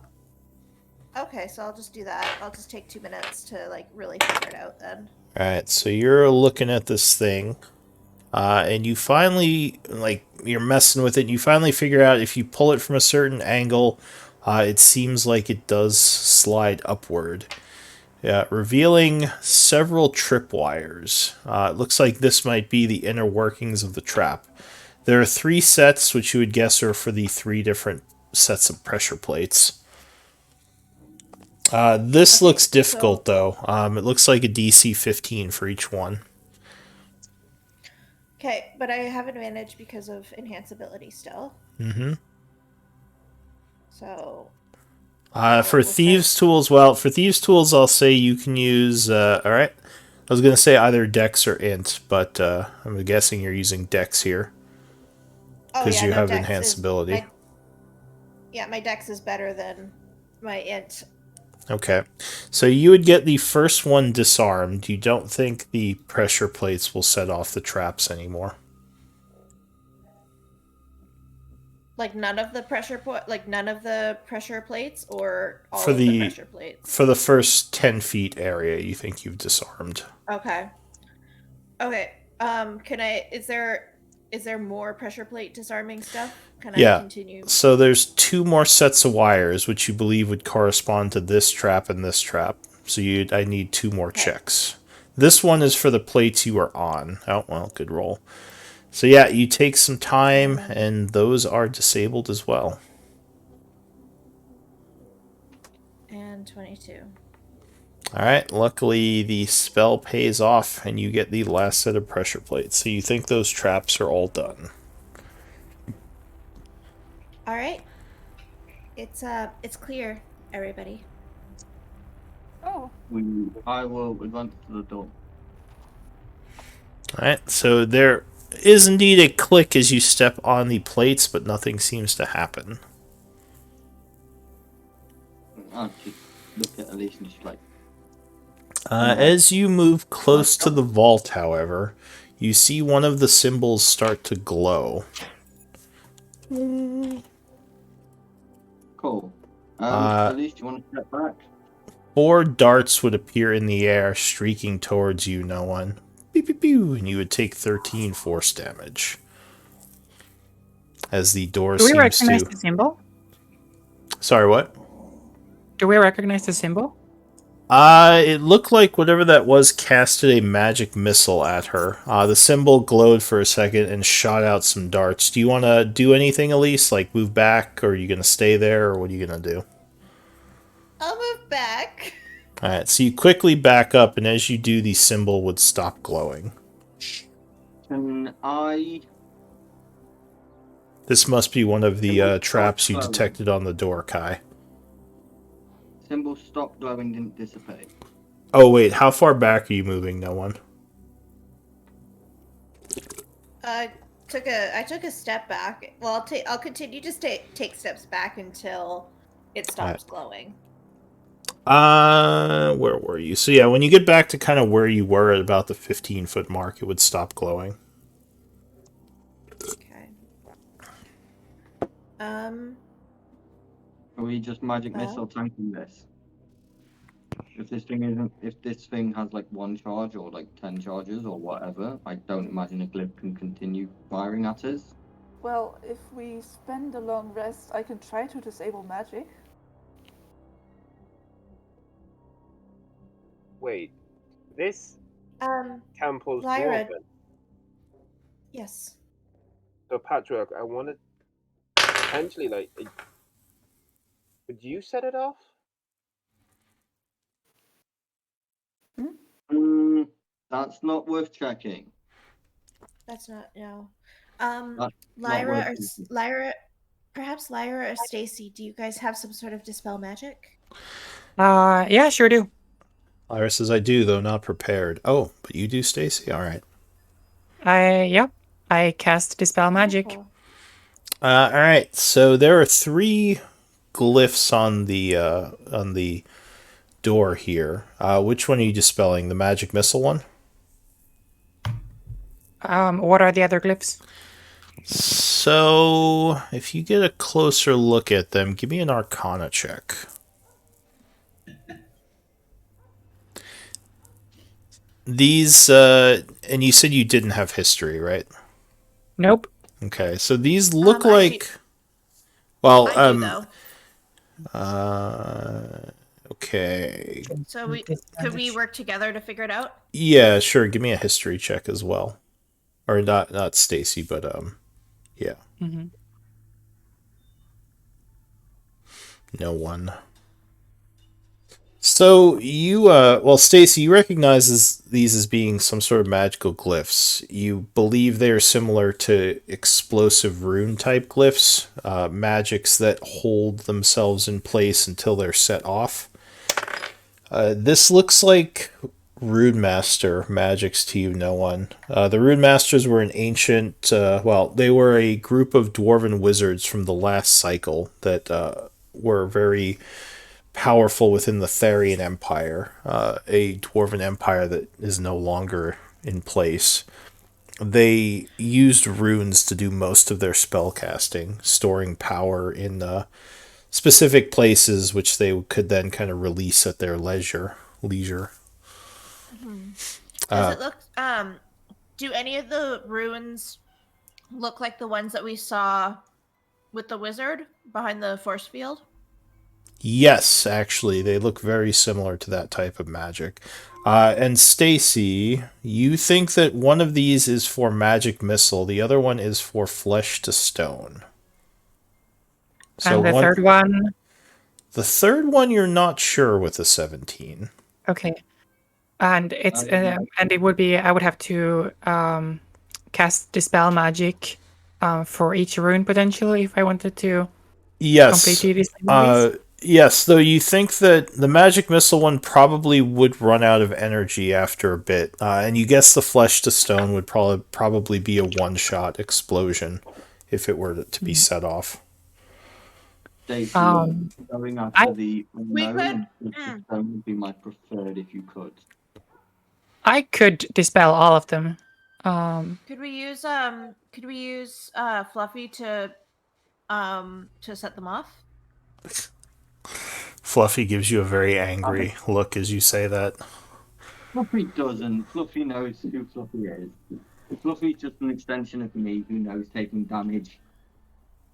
Okay, so I'll just do that. I'll just take 2 minutes to like really figure it out then. Alright, so you're looking at this thing, and you finally, like, you're messing with it, and you finally figure out if you pull it from a certain angle, it seems like it does slide upward, revealing several tripwires. It looks like this might be the inner workings of the trap. There are 3 sets, which you would guess are for the 3 different sets of pressure plates. This looks difficult, though. It looks like a DC 15 for each one. Okay, but I have advantage because of enhanceability still. Mm-hmm. So... for Thieves' Tools, well, for Thieves' Tools, I'll say you can use... alright. I was going to say either Dex or Int, but I'm guessing you're using Dex here. Because you have enhanceability. My Dex is better than my Int. Okay, so you would get the first one disarmed. You don't think the pressure plates will set off the traps anymore? Like none of the pressure plates, or all of the pressure plates? For the first 10 feet area, you think you've disarmed. Okay. Okay. Is there more pressure plate disarming stuff? Can I continue? So there's 2 more sets of wires, which you believe would correspond to this trap and this trap. So I need 2 more checks. This one is for the plates you are on. Oh, well, good roll. So yeah, you take some time, and those are disabled as well. And 22. Alright, luckily the spell pays off, and you get the last set of pressure plates. So you think those traps are all done. Alright. It's clear, everybody. Oh. I will advance to the door. Alright, so there is indeed a click as you step on the plates, but nothing seems to happen. I'll just look at Elise and just like... As you move close to the vault, however, you see one of the symbols start to glow. Cool. Elise, do you want to step back? 4 darts would appear in the air, streaking towards you, no one. Pew, pew, pew, and you would take 13 force damage. As the door seems to... Do we recognize the symbol? Sorry, what? Do we recognize the symbol? It looked like whatever that was casted a magic missile at her. The symbol glowed for a second and shot out some darts. Do you want to do anything, Elise? Like move back, or are you going to stay there, or what are you going to do? I'll move back. Alright, so you quickly back up, and as you do, the symbol would stop glowing. Can I... This must be one of the traps you detected on the door, Kai. Symbol stopped glowing, didn't dissipate. Oh wait, how far back are you moving, no one? I took a step back. Well, I'll continue to take steps back until it stops glowing. Where were you? So yeah, when you get back to kind of where you were at about the 15-foot mark, it would stop glowing. Okay. Are we just magic missile tanking this? if this thing has like 1 charge or like 10 charges or whatever, I don't imagine a glyph can continue firing at us. Well, if we spend a long rest, I can try to disable magic. Wait, this temple's Lyra. dwarven. Yes. So Patchwork, I want to potentially would you set it off? That's not worth checking. That's not no. Not Lyra worth Lyra, perhaps Lyra or Stacy, do you guys have some sort of dispel magic? Yeah, sure do. Lyra says, I do, though not prepared. Oh, but you do, Stacy? All right. I cast dispel magic. Wonderful. All right. So there are 3 glyphs on the door here. Which one are you dispelling? The magic missile one? What are the other glyphs? So if you get a closer look at them, give me an Arcana check. These, and you said you didn't have history, right? Nope. Okay, so these look Actually, like, well, I do though. Okay. So could we work together to figure it out? Yeah, sure. Give me a history check as well, or not Stacy, but yeah. Mm-hmm. No one. So you, well, Stacy, you recognize these as being some sort of magical glyphs. You believe they are similar to explosive rune type glyphs, magics that hold themselves in place until they're set off. This looks like Runemaster magics to you, no one. The Runemasters were an ancient, well, they were a group of dwarven wizards from the last cycle that were very powerful within the Therian Empire, a dwarven empire that is no longer in place. They used runes to do most of their spellcasting, storing power in specific places which they could then kind of release at their leisure. Mm-hmm. Does it look do any of the ruins look like the ones that we saw with the wizard behind the force field? Yes, actually, they look very similar to that type of magic. And Stacy, you think that one of these is for magic missile, the other one is for flesh to stone. So and the third one? The third one you're not sure with the 17. Okay. And it's and it would be, I would have to cast dispel magic for each rune potentially if I wanted to complete these. Yes, though you think that the magic missile one probably would run out of energy after a bit, and you guess the flesh to stone would probably be a one-shot explosion if it were to be set off. Going after the unknown stone would be my preferred if you could. I could dispel all of them. Could we use Fluffy to set them off? Fluffy gives you a very angry look as you say that. Fluffy doesn't. Fluffy knows who Fluffy is. Fluffy's just an extension of me who knows taking damage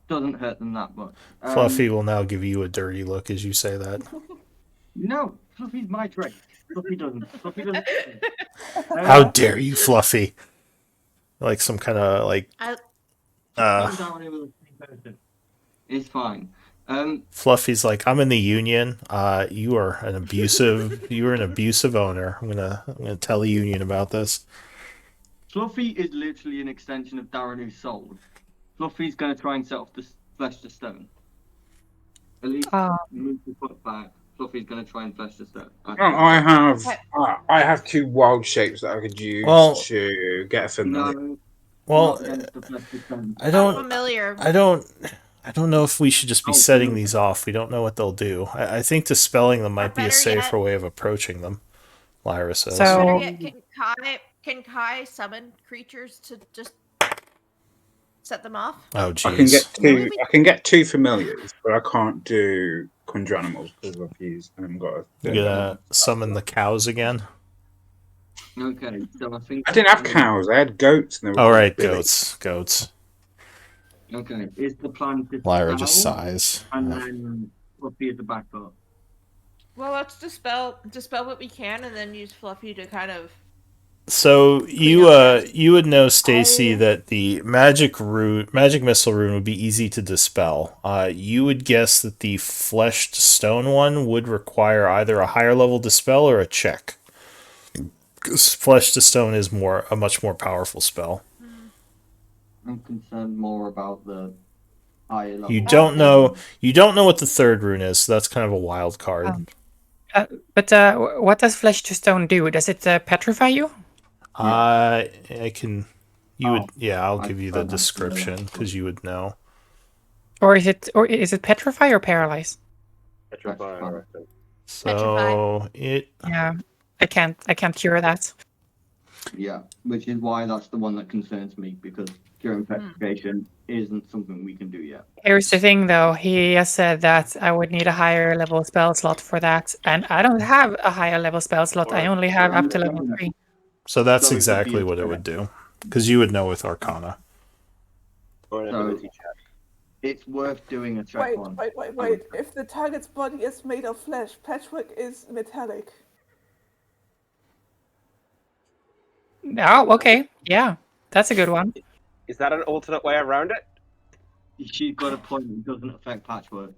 doesn't hurt them that much. Fluffy will now give you a dirty look as you say that. No, Fluffy's my trait. Fluffy doesn't. Fluffy doesn't. How dare you, Fluffy? Like some kind of like. It's fine. Fluffy's like, I'm in the union. You are an abusive owner. I'm gonna tell the union about this. Fluffy is literally an extension of Daranu's soul. Fluffy's gonna try and set off the flesh to stone. At least move the foot back. Fluffy's gonna try and flesh the stone. I have 2 wild shapes that I could use to get a familiar. No, well, I don't know if we should just be setting these off. We don't know what they'll do. I think dispelling them might be a safer way of approaching them, Lyra says. So, can Kai summon creatures to just set them off? Oh, jeez. I can get 2 familiars, but I can't do conjure animals because I've used. I haven't got a. You're gonna summon the cows again. Okay, so I think I didn't have cows. I had goats. And they were All right, Billy. goats. Okay, is the plan to Lyra just dispel, sighs. and Yeah. then Fluffy as a backup? Well, let's dispel what we can, and then use Fluffy to kind of. So you would know, Stacy, I- that the magic missile rune would be easy to dispel. You would guess that the fleshed stone one would require either a higher level dispel or a check. 'Cause flesh to stone is a much more powerful spell. I'm concerned more about the higher level. You don't know what the third rune is, so that's kind of a wild card. But what does flesh to stone do? Does it petrify you? I can. I'll I give you the found that. description because you would know. Or is it petrify or paralyze? Petrify, I reckon. So it. Yeah, I can't cure that. Yeah, which is why that's the one that concerns me, because curing petrification isn't something we can do yet. Here's the thing, though. He has said that I would need a higher level spell slot for that, and I don't have a higher level spell slot. I only have up to level 3. So that's So it would be exactly a what it check. would do, because you would know with Arcana. Or an So- ability check. It's worth doing a check Wait, on. wait. If the target's body is made of flesh, patchwork is metallic. Oh, okay. Yeah, that's a good one. Is that an alternate way around it? She's got a point, it doesn't affect patchwork.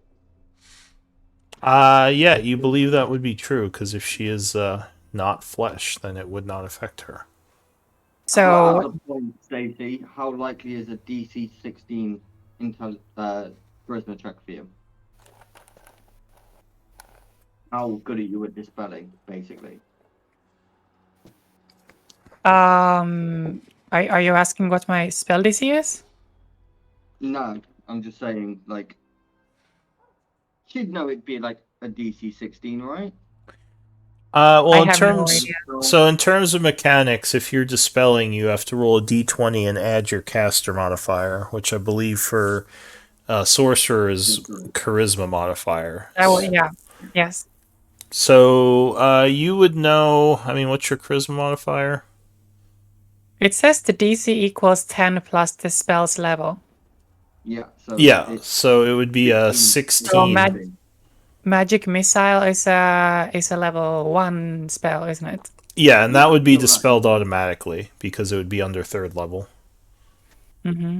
Yeah, you believe that would be true, because if she is not flesh, then it would not affect her. So, Another point, Stacey, how likely is a DC 16 charisma check for you? How good are you at dispelling, basically? are you asking what my spell DC is? No, I'm just saying, like, she'd know it'd be like a DC 16, right? Well, I in have no terms, idea. so in terms of mechanics, if you're dispelling, you have to roll a d20 and add your caster modifier, which I believe for sorcerer is charisma modifier. Yeah. Yes. So you would know. I mean, what's your charisma modifier? It says the DC equals 10 plus the spell's level. Yeah. So Yeah, it's so it would be a 16. 16. Magic missile is a level 1 spell, isn't it? Yeah, and that would be You're right. dispelled automatically because it would be under third level. Mm-hmm.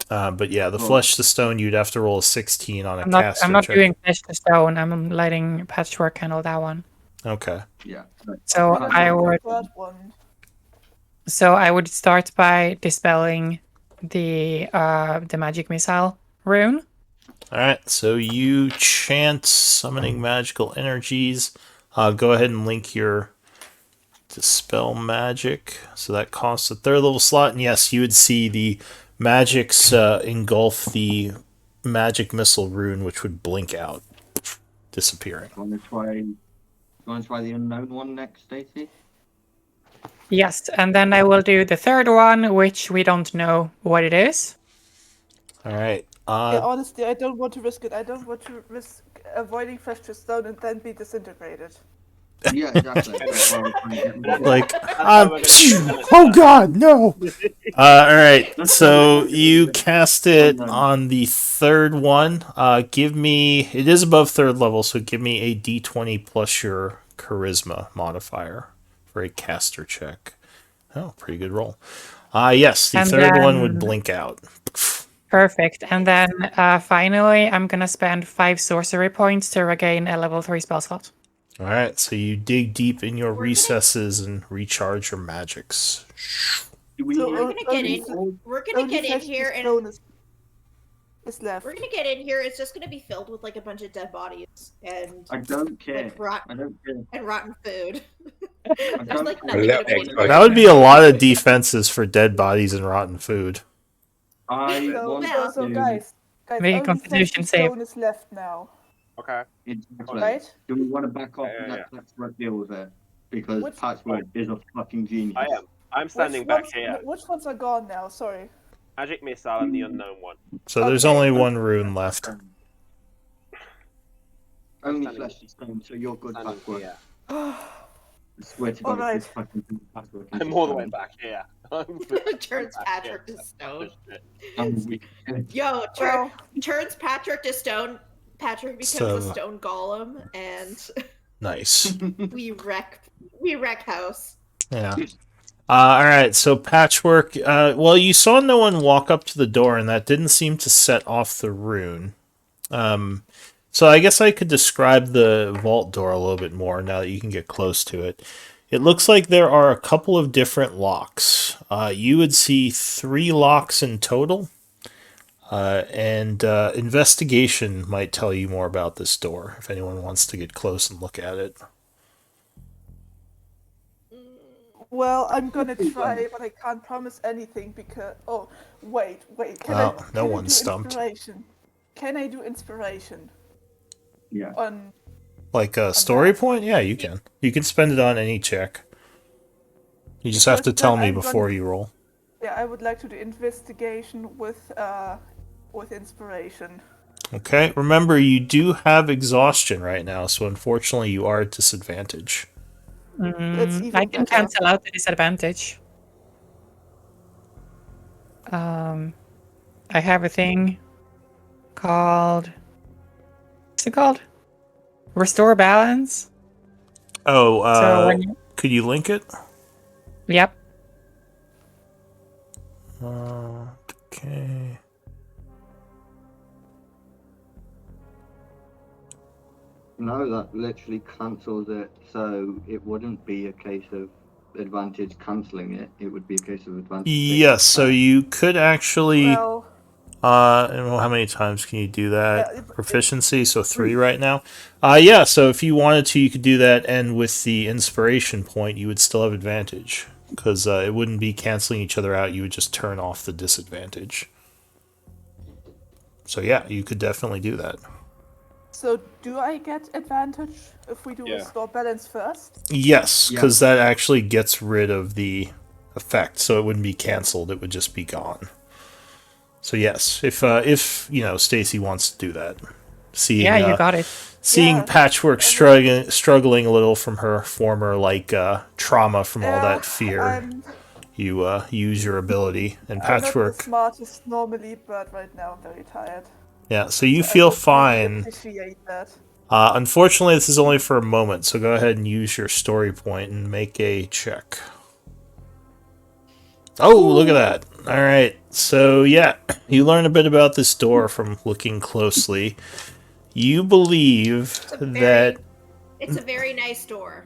But yeah, the Cool. flesh to stone, you'd have to roll a 16 on a I'm not caster check. doing flesh to stone. I'm letting patchwork handle that one. Okay. Yeah. So Because I of the would third one. start by dispelling the magic missile rune. Alright, so you chant summoning magical energies. Go ahead and link your dispel magic. So that costs a third level slot. And yes, you would see the magics engulf the magic missile rune, which would blink out, disappearing. Want to try the unknown one next, Stacey? Yes, and then I will do the third one, which we don't know what it is. Alright. Yeah, honestly, I don't want to risk it. I don't want to risk avoiding flesh to stone and then be disintegrated. Yeah, exactly. That's why we're trying to get more. like, oh god, no! Alright, so you cast it on the third one. Give me, it is above third level, so give me a d20 plus your charisma modifier for a caster check. Oh, pretty good roll. Yes, the And third one would then- blink out. Perfect. And then finally, I'm gonna spend 5 sorcery points to regain a level 3 spell slot. Alright, so you dig deep in your recesses and recharge your magics. Do we So, We're gonna get in. all- We're gonna Only get in flesh to here and stone is left. we're gonna get in here. It's just gonna be filled with like a bunch of dead bodies and I don't care. like rotten I don't care. and rotten food. I There's don't like care. nothing Well, gonna be. that- That would be a lot of defenses for dead bodies and rotten food. I So, want so to... guys, Make a only flesh constitution to save. stone is left now, Okay. Exactly. right? Do we want to back off Yeah, and yeah, let Patchwork deal with it? Because Which- Patchwork is a fucking genius. I am. I'm standing back here. Which ones are gone now? Sorry. Magic missile and the unknown one. So there's Okay. only one rune left. Only Standing- flesh and stone, so you're good standing patchwork. here. I swear to All God, right. if this fucking patchwork is I'm all the way stone, back here. Turns Back Patrick here. to stone. I'm weak. Yo, Well, turns Patrick to stone. Patrick becomes So- a stone golem, and Nice. we wreck house. Yeah. All right. So patchwork. Well, you saw no one walk up to the door, and that didn't seem to set off the rune. So I guess I could describe the vault door a little bit more now that you can get close to it. It looks like there are a couple of different locks. You would see 3 locks in total. And investigation might tell you more about this door if anyone wants to get close and look at it. well, I'm gonna try, but I can't promise anything because. Oh, wait. Can Oh, I? no can I one's do stumped. Inspiration? Can I do inspiration Yeah. on? Like a story that. point? Yeah, you can. You can spend it on any check. You just have to Because tell then me I'm before gonna- you roll. Yeah, I would like to do investigation with inspiration. Okay, remember you do have exhaustion right now, so unfortunately you are at disadvantage. even I can better. cancel out the disadvantage. I have a thing called. What's it called? Restore balance. Oh, So when you, could you link it? yep. Okay. No, that literally cancels it, so it wouldn't be a case of advantage cancelling it. It would be a case of advantage. Yes, so you could actually. Well, I don't know how many times can you do that? Yeah, Proficiency, so 3 right now. Yeah, so if you wanted to, you could do that, and with the inspiration point, you would still have advantage. Because it wouldn't be canceling each other out, you would just turn off the disadvantage. So yeah, you could definitely do that. so do I get advantage if we do Yeah. restore balance first? Yes, Yeah. because that actually gets rid of the effect, so it wouldn't be canceled, it would just be gone. So yes, if you know Stacy wants to do that. Seeing, Yeah, you got it. Seeing Yeah. Patchwork struggling a little from her former trauma from all that fear, I'm you use your ability and not Patchwork. the smartest normally, but right now I'm very tired. Yeah, so you So I feel would really fine. Appreciate that. Unfortunately, this is only for a moment, so go ahead and use your story point and make a check. Oh, look at that. All right. So, yeah, you learn a bit about this door from looking closely. You believe It's a that It's a very nice door.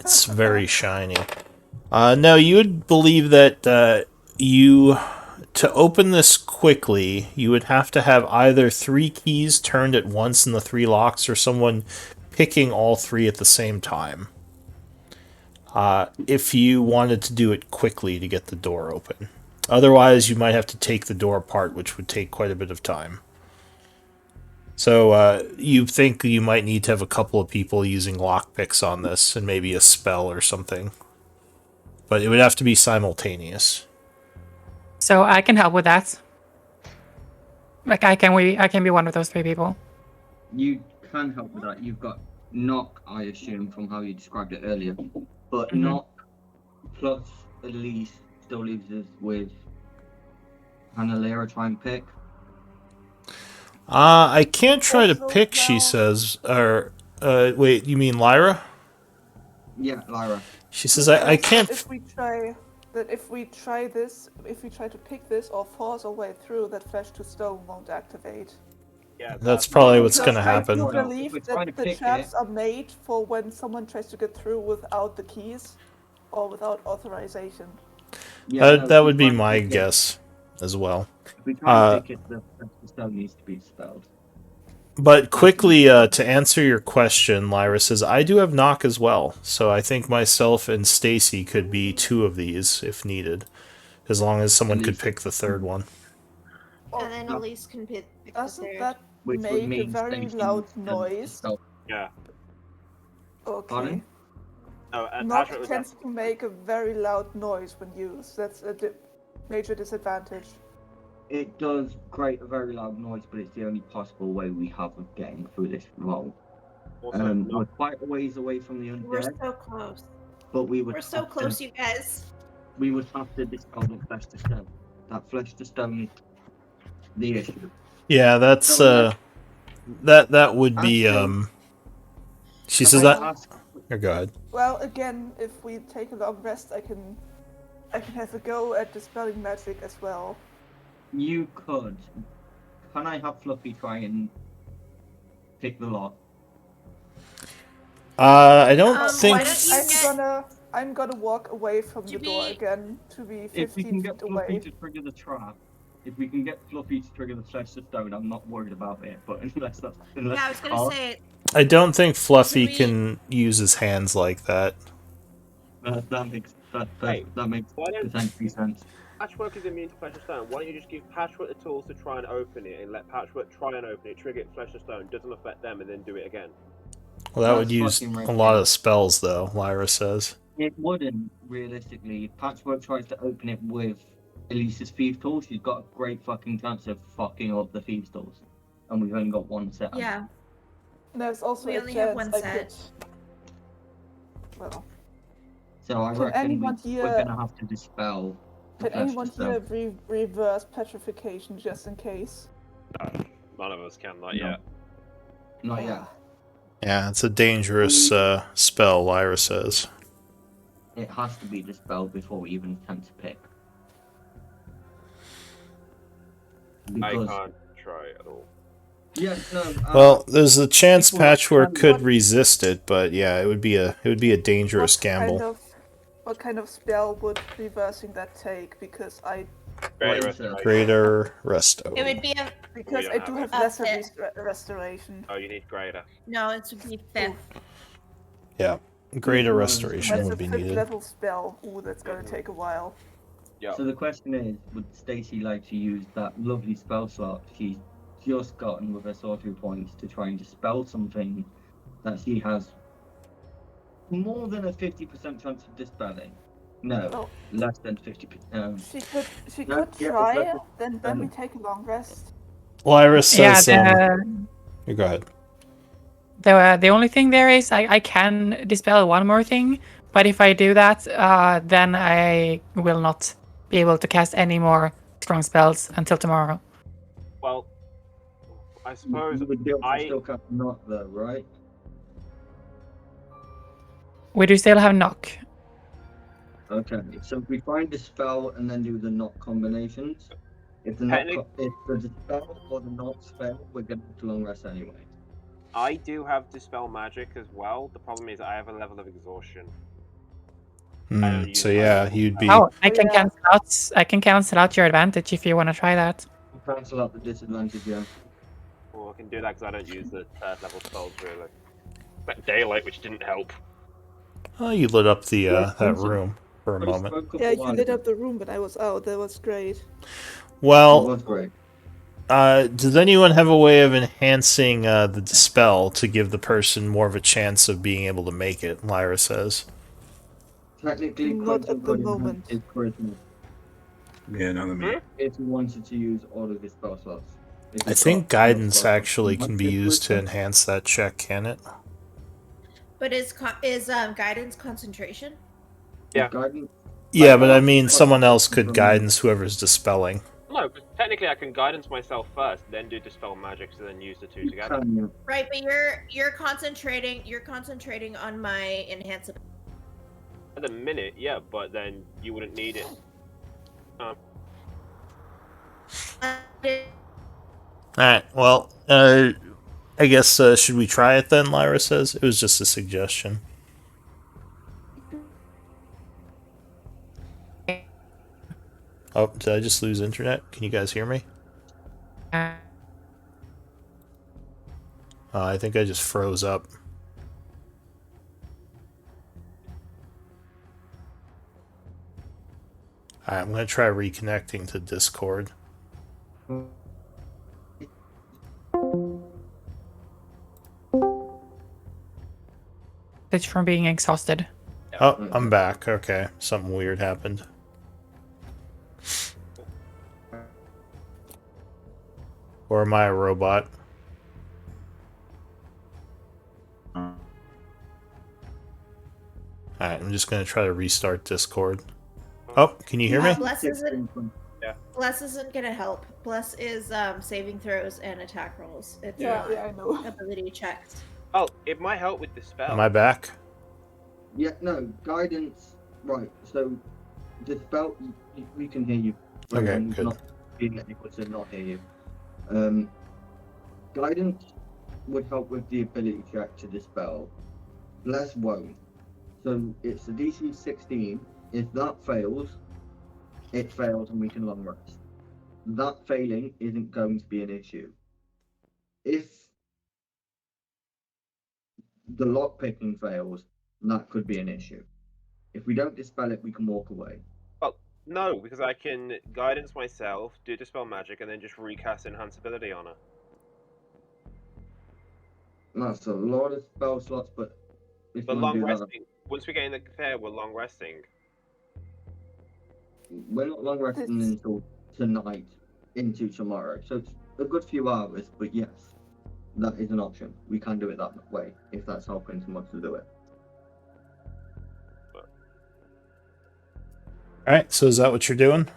it's very shiny. No, you would believe that to open this quickly, you would have to have either 3 keys turned at once in the 3 locks or someone picking all 3 at the same time. If you wanted to do it quickly to get the door open. Otherwise, you might have to take the door apart, which would take quite a bit of time. So, you think you might need to have a couple of people using lockpicks on this, and maybe a spell or something. But it would have to be simultaneous. So I can help with that. Like I can be one of those 3 people. You can help with that. You've got knock, I assume, from how you described it earlier. But Mhm. knock plus Elise still leaves us with Annalera try and pick. I can't try to Also, pick, she now- says. Or, wait, you mean Lyra? Yeah, Lyra. She says, I can't... If we try to pick this or force our way through, that flesh to stone won't activate. Yeah, That's probably what's Because going to happen. I do No, if believe we're trying that to the pick traps it- are made for when someone tries to get through without the keys or without authorization. Yeah, That if would we be try my and pick it- guess as well. If we try and pick it, the stone needs to be dispelled. But quickly, to answer your question, Lyra says, I do have knock as well, so I think myself and Stacy could be 2 of these if needed, as long as someone could pick the 3rd one. And then Elise can pick the Doesn't third. that Which would make a mean very Stacey loud needs to noise? dispel. Yeah. Okay. Pardon? No, and Knock Patrick was tends to make a very loud noise when used. That's a major disadvantage. It does create a very loud noise, but it's the only possible way we have of getting through this roll. Also, We're not, quite a ways away from the We're undead, so close. but we would We're so have to- close, you guys. we would have to dispel the flesh to stone. That flesh to stone is the issue. Yeah, that's So, that would be Actually- She Can says I that. ask- Oh, go ahead. Well, again, if we take a long rest, I can have a go at dispelling magic as well. You could. Can I have Fluffy try and pick the lock? I don't Why think. don't you I'm gonna walk away from the To door be- again to be If we 15 can get feet Fluffy away. to trigger the trap, if we can get Fluffy to trigger the flesh to stone, I'm not worried about it. But unless Yeah, I was gonna hard, say I don't think Fluffy we- can use his hands like that. that makes Hey, that makes why don't- potentially sense. Patchwork is immune to Flesh of Stone. Why don't you just give Patchwork the tools to try and open it, and let Patchwork try and open it, trigger it Flesh of Stone, doesn't affect them, and then do it again? Well, that That's would use fucking right. a lot of spells, though. Lyra says. It wouldn't realistically. If Patchwork tries to open it with Elise's thief tool, she's got a great fucking chance of fucking up the thief tools, and we've only got one set. yeah. There's also We a only have chance one I set. could. Well, So I Can reckon anyone here- we're gonna have to dispel. the can flesh anyone to stone. here reverse petrification just in case? None of us can, not No. yet. Not yet. Yeah, it's a dangerous spell. Lyra says. It has to be dispelled before we even attempt to pick. Because I can't try at all. yeah, no. Well, there's a chance people that Patchwork can- could resist it, but yeah, it would be a dangerous gamble. What kind of spell would reversing that take? Because I Greater Greater- restoration. Greater Resto. It would be a because don't I have do it. have A lesser fifth. restoration. Oh, you need greater. no. It would be fifth. Yeah, Greater That's Restoration That's a would be 5th needed. level spell. Ooh, that's gonna take a while. Yeah. So the question is, would Stacy like to use that lovely spell slot she's just gotten with her sorcery points to try and dispel something that she has more than a 50% chance of dispelling? No, Oh. less than 50%. She could Yeah, yeah, try. exactly. Then we take a long rest. Lyra Yeah, says. You go ahead. the only thing there is I can dispel one more thing, but if I do that, then I will not be able to cast any more strong spells until tomorrow. Well, I suppose You would be able to I- still cast not though, right? We do still have knock. Okay, so if we find the spell and then do the knot combinations, if the knot Technic- if the dispel or the knots fail, we're going to long rest anyway. I do have Dispel Magic as well. The problem is I have a level of exhaustion. Hmm, so yeah, you'd be. Oh, I can Yeah. cancel out. I can cancel out your advantage if you want to try that. Cancel out the disadvantage, yeah. Well, I can do that because I don't use the third level spells really. But Daylight, which didn't help. Oh, you lit up the Yeah, that also- room for a But it's moment. spoke up Yeah, a you while lit ago. up the room, but I was out. That was great. It Well, was great. does anyone have a way of enhancing the dispel to give the person more of a chance of being able to make it? Lyra says. Technically, Not Quantum at the Body moment. is charisma Yeah, none of me. if you wanted to use all of the spell slots. If I you've think got enough guidance slots. actually can be If used to charisma- enhance that check, can it? But is guidance concentration? Yeah. Guidance, Yeah, but I mean, someone else could guidance whoever's dispelling. No, but technically I can guidance myself first, then do Dispel Magic, so then use the two together. can you? Right, but you're concentrating on my enhance. At the minute, yeah, but then you wouldn't need it. Alright, well, I guess, should we try it then, Lyra says? It was just a suggestion. Oh, did I just lose internet? Can you guys hear me? I think I just froze up. Alright, I'm gonna try reconnecting to Discord. It's from being exhausted. Oh, I'm back. Okay, something weird happened. Or am I a robot? Alright, I'm just gonna try to restart Discord. Oh, can you hear me? Bless isn't. Yeah. Bless isn't gonna help. Bless is saving throws and attack rolls. It's Yeah, not yeah, I know. ability checks. Oh, it might help with the spell. Am I back? Yeah, no, guidance. Right, so the spell, we can hear you. Okay, It's good. Not being able to not hear you. Guidance would help with the ability check to dispel. Bless won't. So it's a DC 16. If that fails, it fails and we can long rest. That failing isn't going to be an issue. If the lock picking fails, that could be an issue. If we don't dispel it, we can walk away. No, because I can guidance myself, do dispel magic, and then just recast enhance ability on her. That's a lot of spell slots, but if But you long want to do resting. Once we get in the fair, we're long resting. that, we're not long resting until tonight into tomorrow. So it's a good few hours, but yes, that is an option. We can do it that way if that's helping someone to do it. Alright, so is that what you're doing?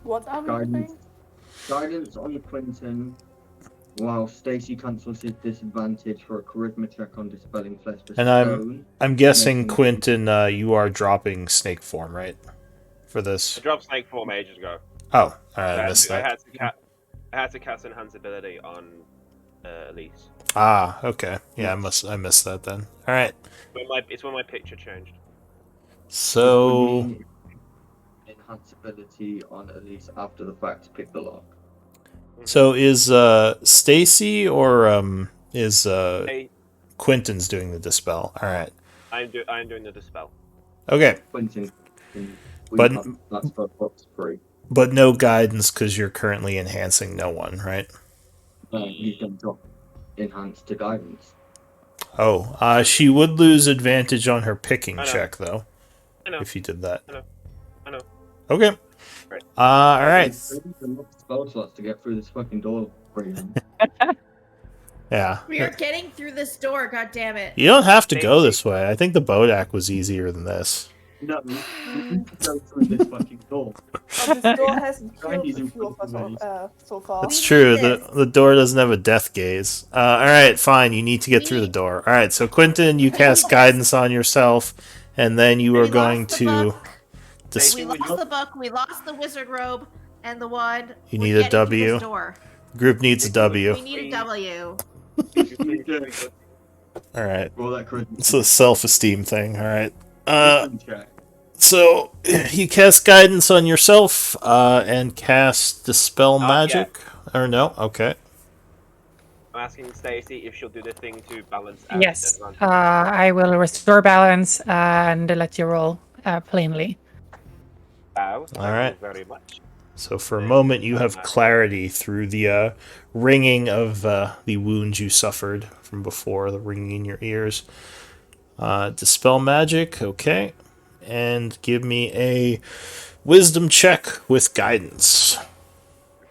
What are we Guidance. doing? Guidance on Quentin, while Stacy cancels his disadvantage for a charisma check on dispelling flesh to And stone. I'm guessing, Making- Quentin, you are dropping snake form, right? For this. I dropped snake form ages ago. Oh, alright, I missed I that. had to cast enhance ability on Elise. Ah, okay. Yeah, I missed that then. Alright. It's when my picture changed. So Enhance ability on at least after the fact to pick the lock. So is Stacy or is Hey, Quentin's doing the dispel? All right. I'm doing the dispel. Okay, Quentin, But- that's for box free. but no guidance because you're currently enhancing no one, right? He's going to drop enhance to guidance. Oh, she would lose advantage on her picking I know. check though. I know. If you did that. I know. Okay. Right. All right. There's enough spell slots to get through this fucking door. Brayden. Yeah. We are getting through this door. God damn it! You don't have to go this way. I think the Bodak was easier than this. No, you need to go through this fucking door. But this door hasn't killed Chinese a few of us improvement. so far. That's We true. need this. The door doesn't have a death gaze. All right, fine. You need to get We through the need- door. All right. So Quentin, you cast guidance on yourself, and then you are We going lost the to. book. Dis- We lost the book. We lost the wizard robe and the wand. You We're need a getting through this W. door. Group needs a W. We need a W. All right. Roll that charisma. It's a self-esteem thing. All right. check. So you cast guidance on yourself, and cast dispel magic, or no? Okay. I'm asking Stacy if she'll do the thing to balance out. Yes. disadvantage. I will restore balance and let you roll plainly. Wow, thank All right. you very much. So for a moment, you have clarity through the ringing of the wounds you suffered from before, the ringing in your ears. Dispel magic, okay. And give me a wisdom check with guidance.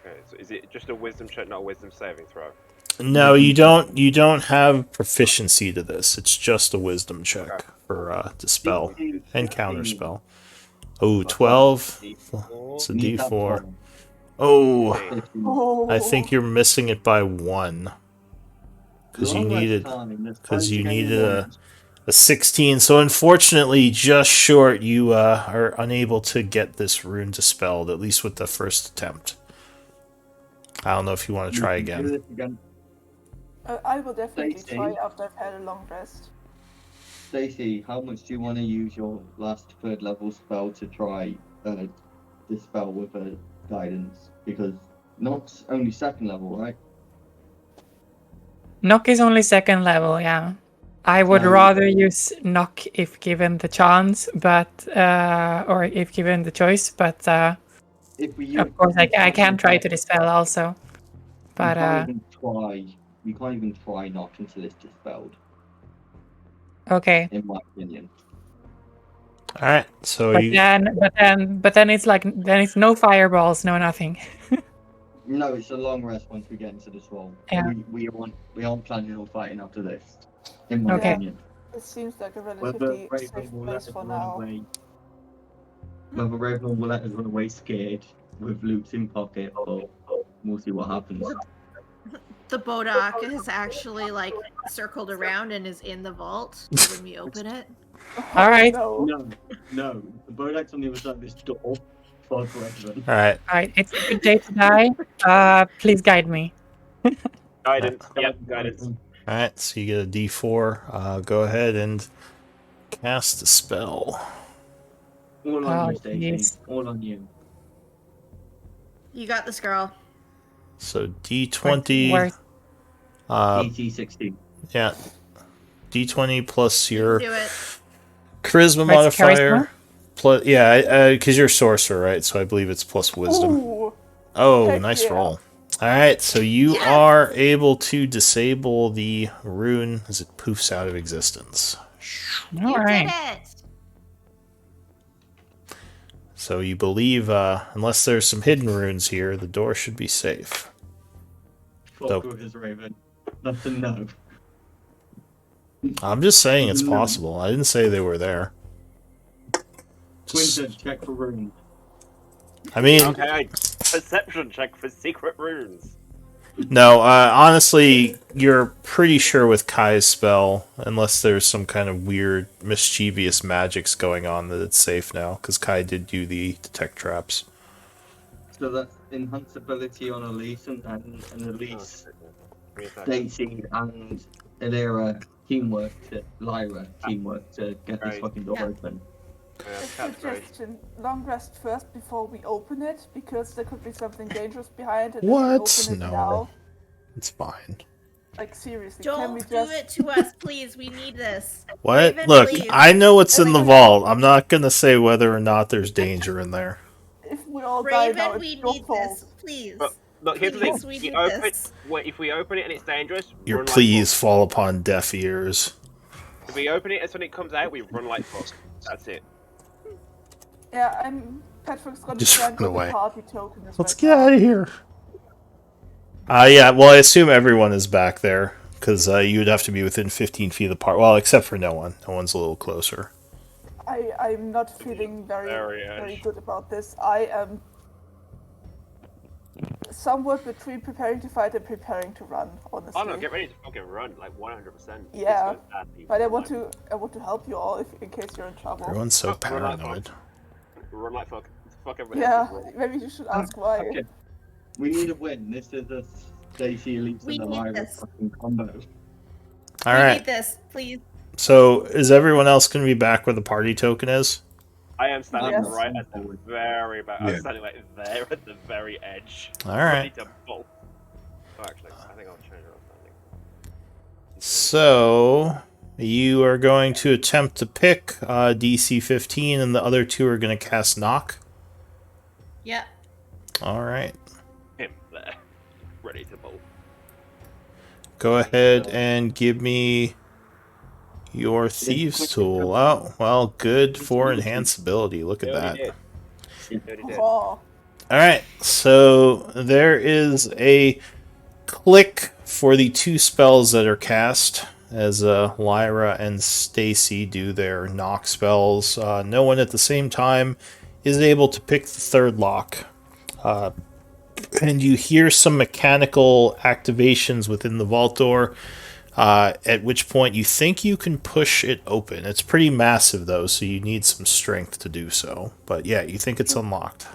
Okay, so is it just a wisdom check, not a wisdom saving throw? No, you don't have proficiency to this. It's just a wisdom check for dispel and counterspell. Oh, 12. It's a D4. Oh, Oh. I think you're missing it by 1. Because you needed a 16. So unfortunately, just short, you are unable to get this rune dispelled, at least with the first attempt. I don't know if you want to try again. I will definitely Stacey? try after I've had a long rest. Stacey, how much do you want to use your last third level spell to try dispel with a guidance? Because Nox only second level, right? Knock is only second level, yeah. I would rather use knock if given the chance, but or if given the choice, but If we of course I can try to dispel also. But you can't even try knock until it's dispelled, okay. in my opinion. All right, so But you. then it's like then it's no fireballs, no nothing. No, it's a long rest once we get into this role. Yeah. We aren't planning on fighting after this. In my Okay. opinion. It seems like a Whether relatively Raven safe will let place us for run now. away. Whether Raven will let us run away scared with loops in pocket, but we'll see what happens. The Bodak has actually like circled around and is in the vault when we open it. All right. No. No. The Bodak's on the other side of this door. Fuck Raven. All right. All right. It's a good day to die. Please guide me. Guidance. Yep, guidance. All right. So you get a D4. Go ahead and cast a spell. All on Oh, you, Stacey. jeez. All on you. You got this, girl. So D20. Worst. DC 16. Yeah. D20 plus You your can do it. charisma What's modifier. charisma? Plus, yeah, because you're a sorcerer, right? So I believe it's plus wisdom. Ooh. Oh, Heck nice yeah. roll. All right, so you Yes! are able to disable the rune as it poofs out of existence. All You right. did it. So you believe, unless there's some hidden runes here, the door should be safe. Fuck Dope. with his Raven. Nothing, no. I'm just saying it's No. possible. I didn't say they were there. Quinton, check for room. I mean, Okay, perception check for secret runes. no, honestly, you're pretty sure with Kai's spell, unless there's some kind of weird, mischievous magics going on, that it's safe now, because Kai did do the detect traps. So that's enhanced ability on Elise and Elise, Stacey, and Elira teamwork to get this Right. fucking door Yeah. open. Suggestion: long rest first before we open it, because there could be something dangerous behind it. What? If we open it No. now, It's fine. like seriously, can we Don't just? do it to us, please. We need this. What? Raven, Look, please. I know what's in the Everyone- vault. I'm not gonna say whether or not there's danger in there. If we all die now, Raven, it's we your need fault. this. Please. But look, here's the thing: Please, we if need we open, this. if we open it and it's dangerous, Your run like pleas fuck. fall upon deaf ears. If we open it and when it comes out, we run like fuck. That's it. Yeah, Patrick's gonna Just stand run where away. the party token is. Let's right get now. out of here. Yeah, well, I assume everyone is back there, because you would have to be within 15 feet of the part. Well, except for no one. No one's a little closer. I'm not feeling Very very edge. good about this. I am somewhat between preparing to fight and preparing to run. Honestly. Oh no, get ready to fucking run, like 100%. Yeah, This goes bad, people. But I want Like, to help you all in case you're in trouble. Everyone's so Fuck, run like paranoid. run like fuck. Fuck everyone Yeah, else's run. maybe you should ask why. Okay. We need a win. This is a Stacey, Elise, We and need Elira this. fucking combo. All we right. need this, please. So, is everyone else going to be back where the party token is? I am standing Yes. right at the very back. I'm Yeah. standing like there at the very edge. All Ready right. to bolt. Oh, actually, I think I'll change where I'm standing. So, you are going to attempt to pick DC 15, and the other two are going to cast Knock. Yep. All right. Him there, ready to bolt. Go ahead and give me your Thieves Tool. Oh, well, good for enhanceability. Look at He already that. did. He already did. Oh, Alright, so there is a click for the two spells that are cast as Lyra and Stacy do their knock spells. No one at the same time is able to pick the third lock. And you hear some mechanical activations within the vault door, at which point you think you can push it open. It's pretty massive though, so you need some strength to do so. But yeah, you think it's unlocked.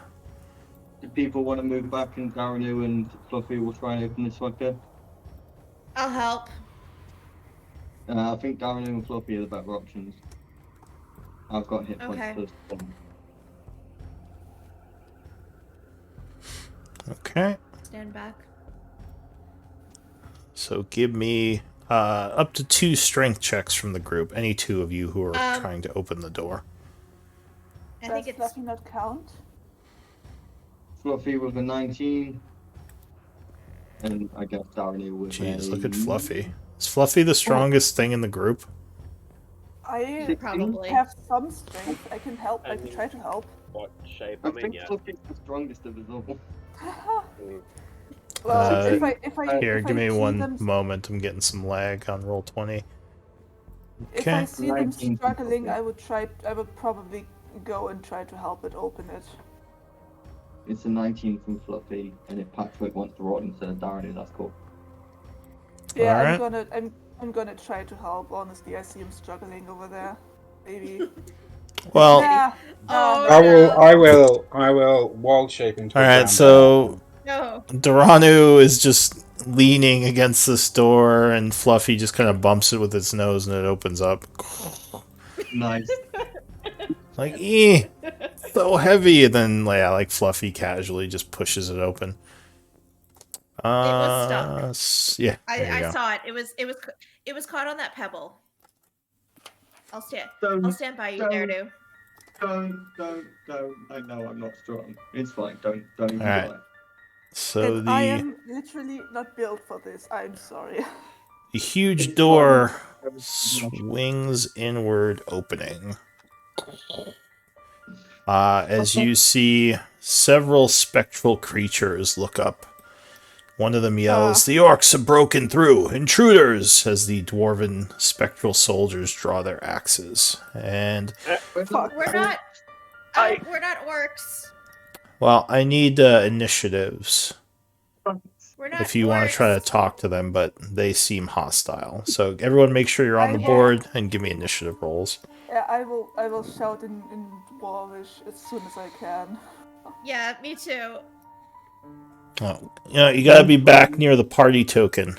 Do people want to move back and Darinu and Fluffy will try and open this fucker? I'll help. I think Darinu and Fluffy are the better options. I've got hit points Okay. for this one. Okay. Stand back. So give me up to 2 strength checks from the group. Any two of you who are trying to open the door. I does think it's Fluffy not count? Fluffy with a 19. And I guess Darinu with Jeez, a... look at Fluffy. Is Fluffy the strongest thing in the group? I probably. have some strength. I can help. I can try to help. What shape I I'm in think yet? Fluffy's the strongest of us all. Well, Uh, if I Here, if give I me see one them- moment. I'm getting some lag on Roll20. If I Okay. see them 19 struggling, probably. I would probably go and try to help it open it. It's a 19 from Fluffy, and if Patchwork wants to roll it instead of Darren, that's cool. Yeah, Alright. I'm gonna try to help. Honestly, I see him struggling over there. Maybe. Well, Yeah. Oh, I will wild shape into a alright, brown so No. Duranu is just leaning against this door, and Fluffy just kind of bumps it with its nose, and it opens up. Nice. Like, so heavy, and then yeah, like Fluffy casually just pushes it open. was stuck. Yeah, there you I go. saw it. It was caught on that pebble. I'll stand by you there, dude. Don't. I know I'm not strong. It's fine. Don't even Alright. do it. So And I the am literally not built for this. I'm sorry. huge door swings inward, opening. As you see several spectral creatures look up. One of them yells, "The orcs have broken through! Intruders!" as the dwarven spectral soldiers draw their axes. And, Fuck. We're not orcs. well, I need initiatives We're not if you want to orcs. try to talk to them, but they seem hostile. So everyone make sure you're on the board and give me initiative rolls. Yeah, I will shout in Dwarvish as soon as I can. Yeah, me too. Oh, you gotta be back near the party token.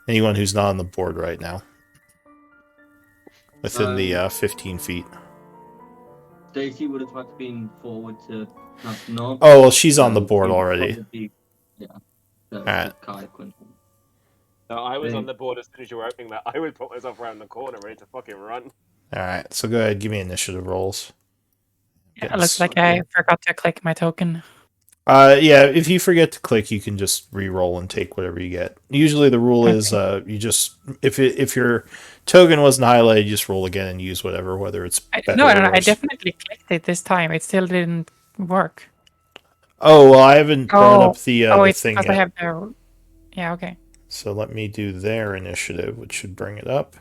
Anyone who's not on the board right now. Within the 15 feet. Stacy would have had to been forward to north. Oh, well, she's on the board already. Yeah. So Alright. Kai, Quinton. No, I was Hey. on the board as soon as you were opening that. I would put myself around the corner ready to fucking run. Alright, so go ahead, give me initiative rolls. It looks like I forgot to click my token. Yeah, if you forget to click, you can just re-roll and take whatever you get. Usually the rule is you just if your token wasn't highlighted, you just roll again and use whatever, whether it's better No, or I worse. definitely clicked it this time. It still didn't work. Oh, well, I haven't brought up the it's thing because yet. I have the. Yeah, okay. So let me do their initiative, which should bring it up.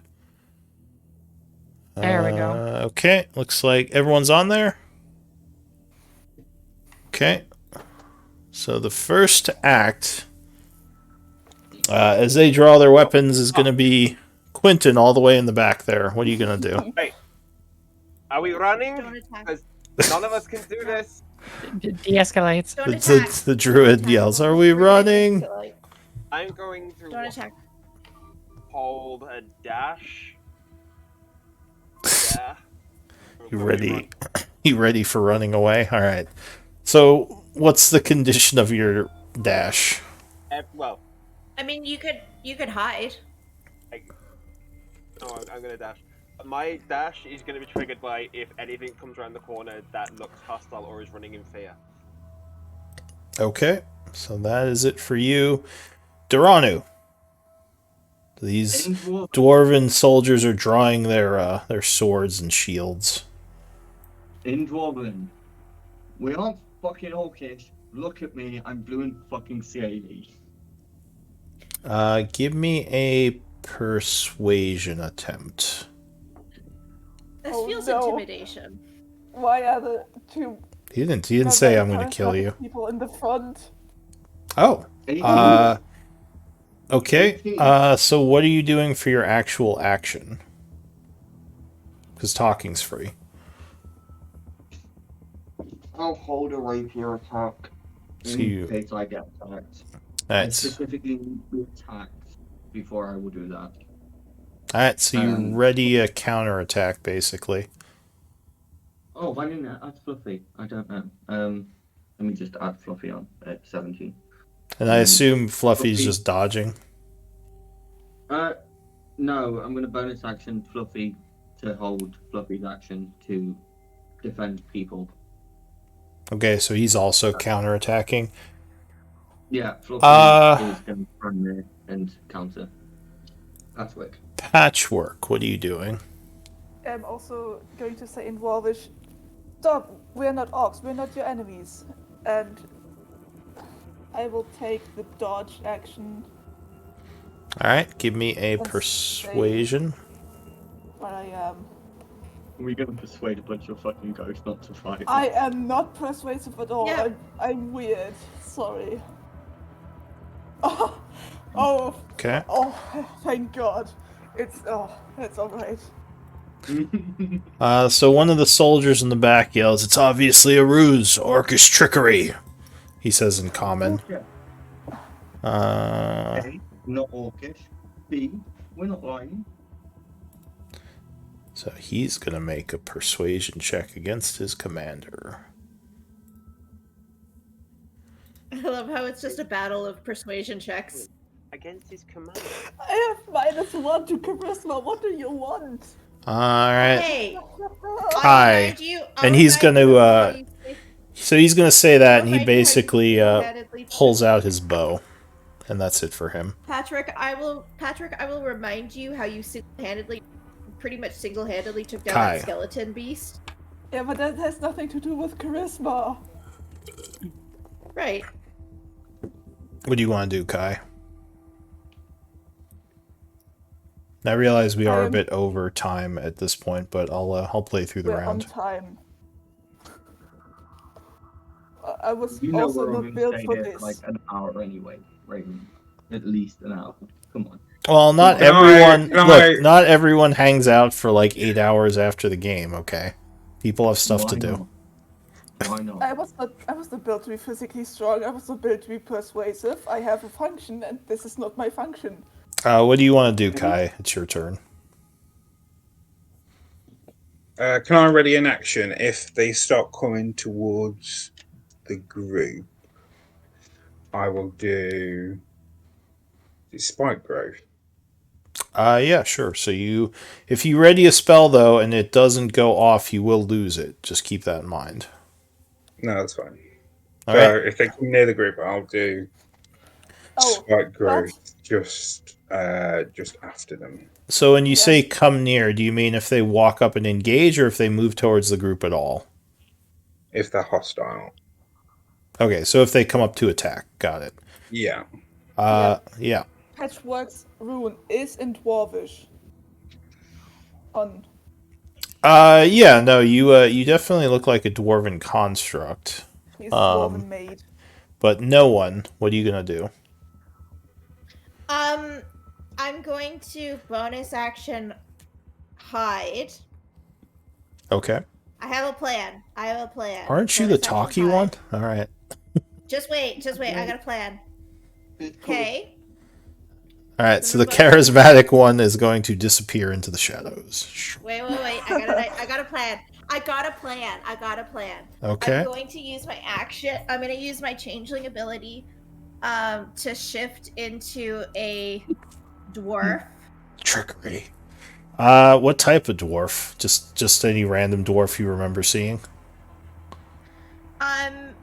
There we go. Okay, looks like everyone's on there. Okay. So the first act, as they draw their weapons, is going to be Quinton all the way in the back there. What are you going to do? Hey, are we running? Don't attack. Because none of us can do this. De-escalates. Don't attack. The druid yells, "Are we running?" I'm going to Don't attack. hold a dash. Yeah. You ready? You ready for running away? All right. So, what's the condition of your dash? Well, I mean, you could hide. no, I'm gonna dash. My dash is gonna be triggered by if anything comes around the corner that looks hostile or is running in fear. Okay, so that is it for you, Duranu. These dwarven soldiers are drawing their swords and shields. In Dwarven, we aren't fucking orcish. Look at me, I'm blue and fucking CAE. Give me a persuasion attempt. This Oh, feels no. intimidation. Why are the two He didn't say I'm going to kill you. people in the front? Oh. Okay. So what are you doing for your actual action? Because talking's free. I'll hold a rapier attack So in you- case I get attacked. I Alright. specifically need to be attacked before I will do that. Alright, so you ready a counterattack, basically. Oh, why didn't I add Fluffy? I don't know. Let me just add Fluffy on at 17. And I assume Fluffy's Fluffy- just dodging. No, I'm going to bonus action Fluffy to hold Fluffy's action to defend people. Okay, so he's also counterattacking. Yeah, Fluffy is going to run there and counter. Patchwork. Patchwork, what are you doing? I'm also going to say in Dwarvish, stop, we're not orcs, we're not your enemies. And I will take the dodge action. Alright, give me a Let's persuasion. I am. We're gonna persuade a bunch of fucking ghosts not to fight. I am not persuasive at all. Yeah. I'm weird. Sorry. Oh, Okay. thank God. It's alright. So one of the soldiers in the back yells, "It's obviously a ruse, orcish trickery," he says in common. A, not orcish. B, we're not lying. So he's gonna make a persuasion check against his commander. I love how it's just a battle of persuasion checks. Against his command. I have -1 to charisma. What do you want? Alright. Hey, Hi. And he's gonna, so he's gonna say that, and he basically pulls out his bow. And that's it for him. Patrick, I will remind you how you pretty much single-handedly took down Kai. that skeleton beast. Yeah, but that has nothing to do with charisma. Right. What do you want to do, Kai? I realize we are a bit over time at this point, but I'll play through the We're round. on time. I was You know also we're not only built staying for here this. for like an hour anyway, Raven. At least an hour. Come on. Well, not Can everyone. I- Look, not everyone hangs out for like 8 hours after the game. Okay, people have stuff to do. Why not? I was not built to be physically strong. I was not built to be persuasive. I have a function, and this is not my function. What do you want to do, Kai? It's your turn. Can I ready in action if they start coming towards the group? I will do spike growth. Yeah, sure. So if you ready a spell though, and it doesn't go off, you will lose it. Just keep that in mind. No, that's fine. All So right. if they come near the group, I'll do spike growth just after them. So when you say come near, do you mean if they walk up and engage, or if they move towards the group at all? If they're hostile. Okay, so if they come up to attack, got it. Yeah. Yeah. Patchwork's rune is in Dwarvish. Yeah, no, you definitely look like a dwarven construct. He's dwarven made. But no one. What are you gonna do? I'm going to bonus action hide. Okay. I have a plan. Aren't you the Bonus action talky hide. one? All right. Just wait. I got a plan. Okay. All right. So the charismatic one is going to disappear into the shadows. Wait. I got a plan. I got a plan. Okay. I'm going to use my action. I'm going to use my changeling ability to shift into a dwarf. Trickery. What type of dwarf? Just any random dwarf you remember seeing? I'm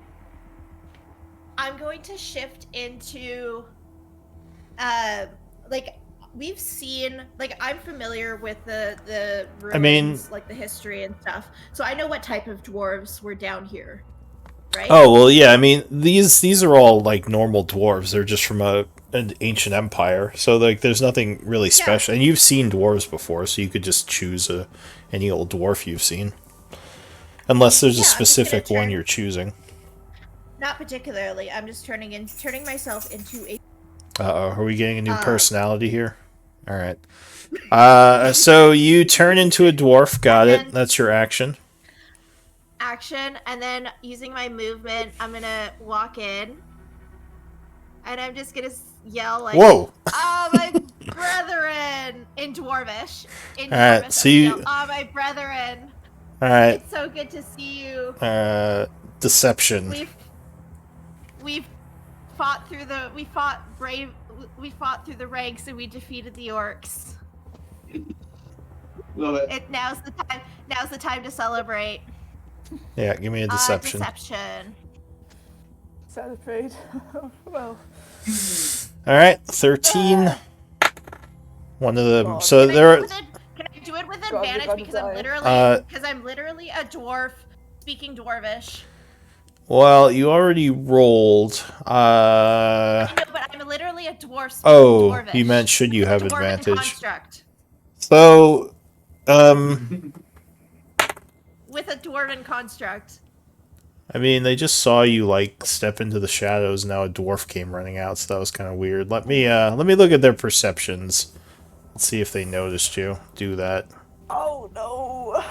going to shift into like we've seen, like I'm familiar with the ruins, I mean, like the history and stuff. So I know what type of dwarves were down here. Right? Oh, well, yeah, I mean, these are all like normal dwarves. They're just from an ancient empire. So like there's nothing really special. And you've seen dwarves before, so you could just choose any old dwarf you've seen. Unless there's a specific one you're choosing. Not particularly. I'm just turning myself into a Uh-oh, are we getting a new personality here? All right. So you turn into a dwarf. Got it. That's your action. And then using my movement, I'm gonna walk in, and I'm just gonna yell like, "Whoa! My brethren!" in Dwarvish. All right, so you, yell, my brethren! All right. It's so good to see you. Deception. We've fought through the ranks and we defeated the orcs. Love it. Now's the time to celebrate. Yeah, give me a deception. Celebrate. Well. All right, 13. One of them. So there are. Can I do it with advantage because I'm literally a dwarf speaking Dwarvish? Well, you already rolled. I know, but I'm literally a dwarf. Oh, Dwarvish. You meant should you have Dwarven advantage? Construct. So With a dwarven construct. I mean, they just saw you like step into the shadows. And now a dwarf came running out, so that was kind of weird. Let me look at their perceptions. Let's see if they noticed you. Do that. Oh no!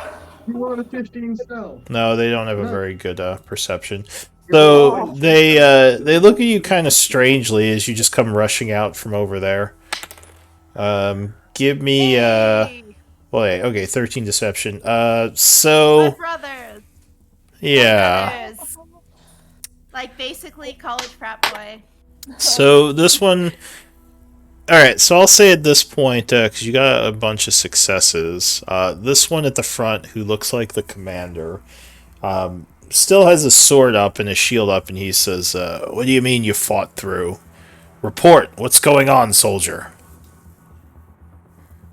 You rolled a 15 stealth. No, they don't have a very good perception. So they look at you kind of strangely as you just come rushing out from over there. Give me Hey, wait, okay, 13 deception. So my brothers. yeah. Brothers. Like basically college frat boy. So this one. All right, so I'll say at this point, because you got a bunch of successes. This one at the front, who looks like the commander, still has his sword up and his shield up, and he says, "What do you mean you fought through? Report. What's going on, soldier?"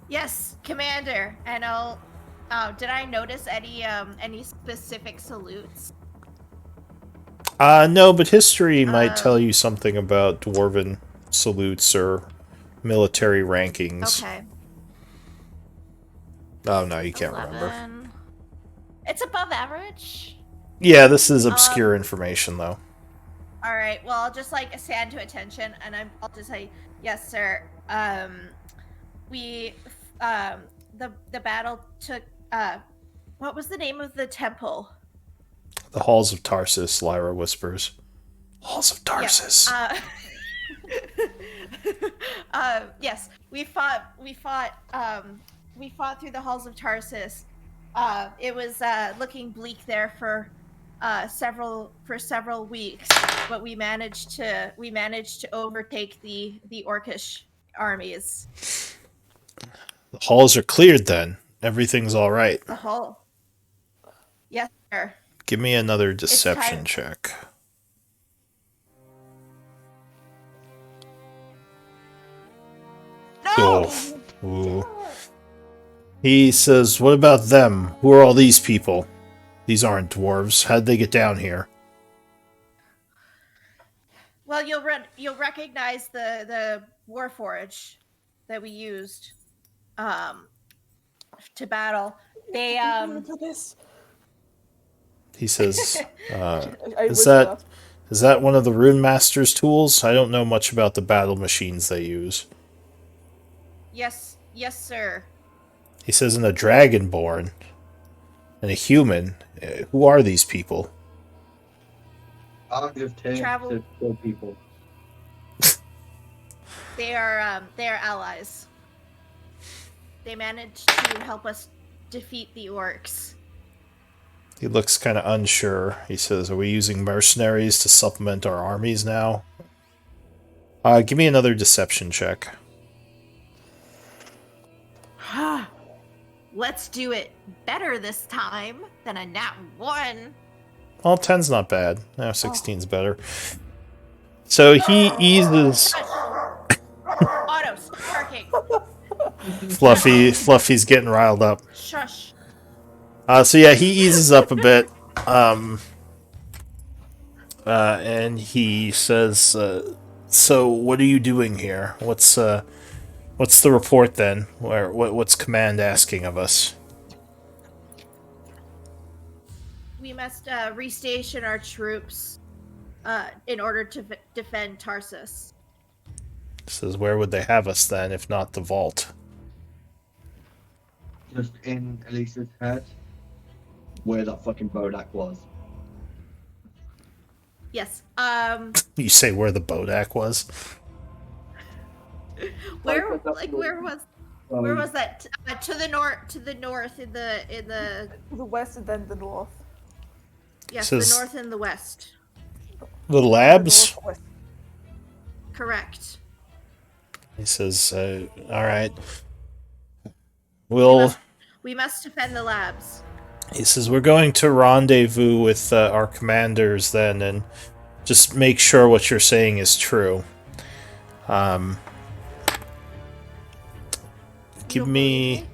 Yes, commander. And I'll. Did I notice any specific salutes? No, but history might tell you something about dwarven salutes or military rankings. Okay. Oh no, you can't remember. 11. It's above average. Yeah, this is obscure information, though. All right. Well, I'll just like stand to attention, and I'll just say, yes, sir. The battle took. What was the name of the temple? The Halls of Tarsus, Lyra whispers. Halls of Tarsus. Yes, we fought through the halls of Tarsus. It was looking bleak there for several weeks, but we managed to overtake the Orcish armies. The halls are cleared then. Everything's all right. The whole. Yes, sir. Give me another deception time. check. No. Ooh. He says, "What about them? Who are all these people? These aren't dwarves. How'd they get down here?" Well, you'll recognize the Warforge that we used to battle. They He says, I is whisper. that one of the Rune Master's tools? I don't know much about the battle machines they use. Yes, sir. He says, "And a dragonborn and a human. Who are these people?" I'll just take Travel- to kill people. They are allies. They managed to help us defeat the orcs. He looks kind of unsure. He says, "Are we using mercenaries to supplement our armies now?" Give me another deception check. Let's do it better this time than a nat 1. Well, 10's not bad. No, 16's better. So he eases... Otto, stop barking. Fluffy's getting riled up. Shush. So yeah, he eases up a bit. And he says, "So what are you doing here? What's the report then? What's command asking of us?" We must restation our troops in order to defend Tarsus. He says, "Where would they have us then, if not the vault?" Just in Elisa's head, where that fucking Bodak was. Yes. You say where the Bodak was? Where was that? To the north in the The west and then the north. yes, Says- the north and the west. The labs? Northwest. Correct. He says, "All right. We'll..." We must defend the labs. He says, "We're going to rendezvous with our commanders then, and just make sure what you're saying is true. Give me..."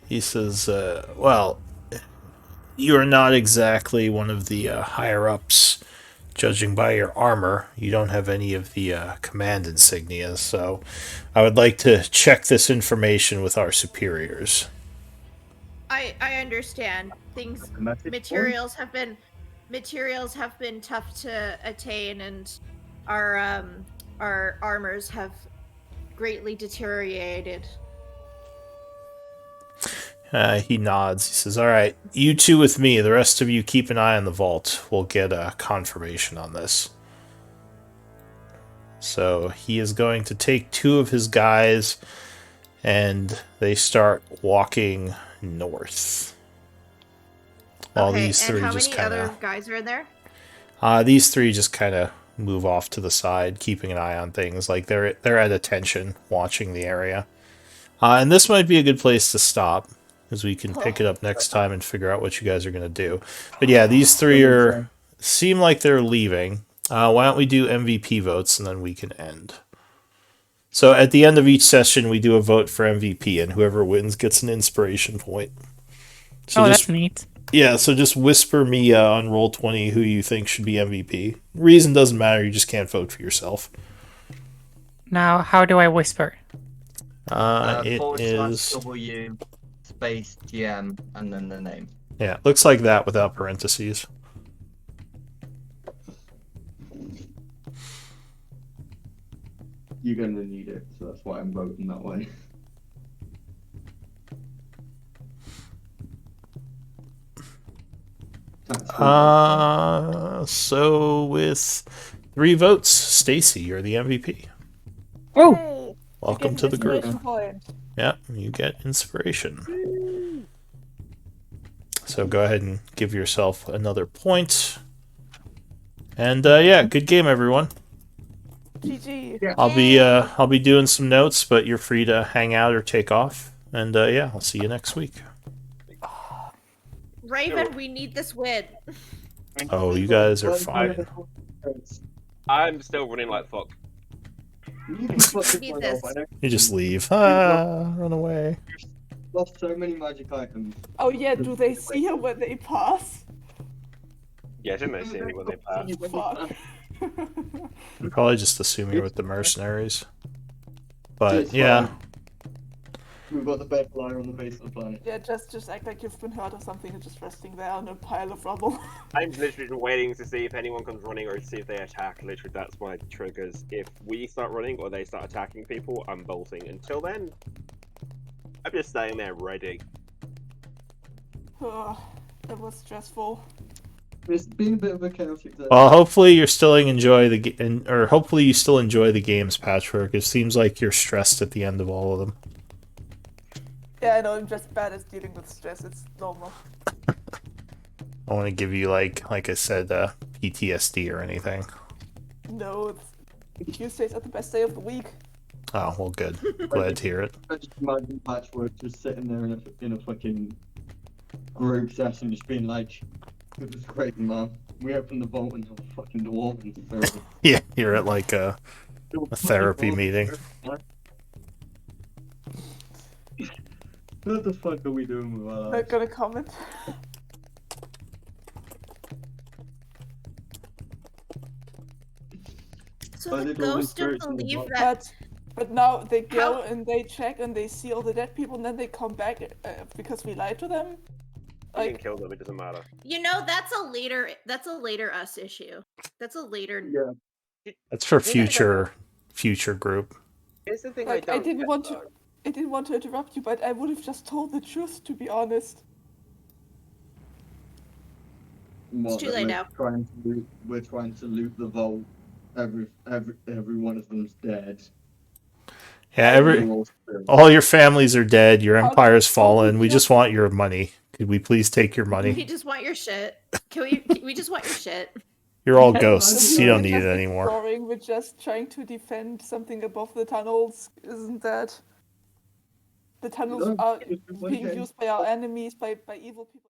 He says, "Well, you're not exactly one of the higher-ups judging by your armor, you don't have any of the command insignia, so I would like to check this information with our superiors. I understand. Things materials have been tough to attain, and our armors have greatly deteriorated. He nods. He says, "All right, you two with me. The rest of you keep an eye on the vault. We'll get a confirmation on this." So he is going to take 2 of his guys, and they start walking north. While Okay, these and 3 how just many kind other of guys are in there? these 3 just kind of move off to the side, keeping an eye on things. Like they're at attention, watching the area. And this might be a good place to stop, because we can pick it up next time and figure out what you guys are going to do. But yeah, these 3 seem like they're leaving. Why don't we do MVP votes, and then we can end. So at the end of each session, we do a vote for MVP, and whoever wins gets an inspiration point. So that's neat. Yeah, so just whisper me on Roll20 who you think should be MVP. Reason doesn't matter, you just can't vote for yourself. Now, how do I whisper? It is... /W space GM and then the name. Yeah, looks like that without parentheses. You're gonna need it, so that's why I'm voting that way. So with 3 votes, Stacy, you're the MVP. Oh, Hey, Welcome you to get the an group. inspiration point. Yeah, you get inspiration. So go ahead and give yourself another point. And yeah, good game, everyone. GG. Yeah. I'll be doing some notes, but you're free to hang out or take off. And yeah, I'll see you next week. Raven, we need this win. Oh, you guys are fine. I'm still running like fuck. Need this. You just leave. Run away. Lost so many magic items. Oh yeah, do they see her when they pass? Yeah, didn't they see me when they passed? Fuck. You're probably just assuming you're with the mercenaries. But It's yeah. fine. We've got the bed flyer on the base of the planet. Yeah, just act like you've been hurt or something and just resting there on a pile of rubble. I'm literally just waiting to see if anyone comes running or to see if they attack. Literally, that's my triggers. If we start running or they start attacking people, I'm bolting. Until then, I'm just staying there ready. That was stressful. It's been a bit of a chaotic day. Well, hopefully you still enjoy hopefully you still enjoy the game's patchwork. It seems like you're stressed at the end of all of them. Yeah, I know, I'm just bad at dealing with stress, it's normal. I want to give you like I said, PTSD or anything. No, Tuesdays are the best day of the week. Oh, well, good. Glad to hear it. I just imagine Patchwork just sitting there in a fucking group session, just being like, "This is great, man. We opened the vault and the fucking dwarf and Yeah, you're at like a therapy meeting. What the fuck are we doing with our Not lives?" gonna comment. So I the did all ghost didn't inspiration believe as that. But now they go How- and they check and they see all the dead people and then they come back because we lied to them. I can Like, kill them, it doesn't matter. You know, that's a later us issue. That's a later. Yeah. That's for future group. Here's the thing like I I don't didn't get, want to. though. I didn't want to interrupt you, but I would have just told the truth, to be honest. What, too that late we're now. We're trying to loot the vault. Every one of them's dead. Yeah, We're all still- all your families are dead. Your How empire's did- fallen. We just want your money. Could we please take your We money? just want your shit. Can we just want your shit? You're all Yeah, ghosts. You we're don't need just it anymore. exploring, we're just trying to defend something above the tunnels, isn't that? The tunnels No, are it's just one being game. used by our enemies, by evil people.